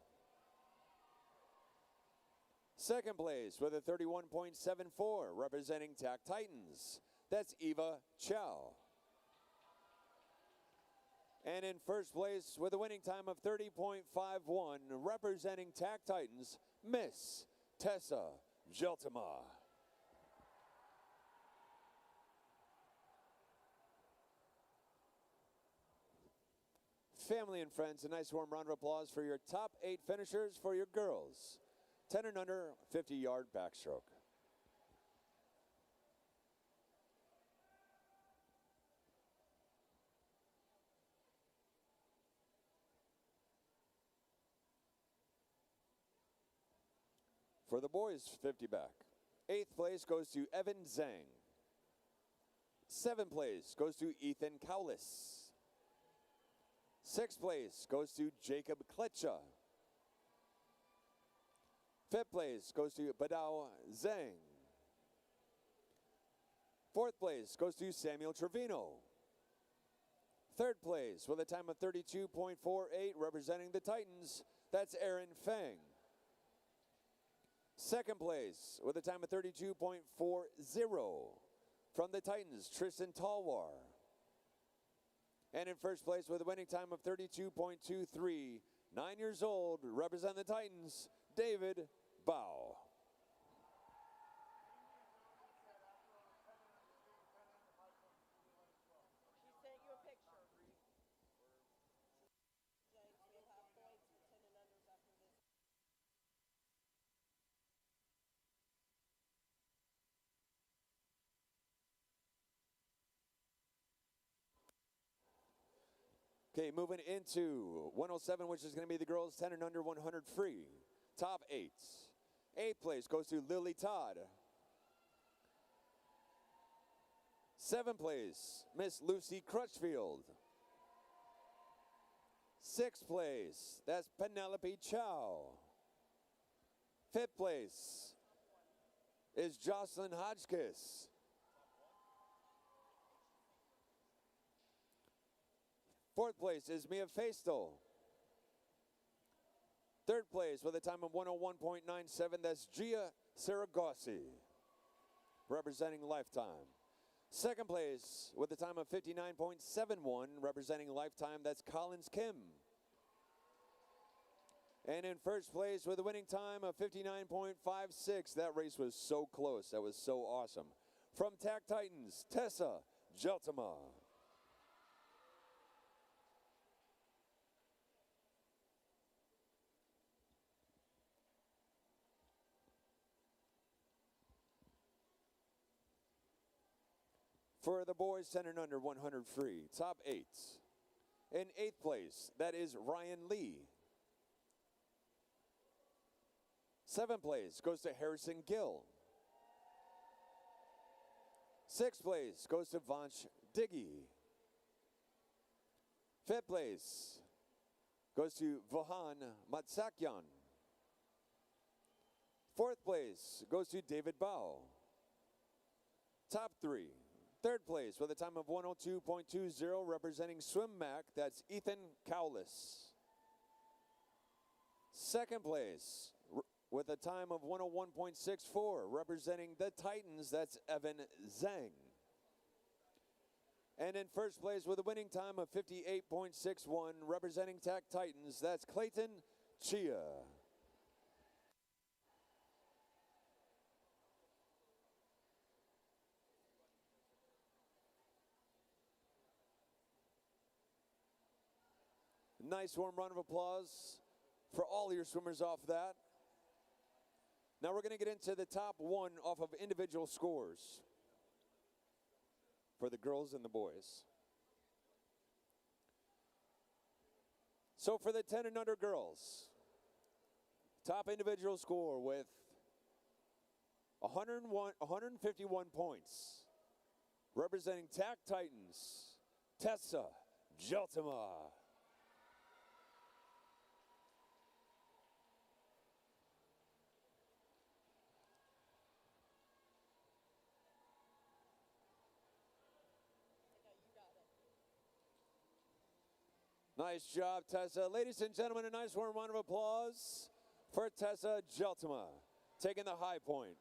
2nd place with a 31.74, representing TAC Titans, that's Eva Chow. And in 1st place with a winning time of 30.51, representing TAC Titans, Miss Tessa Jeltima. Family and friends, a nice warm round of applause for your top 8 finishers for your girls. 10 and under, 50-yard backstroke. For the boys, 50 back. 8th place goes to Evan Zhang. 7th place goes to Ethan Cowlis. 6th place goes to Jacob Kletcha. 5th place goes to Badao Zhang. 4th place goes to Samuel Trevino. 3rd place with a time of 32.48, representing the Titans, that's Aaron Fang. Second place with a time of 32.40 from the Titans, Tristan Talwar. And in first place with a winning time of 32.23, 9 years old, representing the Titans, David Bow. Okay, moving into 107, which is going to be the girls 10 and under 100 free. Top 8. 8th place goes to Lily Todd. 7th place, Miss Lucy Crutchfield. 6th place, that's Penelope Chow. 5th place is Jocelyn Hodgkiss. 4th place is Mia Feistel. 3rd place with a time of 101.97, that's Gia Saragosi, representing Lifetime. 2nd place with a time of 59.71, representing Lifetime, that's Collins Kim. And in first place with a winning time of 59.56, that race was so close, that was so awesome. From TAC Titans, Tessa Geltema. For the boys 10 and under 100 free, top 8. In 8th place, that is Ryan Lee. 7th place goes to Harrison Gill. 6th place goes to Vansh Diggy. 5th place goes to Vahan Matsakyan. 4th place goes to David Bao. Top 3. 3rd place with a time of 102.20, representing Swim Mac, that's Ethan Cowlis. 2nd place with a time of 101.64, representing the Titans, that's Evan Zhang. And in first place with a winning time of 58.61, representing TAC Titans, that's Clayton Chia. Nice warm round of applause for all your swimmers off that. Now we're going to get into the top 1 off of individual scores for the girls and the boys. So for the 10 and under girls, top individual score with 151 points, representing TAC Titans, Tessa Geltema. Nice job, Tessa. Ladies and gentlemen, a nice warm round of applause for Tessa Geltema, taking the high point.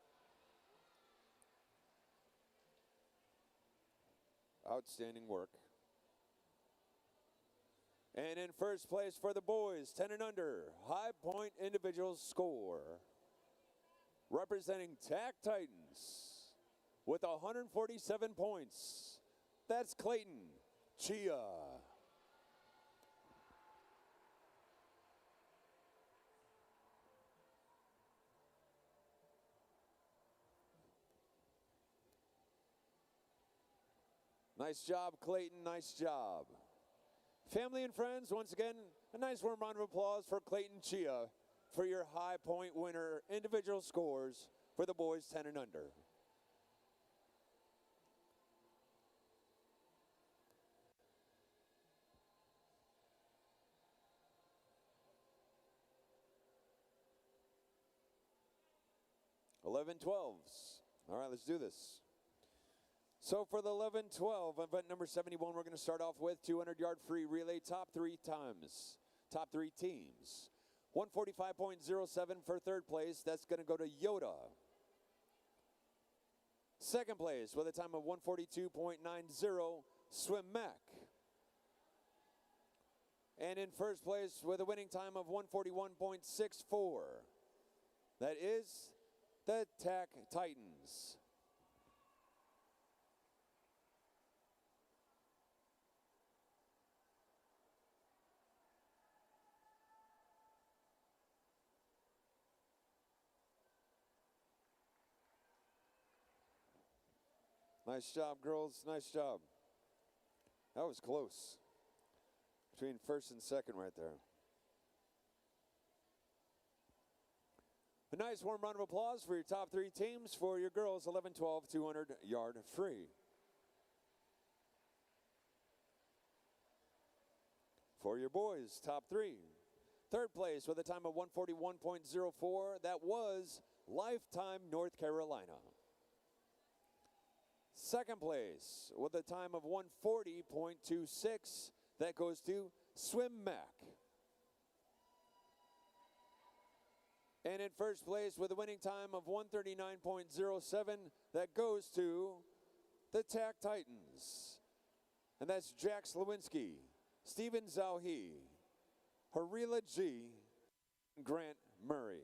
Outstanding work. And in first place for the boys, 10 and under, high point individual score, representing TAC Titans with 147 points. That's Clayton Chia. Nice job, Clayton, nice job. Family and friends, once again, a nice warm round of applause for Clayton Chia for your high point winner individual scores for the boys 10 and under. $11-12s. All right, let's do this. So for the 11-12, event number 71, we're going to start off with 200-yard free relay, top 3 times, top 3 teams. 145.07 for third place. That's going to go to Yoda. Second place with a time of 142.90, Swim Mac. And in first place with a winning time of 141.64, that is the TAC Titans. Nice job, girls. Nice job. That was close. Between first and second right there. A nice warm round of applause for your top three teams for your girls 11, 12, 200 yard free. For your boys, top three. Third place with a time of 141.04, that was Lifetime North Carolina. Second place with a time of 140.26, that goes to Swim Mac. And in first place with a winning time of 139.07, that goes to the TAC Titans. And that's Jack Slawinski, Steven Zauhi, Harila G, and Grant Murray.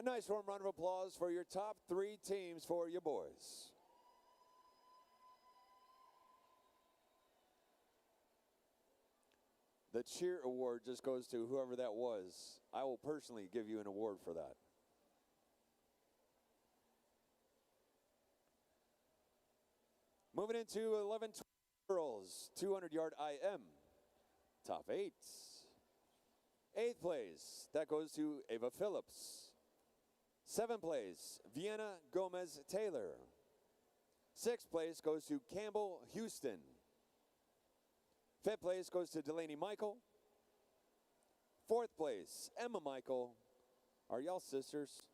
A nice warm round of applause for your top three teams for your boys. The cheer award just goes to whoever that was. I will personally give you an award for that. Moving into 11 girls, 200 yard IM. Top eight. Eighth place, that goes to Ava Phillips. Seventh place, Vienna Gomez Taylor. Sixth place goes to Campbell Houston. Fifth place goes to Delaney Michael. Fourth place, Emma Michael. Are y'all sisters?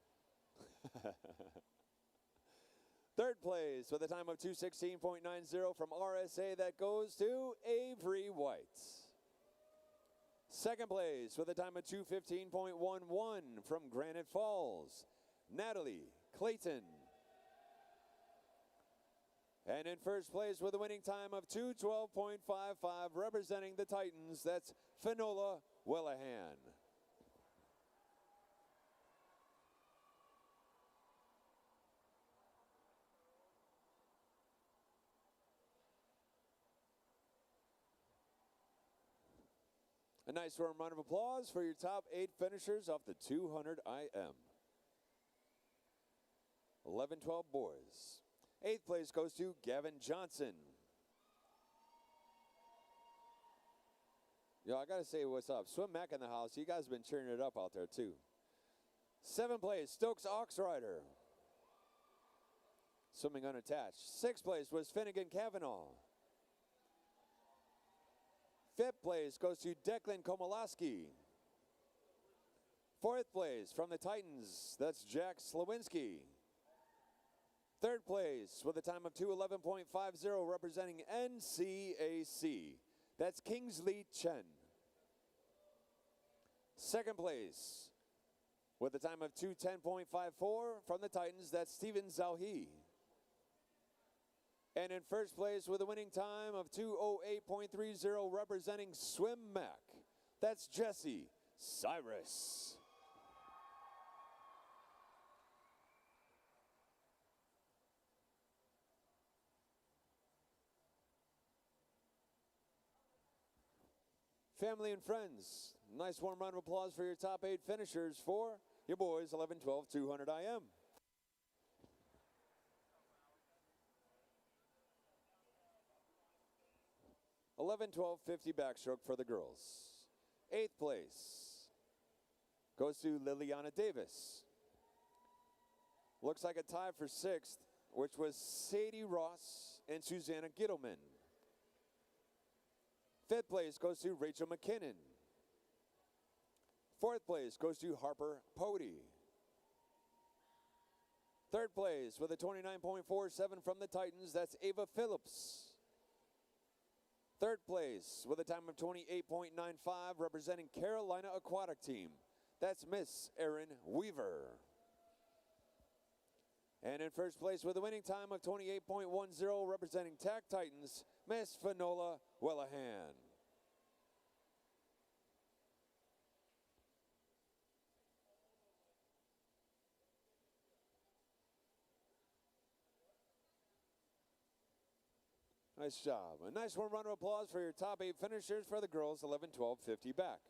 Third place with a time of 2:16.90 from RSA, that goes to Avery White. Second place with a time of 2:15.11 from Granite Falls, Natalie Clayton. And in first place with a winning time of 2:12.55, representing the Titans, that's Finola Wellahan. A nice warm round of applause for your top 8 finishers off the 200 IM. 11-12 boys. 8th place goes to Gavin Johnson. Yo, I gotta say what's up. Swim Mac in the house. You guys have been cheering it up out there too. 7th place, Stokes Oxrider. Swimming unattached. 6th place was Finnegan Kavanaugh. 5th place goes to Declan Komalaski. 4th place from the Titans, that's Jack Slawinski. 3rd place with a time of 2:11.50, representing NCAC, that's Kingsley Chen. 2nd place with a time of 2:10.54 from the Titans, that's Steven Zauhi. And in first place with a winning time of 2:08.30, representing Swim Mac, that's Jesse Cyrus. Family and friends, nice warm round of applause for your top 8 finishers for your boys 11-12 200 IM. $11-12-50 backstroke for the girls. 8th place goes to Liliana Davis. Looks like a tie for 6th, which was Sadie Ross and Susanna Gittleman. Fifth place goes to Rachel McKinnon. Fourth place goes to Harper Pody. Third place with a 29.47 from the Titans, that's Ava Phillips. Third place with a time of 28.95 representing Carolina Aquatic Team, that's Miss Erin Weaver. And in first place with a winning time of 28.10 representing TAC Titans, Miss Finola Wellahan. Nice job. A nice warm round of applause for your top 8 finishers for the girls, 11, 12, 50 back.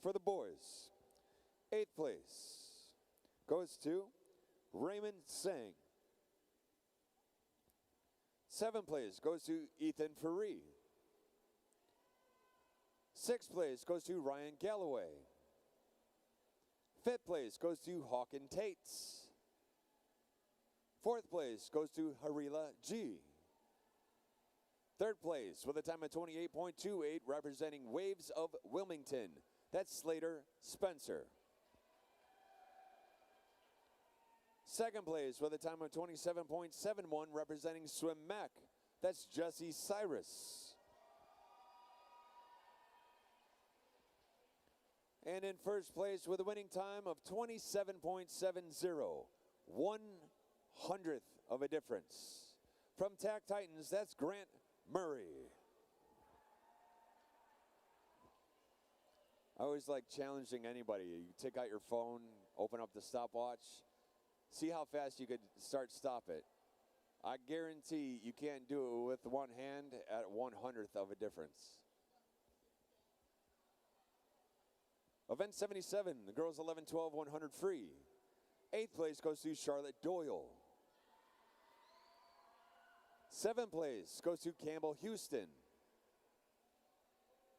For the boys, 8th place goes to Raymond Singh. 7th place goes to Ethan Faree. 6th place goes to Ryan Galloway. 5th place goes to Hawken Tates. 4th place goes to Harila G. 3rd place with a time of 28.28 representing Waves of Wilmington, that's Slater Spencer. 2nd place with a time of 27.71 representing Swim Mac, that's Jesse Cyrus. And in first place with a winning time of 27.70, 1/100th of a difference. From TAC Titans, that's Grant Murray. I always like challenging anybody. You take out your phone, open up the stopwatch, see how fast you could stop it. I guarantee you can't do it with one hand at 1/100th of a difference. Event 77, the girls 11, 12, 100 free. 8th place goes to Charlotte Doyle. 7th place goes to Campbell Houston.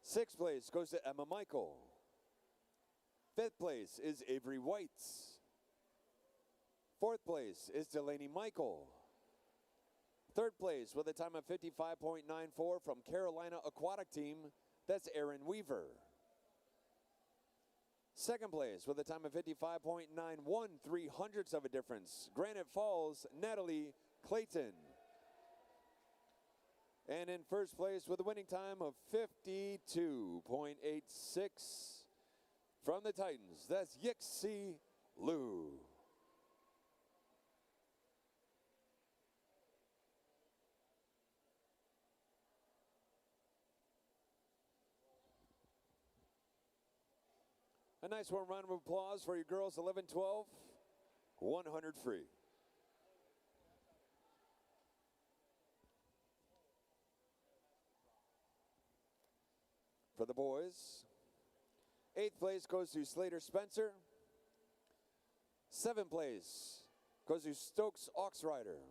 6th place goes to Emma Michael. 5th place is Avery Whites. 4th place is Delaney Michael. 3rd place with a time of 55.94 from Carolina Aquatic Team, that's Erin Weaver. 2nd place with a time of 55.91, 3/100ths of a difference, Granite Falls, Natalie Clayton. And in first place with a winning time of 52.86 from the Titans, that's Yixi Liu. A nice warm round of applause for your girls 11, 12, 100 free. For the boys, 8th place goes to Slater Spencer. 7th place goes to Stokes Oxrider.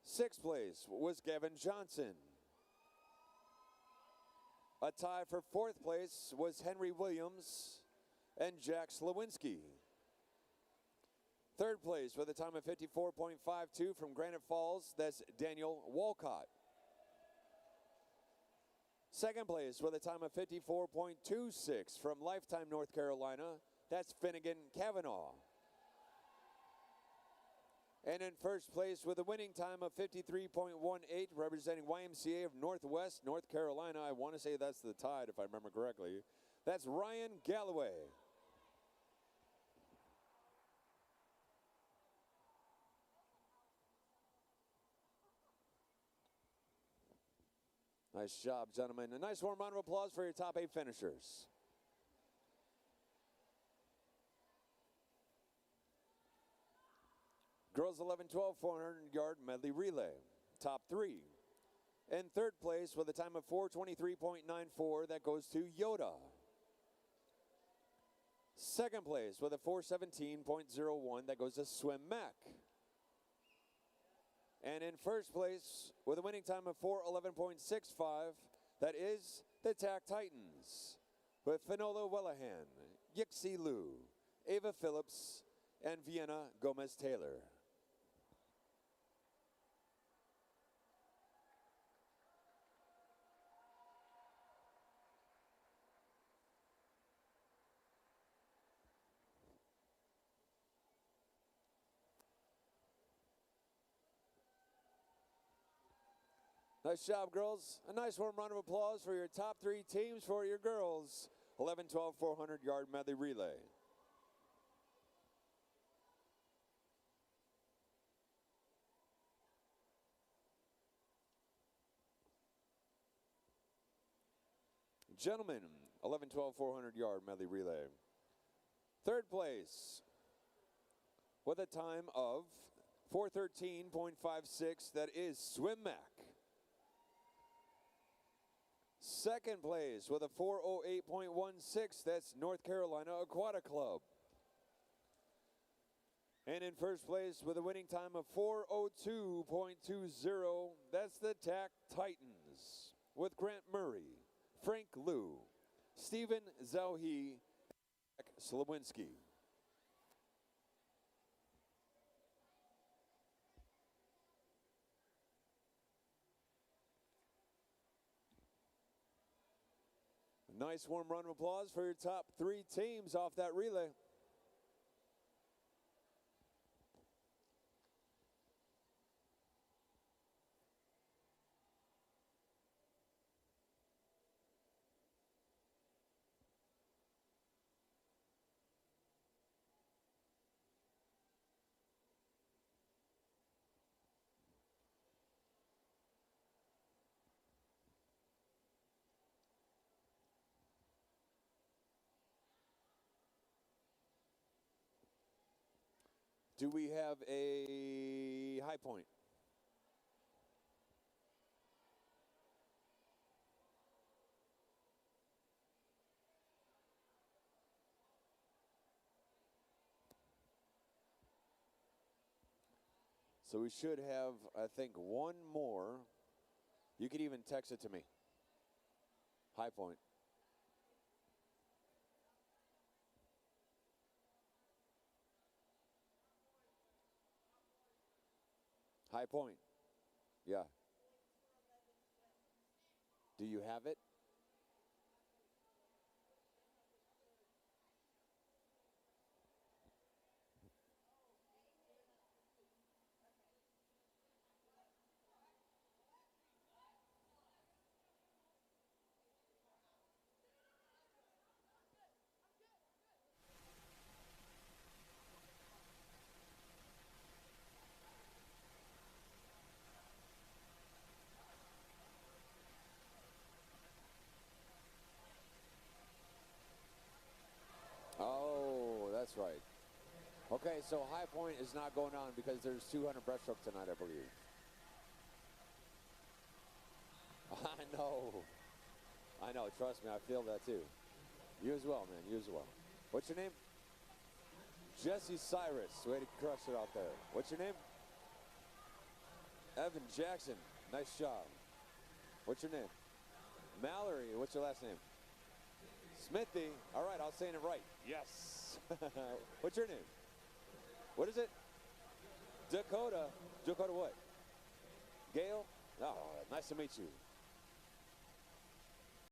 6th place was Gavin Johnson. A tie for 4th place was Henry Williams and Jack Slawinski. 3rd place with a time of 54.52 from Granite Falls, that's Daniel Walcott. 2nd place with a time of 54.26 from Lifetime North Carolina, that's Finnegan Kavanaugh. And in first place with a winning time of 53.18 representing YMCA of Northwest North Carolina, I want to say that's the Tide if I remember correctly, that's Ryan Galloway. Nice job, gentlemen. A nice warm round of applause for your top 8 finishers. Girls 11, 12, 400-yard medley relay. Top 3. In 3rd place with a time of 4:23.94, that goes to Yoda. 2nd place with a 4:17.01, that goes to Swim Mac. And in first place with a winning time of 4:11.65, that is the TAC Titans with Finola Wellahan, Yixi Liu, Ava Phillips, and Vienna Gomez-Taylor. Nice job, girls. A nice warm round of applause for your top 3 teams for your girls' 11, 12, 400-yard medley relay. Gentlemen, 11, 12, 400-yard medley relay. Third place with a time of 4:13.56, that is SwimMac. Second place with a 4:08.16, that's North Carolina Aquatic Club. And in first place with a winning time of 4:02.20, that's the TAC Titans with Grant Murray, Frank Liu, Stephen Zauhi, and Jack Slawinski. Nice warm round of applause for your top 3 teams off that relay. Do we have a high point? So we should have, I think, one more. You could even text it to me. High point. High point. Yeah. Do you have it? Oh, that's right. Okay, so high point is not going on because there's 200 breaststroke tonight, I believe. I know, trust me, I feel that too. You as well, man, you as well. What's your name? Jesse Cyrus, way to crush it out there. What's your name? Evan Jackson, nice job. What's your name? Mallory, what's your last name? Smithy, all right, I was saying it right. Yes. What's your name? What is it? Dakota. Dakota what? Gail? Oh, nice to meet you.